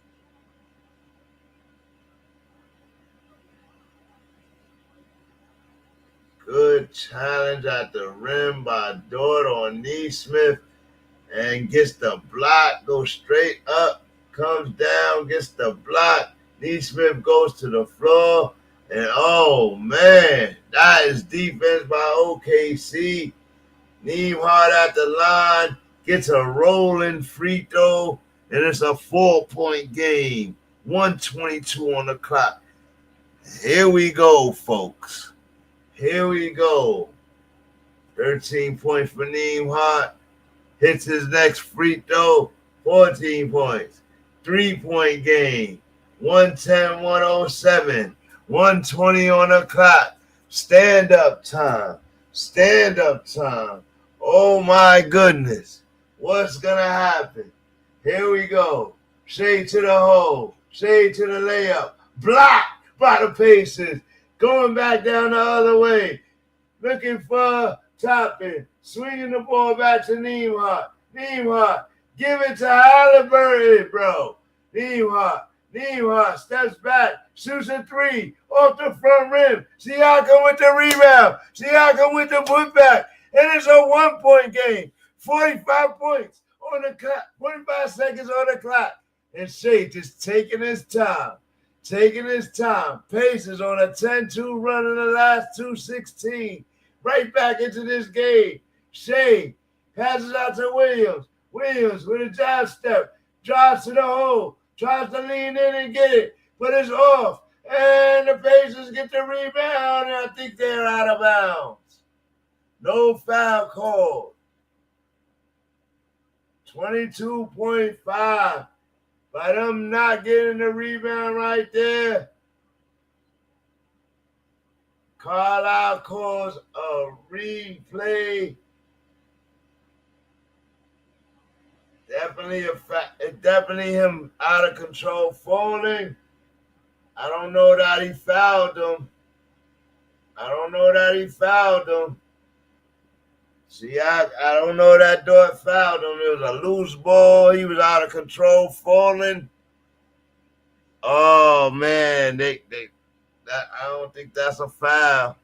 Speaker 5: Good challenge at the rim by Dort on Neesmith and gets the block, goes straight up, comes down, gets the block. Neesmith goes to the floor, and oh man, that is defense by OKC. Neiman at the line, gets a rolling free throw, and it's a 4-point game. 122 on the clock. Here we go, folks. Here we go. 13 points for Neiman. Hits his next free throw. 14 points. 3-point game. 110-107. 120 on the clock. Stand-up time. Oh, my goodness. What's going to happen? Here we go. Shai to the hole. Shai to the layup. Blocked by the Pacers. Going back down the other way. Looking for Toppin. Swinging the ball back to Neiman. Neiman. Give it to Haliburton, bro. Neiman steps back. Shoots a 3 off the front rim. Siakam with the rebound. Siakam with the putback. And it's a 1 point game. 45 points on the clock, 45 seconds on the clock. And Shai just taking his time. Pacers on a 10-2 run in the last 2:16. Right back into this game. Shai passes out to Williams. Williams with a jab step. Drives to the hole. Tries to lean in and get it. But it's off. And the Pacers get the rebound. And I think they're out of bounds. No foul called. 22.5. By them not getting the rebound right there. Carlisle calls a replay. Definitely him out of control falling. I don't know that he fouled him. See, I don't know that Dort fouled him. It was a loose ball. He was out of control falling. Oh man, I don't think that's a foul.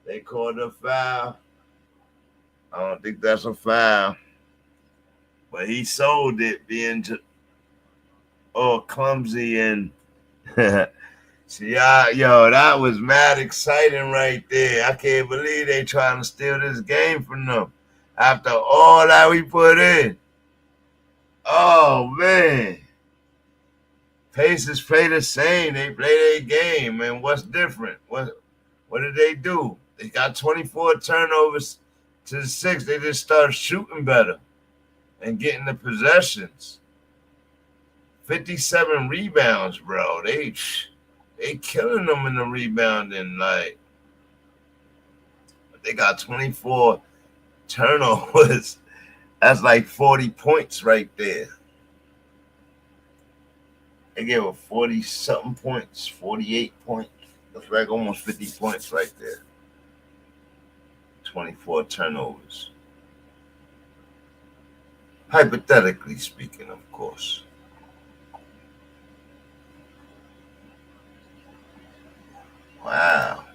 Speaker 5: They called a foul. I don't think that's a foul. But he sold it being clumsy and see, that was mad exciting right there. I can't believe they trying to steal this game from them after all that we put in. Oh man. Pacers play the same. They play their game, and what's different? What did they do? They got 24 turnovers to the 6. They just started shooting better and getting the possessions. 57 rebounds, bro. They killing them in the rebounding. Like, they got 24 turnovers. That's like 40 points right there. They gave up 40-something points, 48 points. That's like almost 50 points right there. 24 turnovers. Hypothetically speaking, of course. Wow.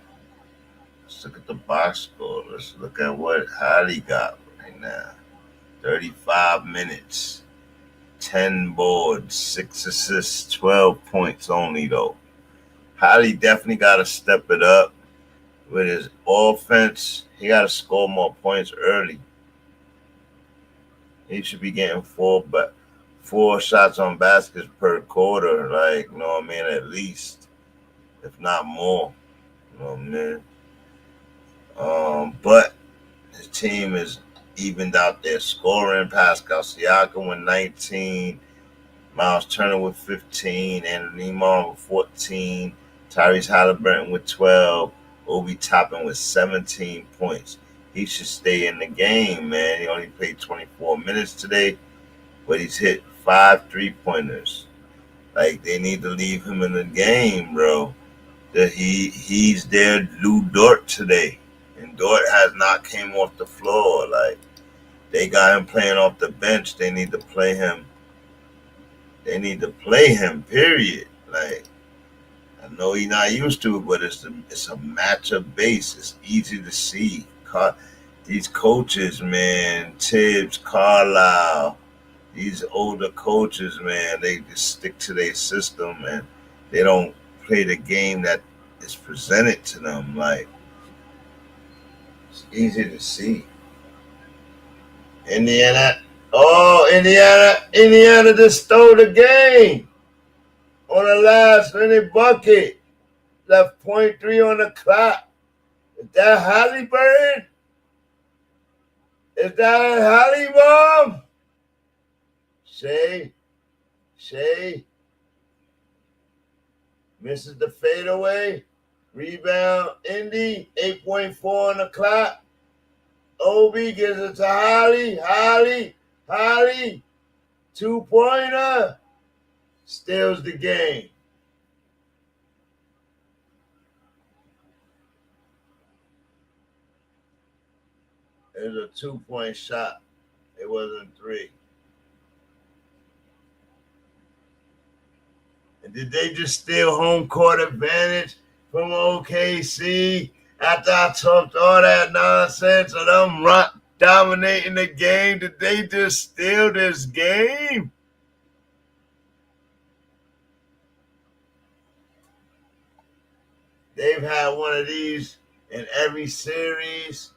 Speaker 5: Let's look at the box score. Let's look at what Holly got right now. 35 minutes. 10 boards, 6 assists, 12 points only, though. Holly definitely got to step it up with his offense. He got to score more points early. He should be getting 4 shots on baskets per quarter, like, you know what I mean, at least, if not more. You know what I mean? But his team is evened out their scoring. Pascal Siakam with 19, Miles Turner with 15, Anthony Martin with 14, Tyrese Haliburton with 12, Obi Toppin with 17 points. He should stay in the game, man. He only played 24 minutes today, but he's hit 5 3-pointers. Like, they need to leave him in the game, bro. That he's their Lou Dort today, and Dort has not came off the floor. Like, they got him playing off the bench. They need to play him. Period. Like, I know he's not used to it, but it's a matchup base. It's easy to see. These coaches, man, Tibbs, Carlisle, these older coaches, man, they just stick to their system and they don't play the game that is presented to them. Like, it's easy to see. Indiana just stole the game on the last minute bucket. Left 0.3 on the clock. Is that Haliburton? Is that a Holly bomb? Shai misses the fadeaway. Rebound, Indy, 8.4 on the clock. Obi gives it to Holly. 2-pointer. Steals the game. It was a 2-point shot. It wasn't 3. And did they just steal home court advantage from OKC after I talked all that nonsense of them dominating the game? Did they just steal this game? They've had one of these in every series.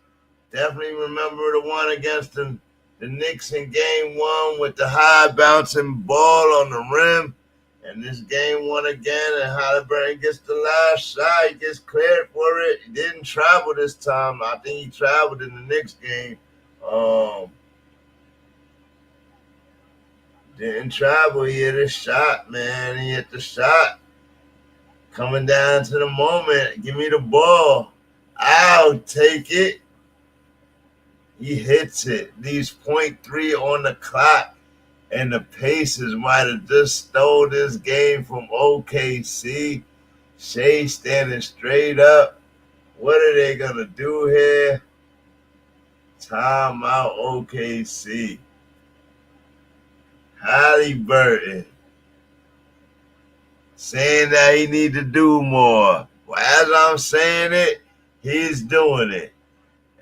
Speaker 5: Definitely remember the one against the Knicks in game 1 with the high bouncing ball on the rim. And this game 1 again, and Haliburton gets the last shot. He gets cleared for it. He didn't travel this time. I think he traveled in the Knicks game. Didn't travel. He hit a shot, man. He hit the shot. Coming down to the moment. Give me the ball. I'll take it. He hits it. Leaves 0.3 on the clock. And the Pacers might have just stole this game from OKC. Shai standing straight up. What are they going to do here? Timeout OKC. Haliburton saying that he need to do more. Well, as I'm saying it, he's doing it.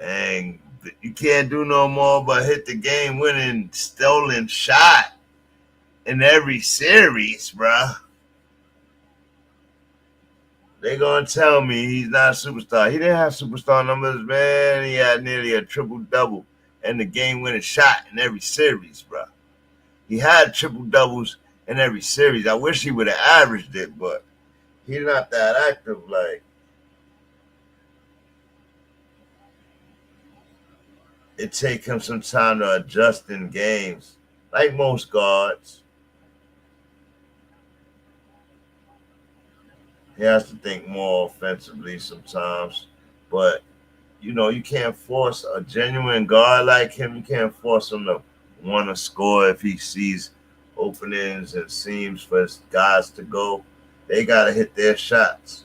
Speaker 5: And you can't do no more but hit the game-winning stolen shot in every series, bruh. They gonna tell me he's not a superstar. He didn't have superstar numbers, man. He had nearly a triple-double and the game-winning shot in every series, bruh. He had triple-doubles in every series. I wish he would have averaged it, but he's not that active, like. It take him some time to adjust in games, like most guards. He has to think more offensively sometimes. But, you know, you can't force a genuine guard like him. You can't force him to want to score if he sees openings and seams for his guys to go. They got to hit their shots.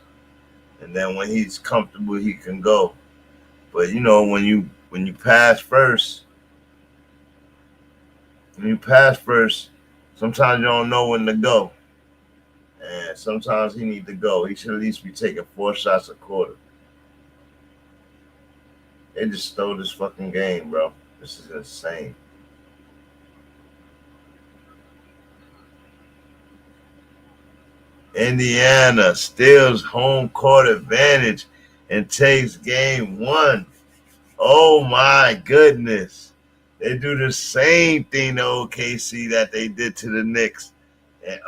Speaker 5: And then when he's comfortable, he can go. But, you know, when you pass first, sometimes you don't know when to go. And sometimes he needs to go. He should at least be taking 4 shots a quarter. They just stole this fucking game, bro. This is insane. Indiana steals home court advantage and takes game 1. Oh my goodness. They do the same thing to OKC that they did to the Knicks. And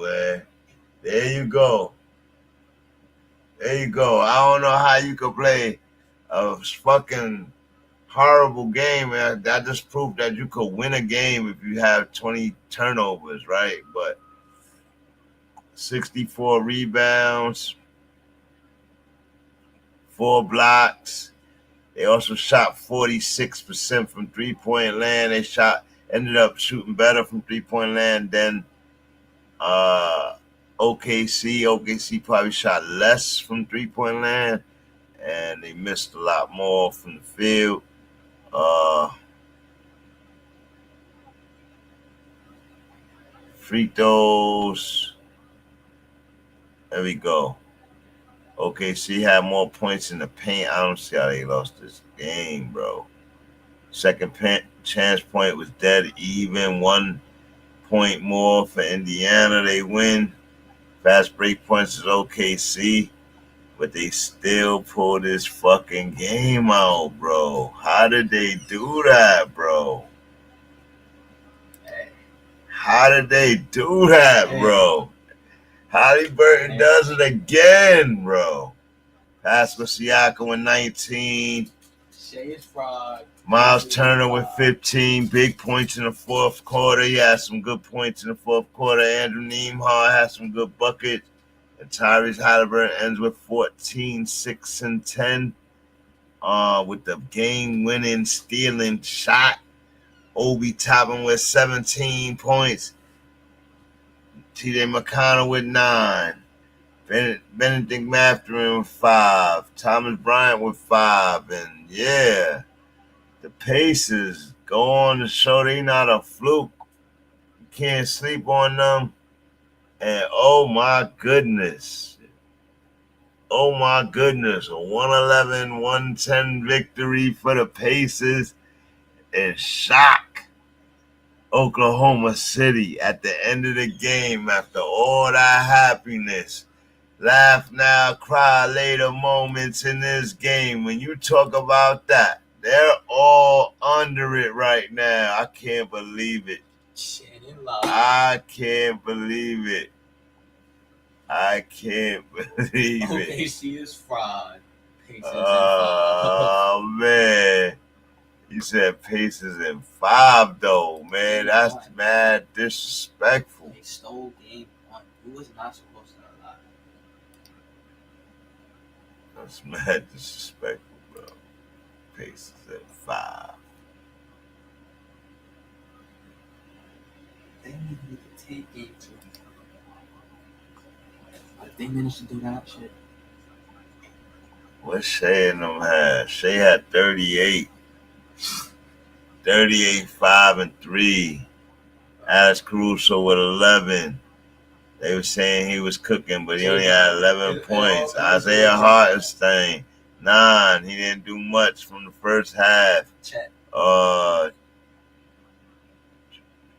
Speaker 5: man. There you go. I don't know how you could play a fucking horrible game, man. That just proved that you could win a game if you have 20 turnovers, right? But 64 rebounds, 4 blocks. They also shot 46% from three-point land. They ended up shooting better from three-point land than OKC. OKC probably shot less from three-point land, and they missed a lot more from the field. Free throws. There we go. OKC had more points in the paint. I don't see how they lost this game, bro. Second chance point was dead even. 1 point more for Indiana. They win. Fast break points is OKC. But they still pull this fucking game out, bro. How did they do that, bro? How did they do that, bro? Haliburton does it again, bro. Pascal Siakam with 19.
Speaker 6: Shai is fraud.
Speaker 5: Miles Turner with 15. Big points in the fourth quarter. He had some good points in the fourth quarter. Andrew Nembhard had some good buckets. And Tyrese Haliburton ends with 14, 6, and 10 with the game-winning stealing shot. Obi Toppin with 17 points. T.J. McConnell with 9. Benedict Mathurin with 5. Thomas Bryant with 5. And, yeah, the Pacers go on to show they not a fluke. You can't sleep on them. And oh my goodness, a 111-110 victory for the Pacers and shock Oklahoma City at the end of the game after all that happiness. Laugh now, cry later moments in this game. When you talk about that, they're all under it right now. I can't believe it. I can't believe it. I can't believe it.
Speaker 6: OKC is fraud.
Speaker 5: Oh, man. You said Pacers in 5, though, man. That's mad disrespectful.
Speaker 6: They stole game 1. Who was not supposed to allow it?
Speaker 5: That's mad disrespectful, bro. Pacers at 5.
Speaker 6: They need to take game 2. If they managed to do that shit.
Speaker 5: What Shai and them had? Shai had 38. 5 and 3. Alex Caruso with 11. They were saying he was cooking, but he only had 11 points. Isaiah Hartenstein, 9. He didn't do much from the first half.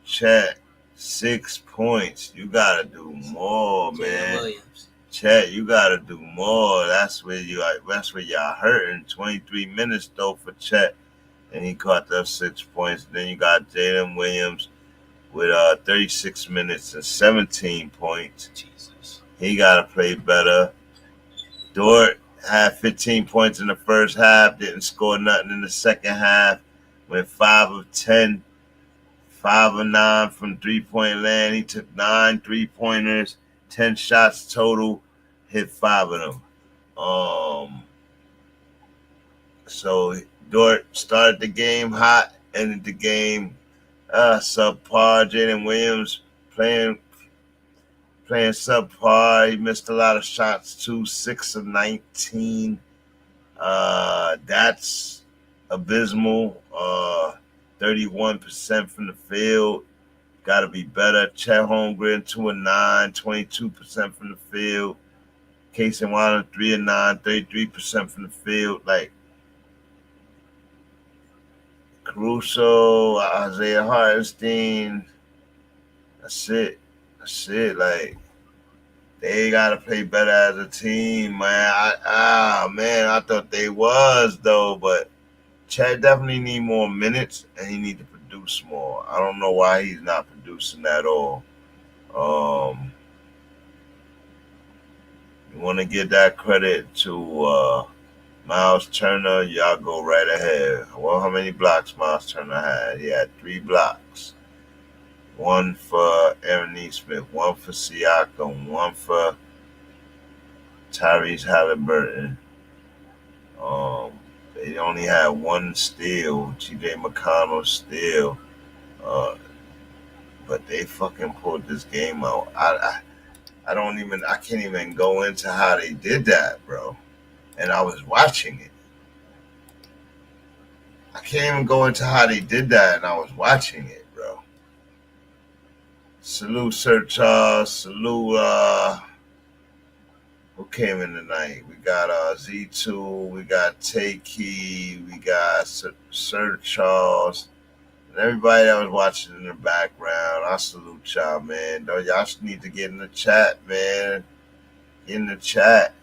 Speaker 5: Chet, 6 points. You gotta do more, man. Chet, you gotta do more. That's where y'all hurting. 23 minutes though for Chet. And he caught those 6 points. Then you got Jalen Williams with 36 minutes and 17 points. Jesus. He got to play better. Dort had 15 points in the first half, didn't score nothing in the second half. Went 5 of 10, 5 of 9 from three-point land. He took 9 three-pointers, 10 shots total, hit 5 of them. So Dort started the game hot, ended the game subpar. Jalen Williams playing subpar. He missed a lot of shots too, 6 of 19. That's abysmal. 31% from the field. Got to be better. Chet Holmgren, 2 of 9, 22% from the field. Casey Wilder, 3 of 9, 33% from the field. Like, Caruso, Isaiah Hartenstein, that's it. Like, they got to play better as a team, man. I thought they was, though, but Chet definitely need more minutes, and he need to produce more. I don't know why he's not producing at all. You want to give that credit to Miles Turner, y'all go right ahead. Well, how many blocks Miles Turner had? He had 3 blocks. 1 for Aaron Nesmith, 1 for Siakam, 1 for Tyrese Haliburton. They only had 1 steal, T.J. McConnell steal. But they fucking pulled this game out. I can't even go into how they did that, bro. And I was watching it. I can't even go into how they did that, and I was watching it, bro. Salute Sir Charles. Salute who came in tonight. We got Z2. We got Takey. We got Sir Charles. And everybody that was watching in the background, I salute y'all, man. Y'all need to get in the chat, man. Get in the chat.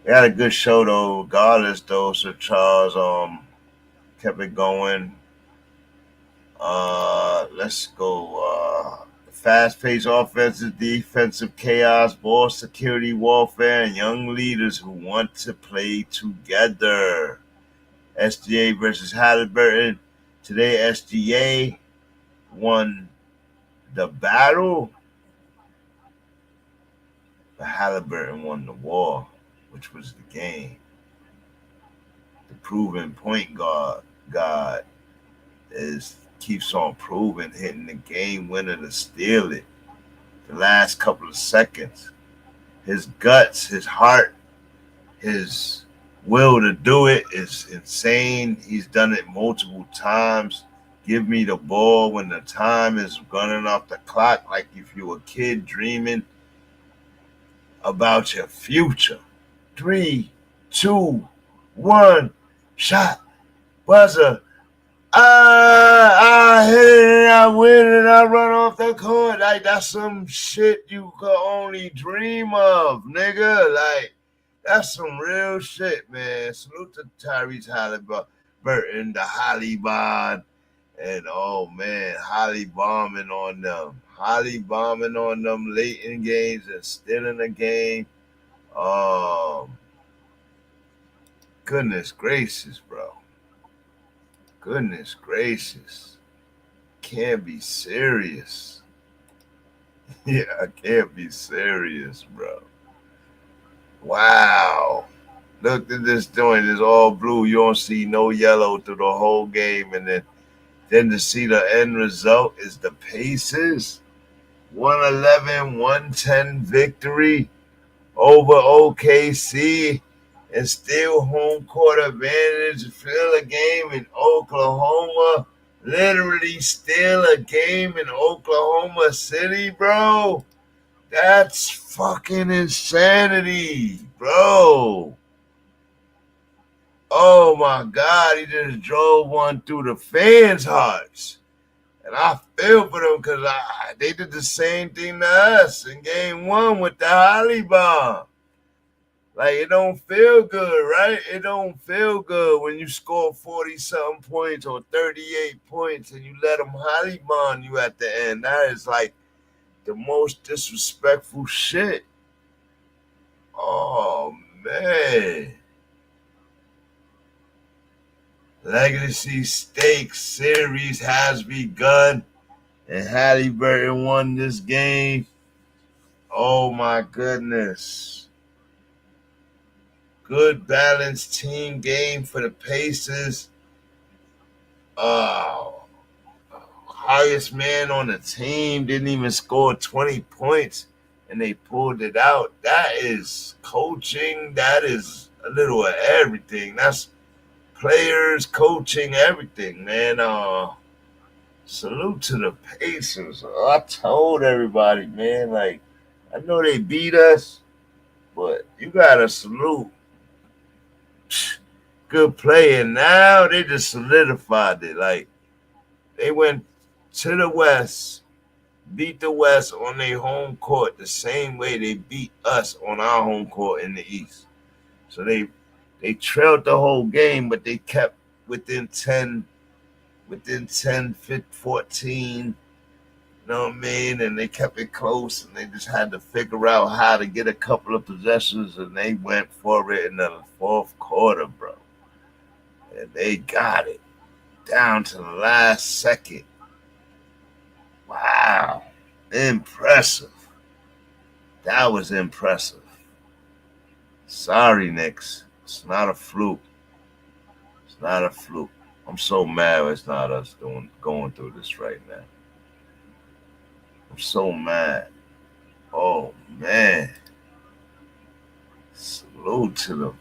Speaker 5: We had a good show, though, regardless, though. Sir Charles kept it going. Let's go. Fast-paced offensive, defensive chaos, ball security warfare, and young leaders who want to play together. SGA versus Haliburton. Today, SGA won the battle, but Haliburton won the war, which was the game. The proven point guard keeps on proving, hitting the game winner to steal it. The last couple of seconds. His guts, his heart, his will to do it is insane. He's done it multiple times. give me the ball when the time is running off the clock, like if you were a kid dreaming about your future. 3, 2, 1, shot, buzzer. I hit it and I win and I run off the court. Like, that's some shit you could only dream of, nigga. Like, that's some real shit, man. Salute to Tyrese Haliburton, the Halibon. And, oh, man, Holly bombing on them. Holly bombing on them late in games and still in the game. Goodness gracious, bro. Goodness gracious. Can't be serious. Yeah, I can't be serious, bro. Wow. Look at this joint. It's all blue. You don't see no yellow through the whole game. And then to see the end result is the Pacers. 111-110 victory over OKC. And still home court advantage. Still a game in Oklahoma. Literally still a game in Oklahoma City, bro. That's fucking insanity, bro. Oh my God, he just drove one through the fans' hearts. And I feel for them because they did the same thing to us in game 1 with the Holly bomb. Like, it don't feel good, right? It don't feel good when you score 40-something points or 38 points and you let them Holly bomb you at the end. That is like the most disrespectful shit. Oh, man. Legacy Stakes series has begun, and Haliburton won this game. Oh, my goodness. Good balanced team game for the Pacers. Highest man on the team didn't even score 20 points, and they pulled it out. That is coaching. That is a little of everything. That's players, coaching, everything, man. Salute to the Pacers. I told everybody, man, like, I know they beat us, but you got to salute. Good play, and now they just solidified it. Like, they went to the West, beat the West on their home court the same way they beat us on our home court in the East. So they trailed the whole game, but they kept within 10, 14, you know what I mean? And they kept it close, and they just had to figure out how to get a couple of possessions, and they went for it in the fourth quarter, bro. And they got it down to the last second. Wow. Impressive. That was impressive. Sorry, Knicks. It's not a fluke. It's not a fluke. I'm so mad it's not us going through this right now. I'm so mad. Oh, man. Salute to the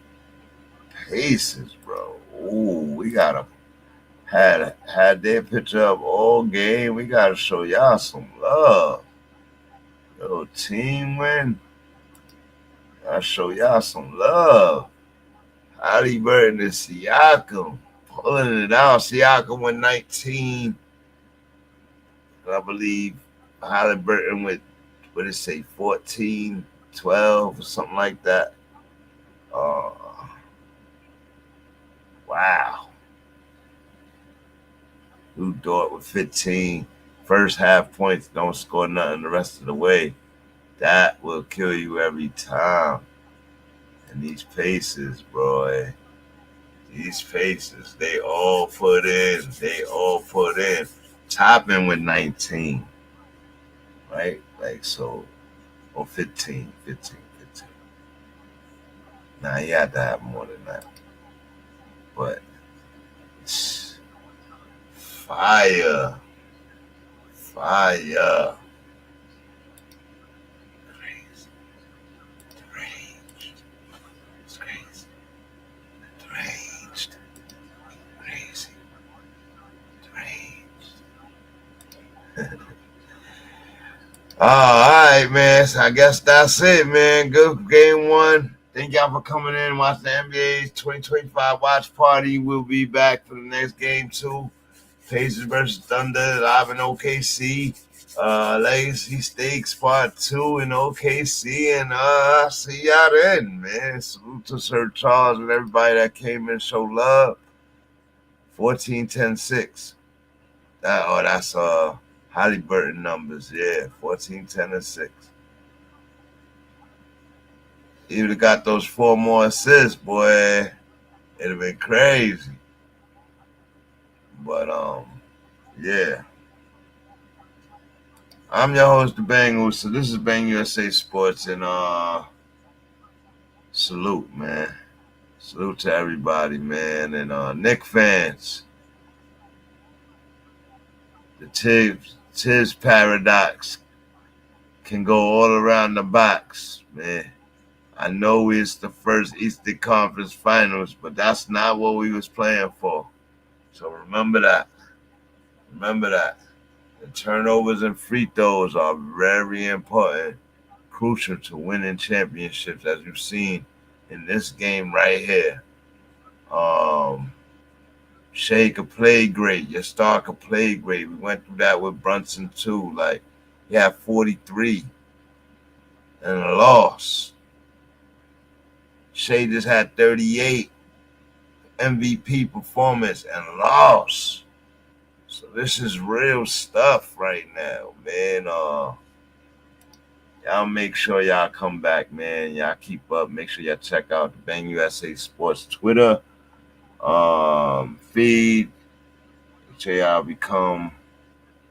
Speaker 5: Pacers, bro. Ooh, we gotta had their picture up all game. We gotta show y'all some love. Yo, team win. Gotta show y'all some love. Haliburton and Siakam pulling it out. Siakam went 19. I believe Haliburton with, what did it say, 14, 12, or something like that. Wow. Lou Dort with 15. First half points, don't score nothing the rest of the way. That will kill you every time. And these Pacers, bro, these Pacers, they all put in. They all put in. Topping with 19. Right? Like, so, or 15. Nah, he had to have more than that. But, fire. Crazy. Deranged. It's crazy. Deranged. Crazy. Deranged. All right, man. So I guess that's it, man. Good game one. Thank y'all for coming in and watching the NBA's 2025 watch party. We'll be back for the next game, too. Pacers versus Thunder, live in OKC. Legacy Stakes Part 2 in OKC. And I'll see y'all then, man. Salute to Sir Charles and everybody that came in and showed love. 14-10-6. That's Haliburton numbers, yeah. 14-10-6. He would have got those 4 more assists, boy. It'd have been crazy. But yeah. I'm your host, the Bangus. So this is Bang USA Sports, and salute, man. Salute to everybody, man. And Knicks fans. The Tibbs paradox can go all around the box, man. I know it's the first Eastern Conference Finals, but that's not what we was playing for. So remember that. Remember that. The turnovers and free throws are very important, crucial to winning championships, as you've seen in this game right here. Shai could play great. Your star could play great. We went through that with Brunson too. Like, he had 43 and a loss. Shai just had 38 MVP performance and loss. So this is real stuff right now, man. Y'all make sure y'all come back, man. Y'all keep up. Make sure y'all check out the Bang USA Sports Twitter feed. Make sure y'all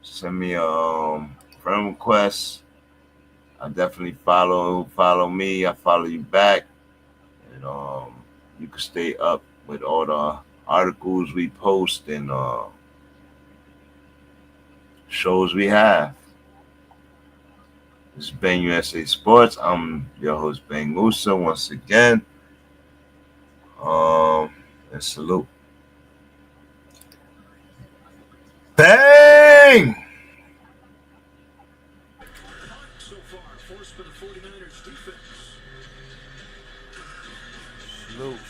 Speaker 5: send me a friend request. I definitely follow me. I follow you back. And you can stay up with all the articles we post and shows we have. This is Bang USA Sports. I'm your host, Bang Musa, once again. And salute. Bang!
Speaker 9: So far, forced for the 49ers defense.
Speaker 5: Salute.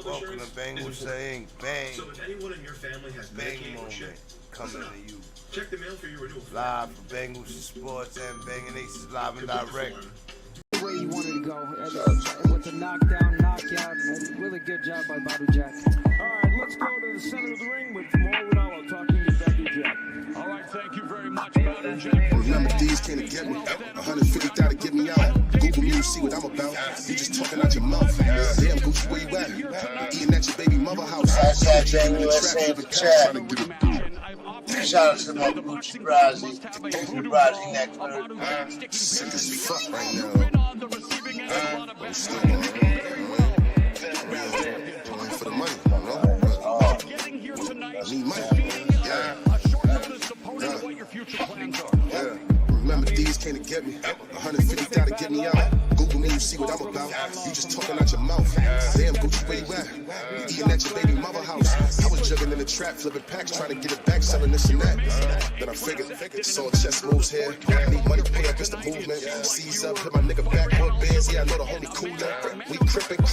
Speaker 5: Welcome to Bang Musa Inc. Bang.
Speaker 9: So if anyone in your family has
Speaker 5: Bang
Speaker 9: Medicaid or
Speaker 5: moment
Speaker 9: shit,
Speaker 5: coming to you.
Speaker 9: check the mail for your renewal.
Speaker 5: Live for Bang Musa Sports and Bangin' Aces live and direct.
Speaker 10: Where you wanted to go with the knockdown, knockout, and really good job by Bobby Jack.
Speaker 11: All right, let's go to the center of the ring with Mo Ronaldo talking to Bobby Jack. All right, thank you very much, Bobby Jack.
Speaker 12: Remember, these can't get me. 150,000 to get me out. Google me, you see what I'm about. You just talking out your mouth. Damn, Gucci, where you at? Eating at your baby mother house.
Speaker 5: Bang USA for chat. Shout out to my Gucci Brazi network.
Speaker 12: Sick as fuck right now. I'm still going for the money, I need money. Yeah. Remember, these can't get me. 150,000 to get me out. Google me, you see what I'm about. You just talking out your mouth. Damn, Gucci, where you at? Eating at your baby mother house. I was jugging in the trap, flipping packs, trying to get it back, selling this and that. Then I figured, saw chest moves here. Need money, pay up, it's the movement. Seize up, hit my nigga back, one bands. Yeah, I know the homie cooler. We crippin'. My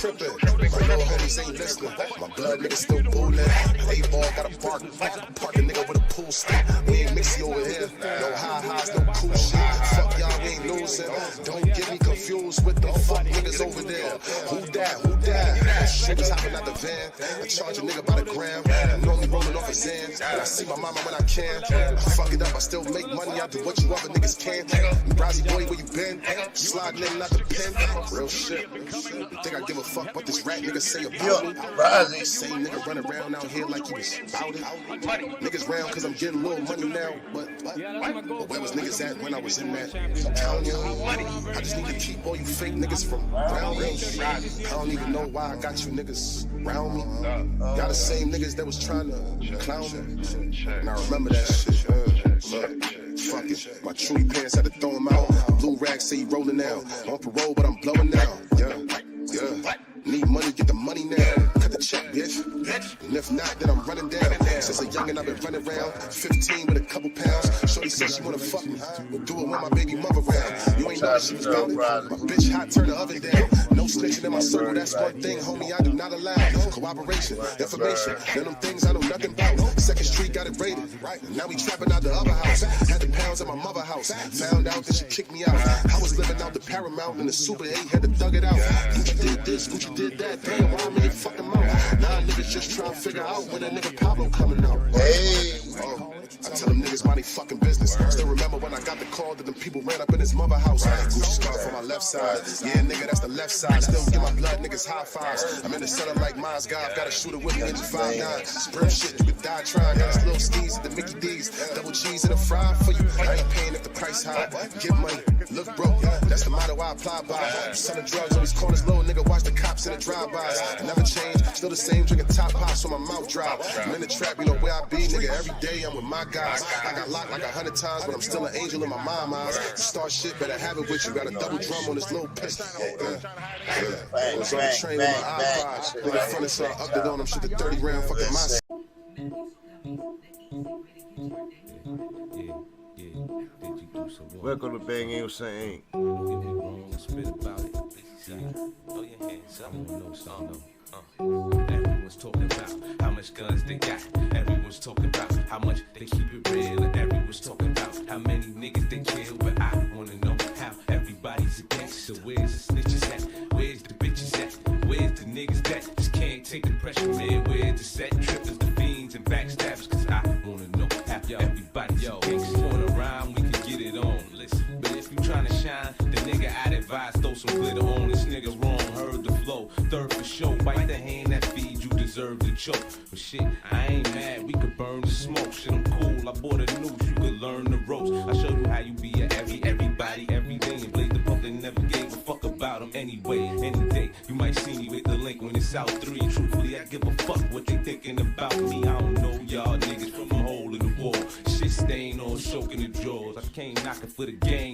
Speaker 12: little homies ain't listening. My blood nigga still bullin'. A-ball got a park a nigga with a pool stick. We ain't mixy over here. No high-highs, no cool shit. Fuck y'all, we ain't losing. Don't get me confused with the fuck niggas over there. Who that? Shooters hopping out the van. I charge a nigga by the gram. I know me rolling off a Zan. I see my mama when I can. I fuck it up, I still make money. I do what you other niggas can. Brazy boy, where you been? Sliding in, not the pen. Real shit. You think I give a fuck what this rat nigga say about me?
Speaker 5: Brazy.
Speaker 12: Same nigga run around out here like he was about it. Niggas round cause I'm getting a little money now. But where was niggas at when I was in that town? I just need to keep all you fake niggas from around me. I don't even know why I got you niggas around me. Y'all the same niggas that was trying to clown me. And I remember that shit. Look, fuck it. My truly pants had to throw them out. Blue rag say you rolling now. On parole, but I'm blowing now. Yeah. Need money, get the money now. Cut the check, bitch. And if not, then I'm running down. Since a youngin', I've been running around. 15 with a couple pounds. Shorty said she wanna fuck me. We'll do it with my baby mother round. You ain't know that she was bout it. My bitch hot, turn the oven down. No snitching in my circle, that's one thing, homie, I do not allow. Cooperation, information, none of them things I know nothing about. Second Street got it raided. Now we trapping out the other house. Had the pounds at my mother house. Found out that she kicked me out. I was living out the Paramount and the Super 8 had to thug it out. Gucci did this, Gucci did that. Damn, why I'm in your fucking mouth? Now niggas just trying to figure out when a nigga Pablo coming out. Hey, I tell them niggas mind they fucking business. Still remember when I got the call that them people ran up in his mother house. Gucci scarf on my left side. Yeah, nigga, that's the left side. Still give my blood niggas high fives. I'm in the center like Miles God. Got a shooter with me in the 5'9". Spur shit, you could die trying. Got his little skis at the Mickey D's. Double cheese and a fry for you. I ain't paying if the price high. Give money, look broke. That's the motto I apply by. Selling drugs on these corners, little nigga. Watch the cops in the drive-bys. I never change, still the same. Drinking top pops on my mouth dry. I'm in the trap, you know where I be, nigga. Every day I'm with my guys. I got locked like 100 times, but I'm still an angel in my mom eyes. Start shit, better have it with you. Got a double drum on this little pistol. I was on the train with my iPod. Nigga front and saw update on them shit. The 30 round fucking my.
Speaker 5: Welcome to Bang Ain't.
Speaker 2: Spit about it. Throw your hands up. Everyone's talking about how much guns they got. Everyone's talking about how much they keep it real. And everyone's talking about how many niggas they kill. But I wanna know how everybody's against. So where's the snitches at? Where's the bitches at? Where's the niggas that just can't take the pressure, man? Where's the set trippers, the fiends, and backstabbers? Cause I wanna know how everybody's against. Wanna rhyme, we can get it on. Listen, but if you tryna shine, the nigga I'd advise throw some glitter on. This nigga's wrong, heard the flow. Third for show, bite the hand that feeds you, deserve to choke. But shit, I ain't mad, we could burn the smoke. Shit, I'm cool, I bought a noose, you could learn the ropes. I show you how you be a everybody, every day. And Blade the pump, they never gave a fuck about them anyway. Any day, you might see me with the link when it's out 3. Truthfully, I give a fuck what they thinking about me. I don't know y'all niggas from a hole in the wall. Shit stain all soaking the drawers. I came knocking for the game.